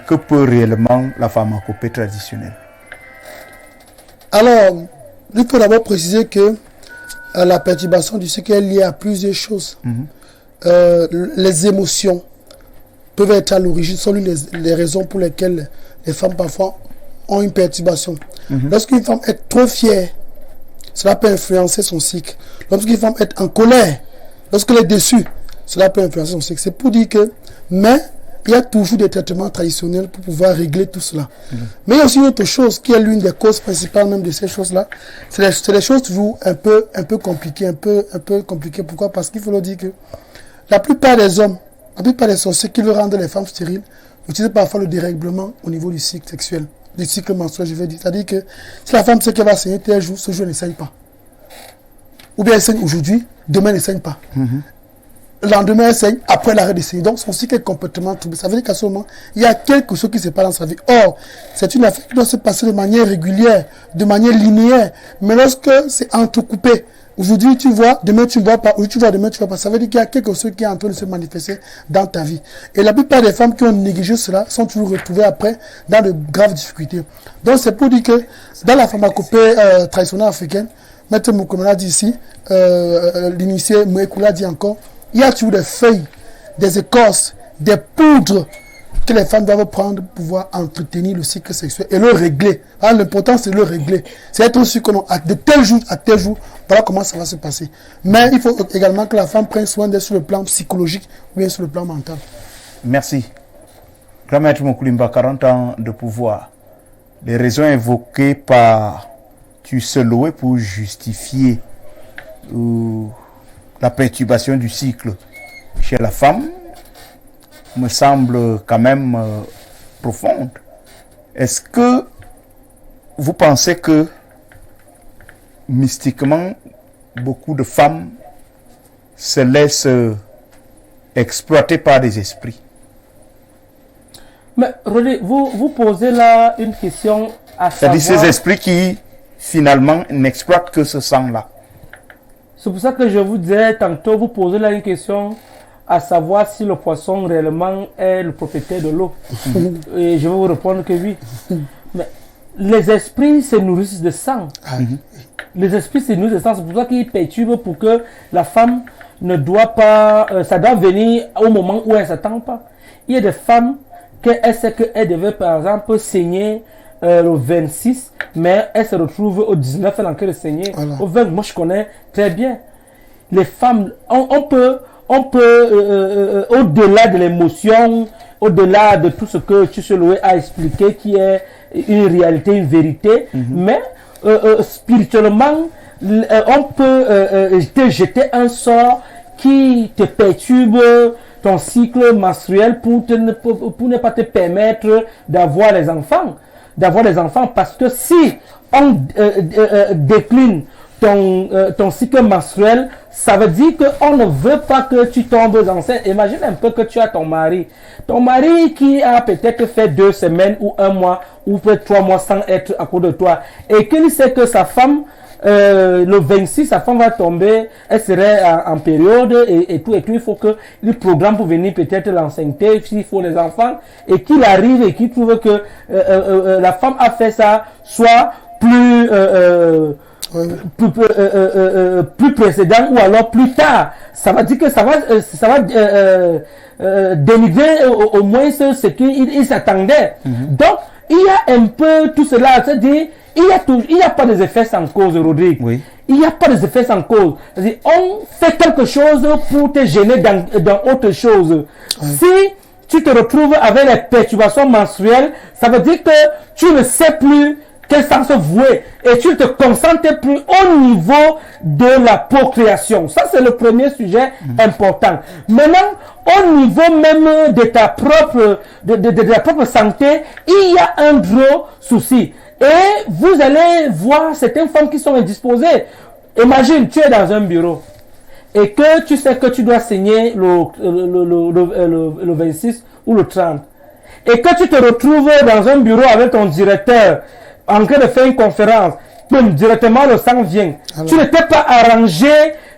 Que peut réellement la pharmacopée traditionnelle? Alors, il faut d'abord préciser que la perturbation du cycle est liée à plusieurs choses. Les émotions peuvent être à l'origine, sont l'une des raisons pour lesquelles les femmes parfois ont une perturbation. Lorsqu'une femme est trop fière, cela peut influencer son cycle. Lorsqu'une femme est en colère, lorsqu'elle est déçue, cela peut influencer son cycle. C'est pour dire que, mais il y a toujours des traitements traditionnels pour pouvoir régler tout cela. Mais il y a aussi une autre chose qui est l'une des causes principales même de ces choses-là. C'est des choses toujours un peu compliquées, un peu compliquées. Pourquoi? Parce qu'il faut le dire que la plupart des hommes, la plupart des sorciers qui veulent rendre les femmes stériles, utilisent parfois le dérèglement au niveau du cycle sexuel, du cycle menstruel, je veux dire. C'est-à-dire que si la femme sait qu'elle va saigner tel jour, ce jour elle ne saigne pas. Ou bien elle saigne aujourd'hui, demain elle ne saigne pas. Le lendemain elle saigne, après l'arrêt de saigner. Donc son cycle est complètement troublé. Ça veut dire qu'à ce moment, il y a quelque chose qui se passe dans sa vie. Or, c'est une affaire qui doit se passer de manière régulière, de manière linéaire. Mais lorsque c'est entrecoupé Aujourd'hui, tu vois, demain, tu ne vois pas. Aujourd'hui, tu vois, demain, tu ne vois pas. Ça veut dire qu'il y a quelque chose qui est en train de se manifester dans ta vie. Et la plupart des femmes qui ont négligé cela sont toujours retrouvées après dans de graves difficultés. Donc, c'est pour dire que dans la pharmacopée traditionnelle africaine, Maître Moukoumana dit ici, l'initié Mouekoula dit encore, il y a toujours des feuilles, des écorces, des poudres que les femmes doivent prendre pour pouvoir entretenir le cycle sexuel et le régler. Alors, l'important, c'est le régler. C'est être sûr que non, de tel jour à tel jour, voilà comment ça va se passer. Mais il faut également que la femme prenne soin d'elle sur le plan psychologique ou bien sur le plan mental. Merci. Grand Maître Moukoumba, 40 ans de pouvoir. Les raisons évoquées par Tusseloué pour justifier la perturbation du cycle chez la femme me semble quand même profonde. Est-ce que vous pensez que mystiquement beaucoup de femmes se laissent exploiter par des esprits? Mais Rodé, vous posez là une question à savoir... C'est-à-dire ces esprits qui finalement n'exploitent que ce sang-là. C'est pour ça que je vous disais tantôt, vous posez là une question à savoir si le poisson réellement est le propriétaire de l'eau. Et je vais vous répondre que oui. Mais les esprits se nourrissent de sang. Les esprits se nourrissent de sang. C'est pour ça qu'ils perturbent pour que la femme ne doit pas... ça doit venir au moment où elle ne s'attend pas. Il y a des femmes qu'elle sait qu'elle devait par exemple saigner le 26, mais elle se retrouve au 19, elle est en train de saigner. Voilà. Au 20, moi je connais très bien. Les femmes, on peut au-delà de l'émotion, au-delà de tout ce que Tusseloué a expliqué, qui est une réalité, une vérité, mais spirituellement, on peut te jeter un sort qui te perturbe ton cycle menstruel pour ne pas te permettre d'avoir les enfants. Parce que si on décline ton cycle menstruel, ça veut dire qu'on ne veut pas que tu tombes enceinte. Imagine un peu que tu as ton mari qui a peut-être fait 2 semaines ou 1 mois ou peut-être 3 mois sans être à côté de toi, et qu'il sait que sa femme le 26, sa femme va tomber, elle serait en période et tout, il faut que le programme pour venir peut-être l'enceinte, s'il faut les enfants, et qu'il arrive et qu'il trouve que la femme a fait ça, soit plus précédent ou alors plus tard. Ça veut dire que ça va dénigrer au moins ce qu'il s'attendait. Donc, il y a un peu tout cela, c'est-à-dire, il n'y a pas des effets sans cause, Rodrigue. Oui. Il n'y a pas des effets sans cause. C'est-à-dire, on fait quelque chose pour te gêner dans autre chose. Oui. Si tu te retrouves avec les perturbations menstruelles, ça veut dire que tu ne sais plus quel sens vouer et tu ne te concentres plus au niveau de la procréation. Ça, c'est le premier sujet important. Maintenant, au niveau même de ta propre santé, il y a un gros souci. Et vous allez voir certaines femmes qui sont indisposées. Imagine, tu es dans un bureau et que tu sais que tu dois signer le 26 ou le 30. Et que tu te retrouves dans un bureau avec ton directeur en train de faire une conférence. Directement, le sang vient. Alors, tu n'étais pas arrangé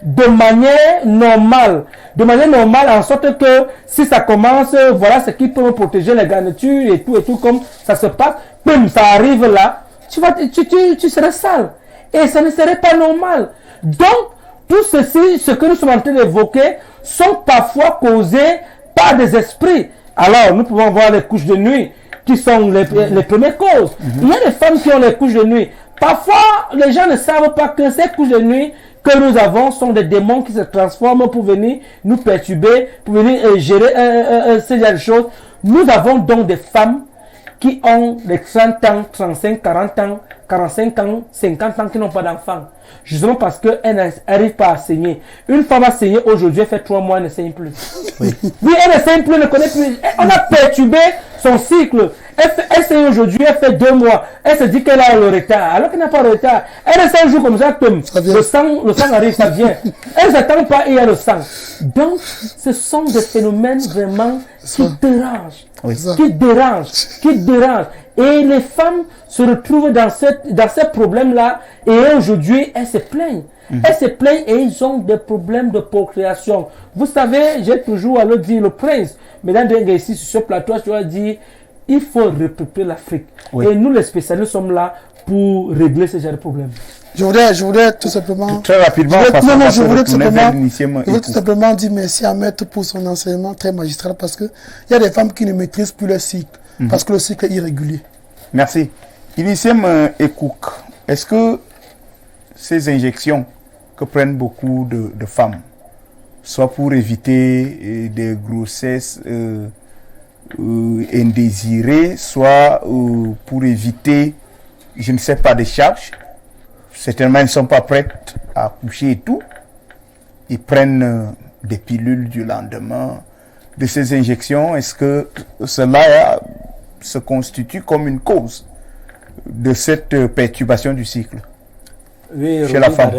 de manière normale. De manière normale, en sorte que si ça commence, voilà ce qui peut me protéger les garnitures et tout comme ça se passe. Boum, ça arrive là. Tu serais sale. Et ça ne serait pas normal. Donc, tout ceci, ce que nous sommes en train d'évoquer, sont parfois causés par des esprits. Alors, nous pouvons voir les couches de nuit qui sont les premières causes. Il y a des femmes qui ont les couches de nuit. Parfois, les gens ne savent pas que ces couches de nuit que nous avons sont des démons qui se transforment pour venir nous perturber, pour venir gérer ces choses. Nous avons donc des femmes qui ont les 30 ans, 35, 40 ans, 45 ans, 50 ans qui n'ont pas d'enfants. Justement parce qu'elles n'arrivent pas à saigner. Une femme a saigné aujourd'hui, elle fait 3 mois, elle ne saigne plus. Oui, elle ne saigne plus, elle ne connaît plus. On a perturbé son cycle. Elle saigne aujourd'hui, elle fait 2 mois. Elle se dit qu'elle a le retard, alors qu'elle n'a pas le retard. Elle reste un jour comme ça, le sang arrive, ça vient. Elle ne s'attend pas, il y a le sang. Donc, ce sont des phénomènes vraiment qui dérangent. Oui. Qui dérangent. Et les femmes se retrouvent dans ces problèmes-là. Et aujourd'hui, elles se plaignent. Elles se plaignent et ils ont des problèmes de procréation. Vous savez, j'ai toujours à le dire, le prince, mesdames et messieurs, ici sur ce plateau, je dois dire, il faut repeupler l'Afrique. Oui. Et nous, les spécialistes, sommes là pour régler ce genre de problèmes. Je voudrais tout simplement... Très rapidement, je voudrais tout simplement dire merci à Maître pour son enseignement très magistral parce qu'il y a des femmes qui ne maîtrisent plus le cycle, parce que le cycle est irrégulier. Merci. Iniciem Ekouk, est-ce que ces injections que prennent beaucoup de femmes, soit pour éviter des grossesses indésirées, soit pour éviter, je ne sais pas, des charges, certainement, ils ne sont pas prêtes à accoucher et tout. Ils prennent des pilules du lendemain de ces injections. Est-ce que cela se constitue comme une cause de cette perturbation du cycle chez la femme?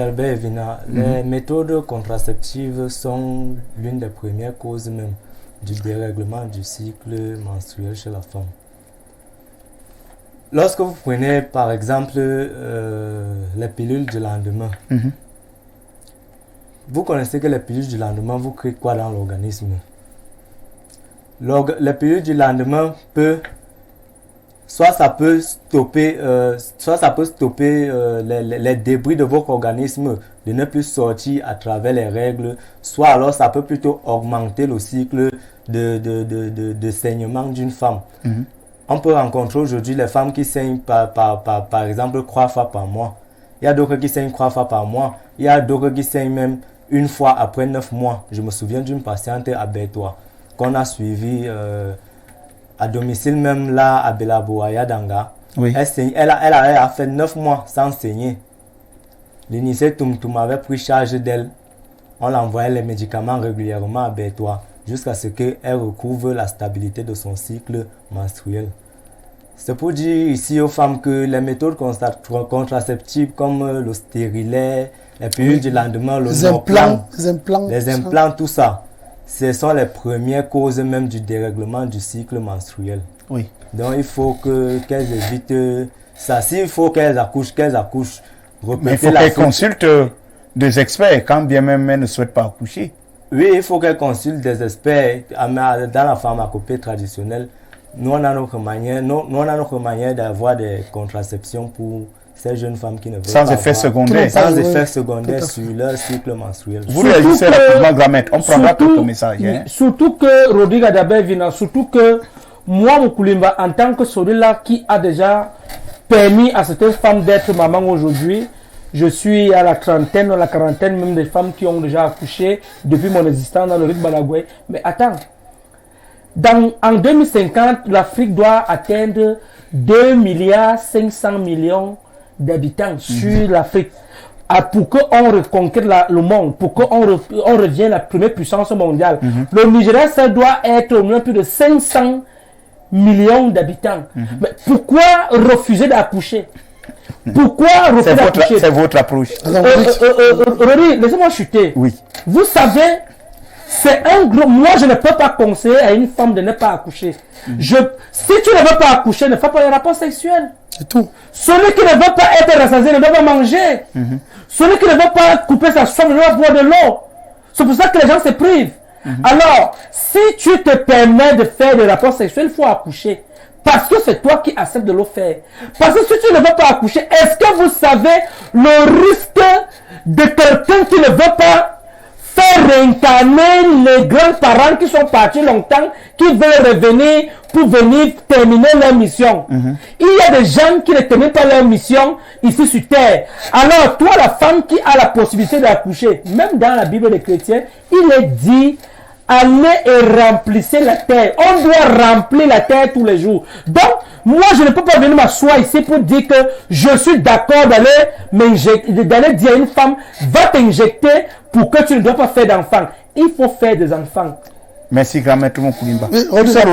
Les méthodes contraceptives sont l'une des premières causes même du dérèglement du cycle menstruel chez la femme. Lorsque vous prenez par exemple les pilules du lendemain, vous connaissez que les pilules du lendemain vous créent quoi dans l'organisme? Les pilules du lendemain soit ça peut stopper les débris de votre organisme de ne plus sortir à travers les règles, soit alors ça peut plutôt augmenter le cycle de saignement d'une femme. On peut rencontrer aujourd'hui les femmes qui saignent par exemple 3 fois par mois. Il y a d'autres qui saignent 3 fois par mois. Il y a d'autres qui saignent même une fois après 9 mois. Je me souviens d'une patiente à Bétois qu'on a suivie à domicile même là à Belaboaya Danga. Oui. Elle a fait 9 mois sans saigner. L'INICE Tumtum avait pris charge d'elle. On l'envoyait les médicaments régulièrement à Bétois, jusqu'à ce qu'elle recouvre la stabilité de son cycle menstruel. C'est pour dire ici aux femmes que les méthodes contraceptives comme le stérilet, les pilules du lendemain, les implants, tout ça, ce sont les premières causes même du dérèglement du cycle menstruel. Oui. Donc il faut qu'elles évitent ça. S'il faut qu'elles accouchent. Mais il faut qu'elles consultent des experts quand bien même elles ne souhaitent pas accoucher. Oui, il faut qu'elles consultent des experts. Dans la pharmacopée traditionnelle, nous on a notre manière d'avoir des contraceptions pour ces jeunes femmes qui ne veulent pas sans effet secondaire. Sans effet secondaire sur leur cycle menstruel. Vous réagissez rapidement, Gramette. On prendra quelques messages. Hein. Surtout que Rodrigue Dabé Vina, surtout que moi, Moukulimba, en tant que celui-là qui a déjà permis à certaines femmes d'être maman aujourd'hui, je suis à la trentaine, à la quarantaine même des femmes qui ont déjà accouché depuis mon existence dans le Rift Balagoué. Mais attends, en 2050, l'Afrique doit atteindre 2,5 milliards d'habitants sur l'Afrique. Pour qu'on reconquiert le monde, pour qu'on revienne la première puissance mondiale. Le Nigeria, ça doit être au moins plus de 500 millions d'habitants. Mais pourquoi refuser d'accoucher? Pourquoi refuser d'accoucher? C'est votre approche. Rory, laissez-moi chuter. Oui. Vous savez, c'est un gros... Moi, je ne peux pas conseiller à une femme de ne pas accoucher. Si tu ne veux pas accoucher, ne fais pas les rapports sexuels. C'est tout. Celui qui ne veut pas être rassasié ne doit pas manger. Celui qui ne veut pas couper sa soif ne doit boire de l'eau. C'est pour ça que les gens se privent. Alors, si tu te permets de faire des rapports sexuels, il faut accoucher. Parce que c'est toi qui acceptes de le faire. Parce que si tu ne veux pas accoucher, est-ce que vous savez le risque de quelqu'un qui ne veut pas faire réincarner les grands-parents qui sont partis longtemps, qui veulent revenir pour venir terminer leur mission. Il y a des gens qui ne terminent pas leur mission ici sur terre. Alors, toi, la femme qui a la possibilité d'accoucher, même dans la Bible des chrétiens, il est dit, allez et remplissez la terre. On doit remplir la terre tous les jours. Donc, moi, je ne peux pas venir m'asseoir ici pour dire que je suis d'accord d'aller dire à une femme, va t'injecter pour que tu ne dois pas faire d'enfants. Il faut faire des enfants. Merci, grand-mère, tout le monde pour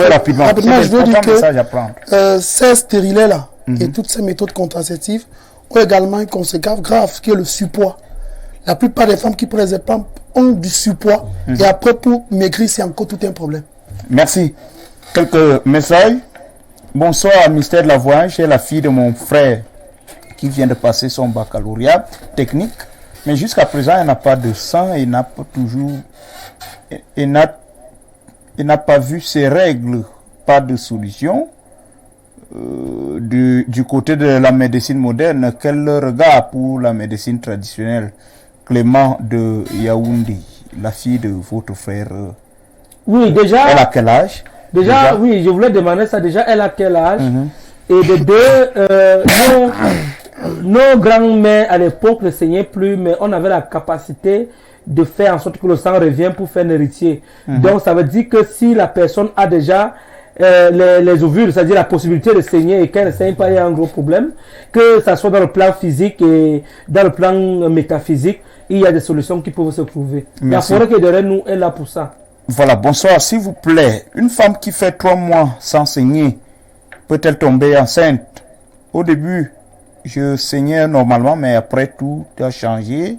rapidement, je veux dire que ces stérilets-là et toutes ces méthodes contraceptives ont également une conséquence grave qui est le surpoids. La plupart des femmes qui prennent des implants ont du surpoids et après pour maigrir, c'est encore tout un problème. Merci. Quelques messages? Bonsoir, Mystère de la Voix. J'ai la fille de mon frère qui vient de passer son baccalauréat technique. Mais jusqu'à présent, elle n'a pas de sang et n'a pas toujours... Et n'a pas vu ses règles. Pas de solution. Du côté de la médecine moderne, quel regard pour la médecine traditionnelle? Clément de Yaoundé, la fille de votre frère. Oui, déjà... Elle a quel âge? Déjà, oui, je voulais demander ça. Déjà, elle a quel âge? Et de deux, nos grands-mères à l'époque ne saignaient plus, mais on avait la capacité de faire en sorte que le sang revienne pour faire un héritier. Donc, ça veut dire que si la personne a déjà les ovules, c'est-à-dire la possibilité de saigner et qu'elle ne saigne pas, il y a un gros problème. Que ça soit dans le plan physique et dans le plan métaphysique, il y a des solutions qui peuvent se trouver. Merci. La forêt qui est derrière nous est là pour ça. Voilà, bonsoir, s'il vous plaît. Une femme qui fait 3 mois sans saigner, peut-elle tomber enceinte? Au début, je saignais normalement, mais après tout a changé.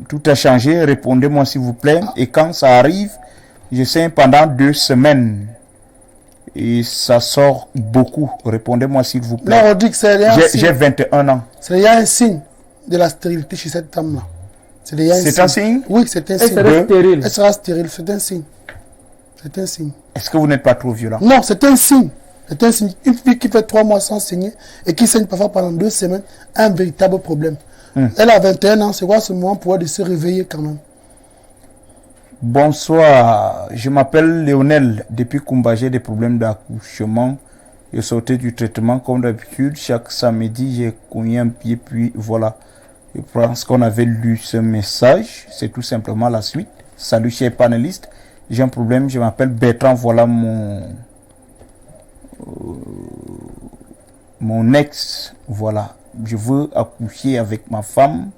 Tout a changé, répondez-moi s'il vous plaît. Et quand ça arrive, je saigne pendant 2 semaines. Et ça sort beaucoup. Répondez-moi s'il vous plaît. Non, on dit que c'est rien. J'ai 21 ans. C'est un signe de la stérilité chez cette femme-là. C'est un signe? Oui, c'est un signe. Elle sera stérile. Elle sera stérile, c'est un signe. C'est un signe. Est-ce que vous n'êtes pas trop violent? Non, c'est un signe. C'est un signe. Une fille qui fait 3 mois sans saigner et qui saigne parfois pendant 2 semaines a un véritable problème. Elle a 21 ans, c'est quoi ce moment pour elle de se réveiller quand même? Bonsoir, je m'appelle Léonel. Depuis Kumba, j'ai des problèmes d'accouchement. Je sortais du traitement comme d'habitude. Chaque samedi, j'ai cogné un pied, puis voilà. Je pense qu'on avait lu ce message. C'est tout simplement la suite. Salut, chers panélistes. J'ai un problème, je m'appelle Bertrand. Voilà mon ex. Voilà. Je veux accoucher avec ma femme.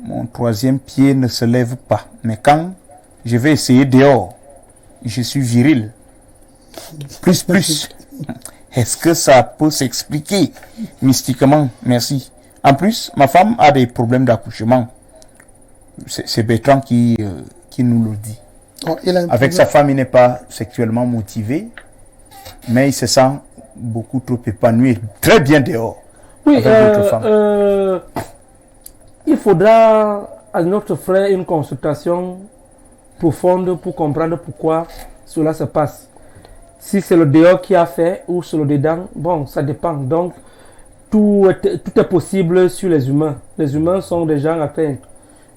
Mon 3e pied ne se lève pas. Mais quand je vais essayer dehors, je suis viril. Plus. Est-ce que ça peut s'expliquer mystiquement? Merci. En plus, ma femme a des problèmes d'accouchement. C'est Bertrand qui nous le dit. Oh, avec sa femme, il n'est pas sexuellement motivé, mais il se sent beaucoup trop épanoui, très bien dehors. Oui, il faudra à notre frère une consultation profonde pour comprendre pourquoi cela se passe. Si c'est le dehors qui a fait ou c'est le dedans, bon, ça dépend. Donc, tout est possible sur les humains. Les humains sont des gens atteints.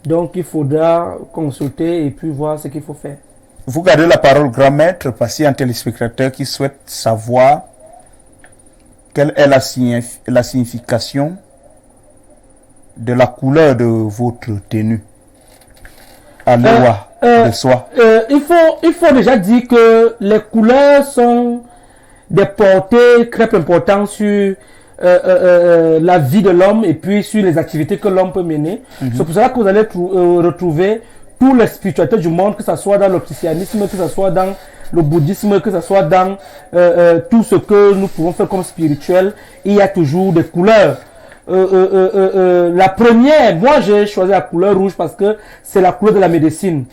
Donc, il faudra consulter et puis voir ce qu'il faut faire. Vous gardez la parole, grand maître, parce qu'il y a un téléspectateur qui souhaite savoir quelle est la signification de la couleur de votre tenue à l'eau de soie. Il faut déjà dire que les couleurs sont des portées très importantes sur la vie de l'homme et puis sur les activités que l'homme peut mener. C'est pour cela que vous allez retrouver toutes les spiritualités du monde, que ce soit dans le christianisme, que ce soit dans le bouddhisme, que ce soit dans tout ce que nous pouvons faire comme spirituel. Il y a toujours des couleurs. La première, moi j'ai choisi la couleur rouge parce que c'est la couleur de la médecine.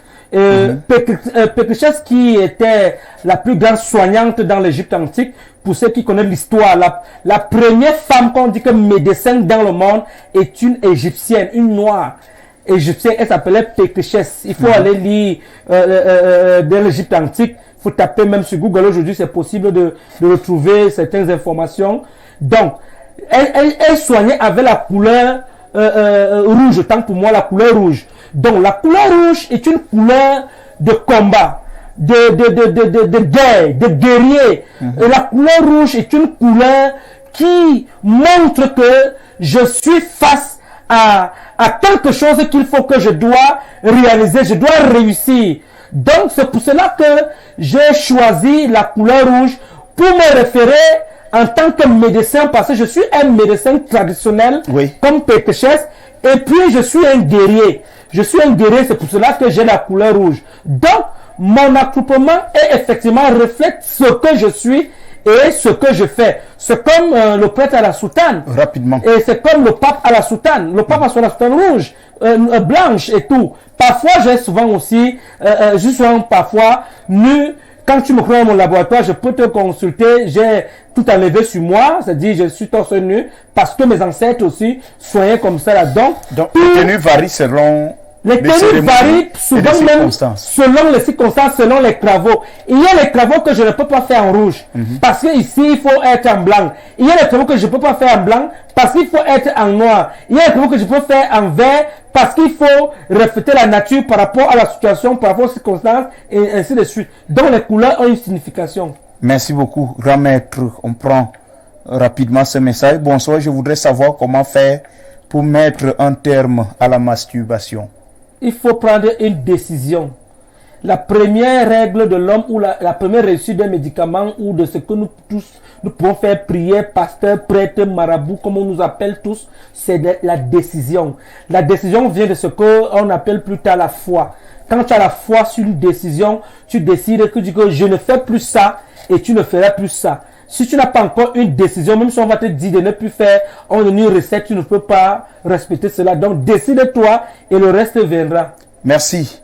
Pétrichès, qui était la plus grande soignante dans l'Égypte antique, pour ceux qui connaissent l'histoire, la première femme qu'on dit que médecin dans le monde est une égyptienne, une noire égyptienne. Elle s'appelait Pétrichès. Il faut aller lire dans l'Égypte antique. Il faut taper même sur Google aujourd'hui, c'est possible de retrouver certaines informations. Donc, elle soignait avec la couleur rouge, tant pour moi la couleur rouge. Donc la couleur rouge est une couleur de combat, de guerre, de guerrier. Et la couleur rouge est une couleur qui montre que je suis face à quelque chose qu'il faut que je dois réaliser, je dois réussir. Donc c'est pour cela que j'ai choisi la couleur rouge pour me référer en tant que médecin, parce que je suis un médecin traditionnel, comme Pétrichès, et puis je suis un guerrier. Je suis un guerrier, c'est pour cela que j'ai la couleur rouge. Donc, mon attroupement est effectivement reflète ce que je suis, et ce que je fais. C'est comme le prêtre à la soutane. Rapidement. Et c'est comme le pape à la soutane. Le pape a son soutane rouge, blanche et tout. Parfois, j'ai souvent aussi, je suis parfois nu. Quand tu me crois dans mon laboratoire, je peux te consulter. J'ai tout enlevé sur moi, c'est-à-dire je suis torse nu, parce que mes ancêtres aussi soignaient comme ça là. Donc les tenues varient selon les tenues varient souvent même selon les circonstances, selon les travaux. Il y a les travaux que je ne peux pas faire en rouge, parce que ici il faut être en blanc. Il y a les travaux que je ne peux pas faire en blanc, parce qu'il faut être en noir. Il y a les travaux que je peux faire en vert, parce qu'il faut refléter la nature par rapport à la situation, par rapport aux circonstances, et ainsi de suite. Donc les couleurs ont une signification. Merci beaucoup, grand maître. On prend rapidement ce message. Bonsoir, je voudrais savoir comment faire pour mettre un terme à la masturbation. Il faut prendre une décision. La première règle de l'homme ou la première réussite d'un médicament ou de ce que nous tous nous pouvons faire, prier, pasteur, prêtre, marabout, comme on nous appelle tous, c'est la décision. La décision vient de ce qu'on appelle plus tard la foi. Quand tu as la foi sur une décision, tu décides que tu dis que je ne fais plus ça et tu ne feras plus ça. Si tu n'as pas encore une décision, même si on va te dire de ne plus faire, on donne une recette, tu ne peux pas respecter cela. Donc décide-toi et le reste viendra. Merci.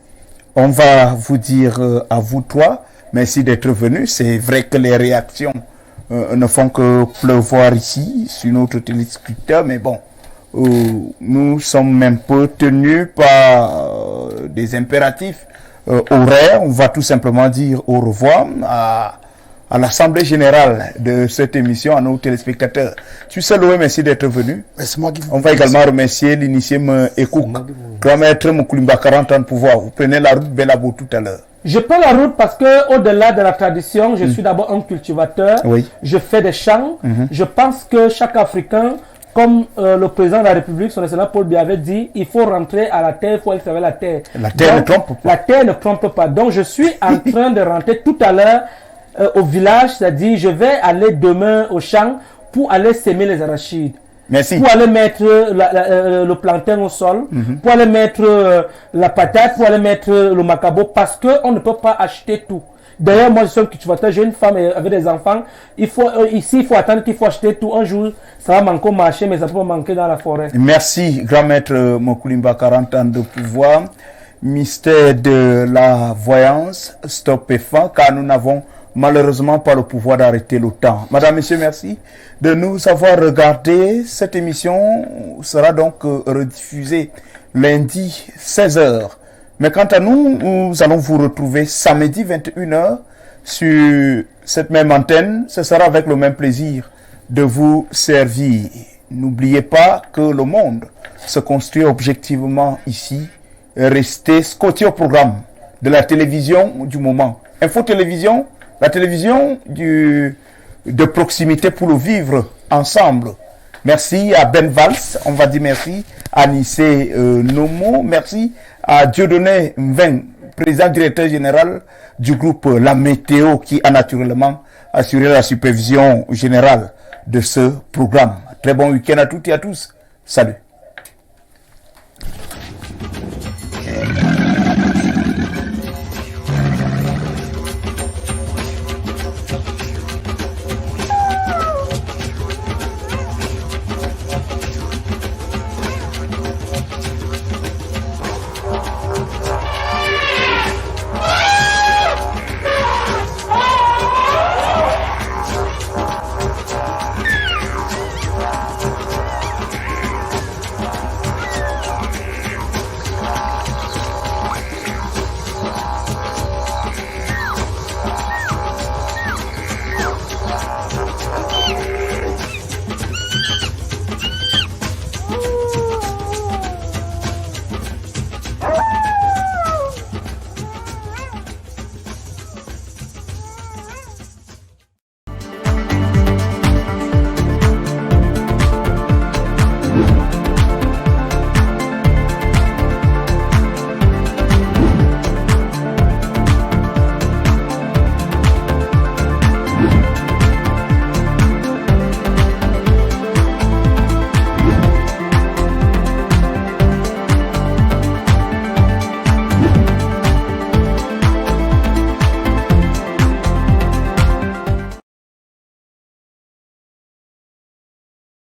On va vous dire à vous trois, merci d'être venu. C'est vrai que les réactions ne font que pleuvoir ici sur notre téléspectateur, mais bon, nous sommes même peu tenus par des impératifs horaires. On va tout simplement dire au revoir à l'Assemblée Générale de cette émission, à nos téléspectateurs. Tu sais, Loé, merci d'être venu. On va également remercier l'initié Ekouk, grand maître Moukulimba, 40 ans de pouvoir. Vous prenez la route Belabo tout à l'heure. Je prends la route parce que au-delà de la tradition, je suis d'abord un cultivateur. Oui. Je fais des champs. Je pense que chaque Africain, comme le président de la République, son excellent Paul Biya avait dit, il faut rentrer à la terre, il faut aller travailler la terre. La terre ne trompe pas. La terre ne trompe pas. Donc je suis en train de rentrer tout à l'heure au village, c'est-à-dire je vais aller demain au champ pour aller s'aimer les arachides. Merci. Pour aller mettre le plantain au sol, pour aller mettre la patate, pour aller mettre le macabo, parce qu'on ne peut pas acheter tout. D'ailleurs, moi je suis un cultivateur, j'ai une femme avec des enfants. Ici, il faut attendre qu'il faut acheter tout. Un jour, ça va manquer au marché, mais ça peut manquer dans la forêt. Merci, grand maître Moukulimba, 40 ans de pouvoir. Mystère de la voyance, stop et fin, car nous n'avons malheureusement pas le pouvoir d'arrêter le temps. Madame, Monsieur, merci de nous avoir regardé. Cette émission sera donc rediffusée lundi 16h. Mais quant à nous, nous allons vous retrouver samedi 21h sur cette même antenne. Ce sera avec le même plaisir de vous servir. N'oubliez pas que le monde se construit objectivement ici. Restez scotché au programme de la télévision du moment. Info Télévision, la télévision de proximité pour le vivre ensemble. Merci à Ben Valls, on va dire merci à Nissé Nomo, merci à Dieudonné Mveng, président directeur général du groupe La Météo, qui a naturellement assuré la supervision générale de ce programme. Très bon week-end à toutes et à tous. Salut.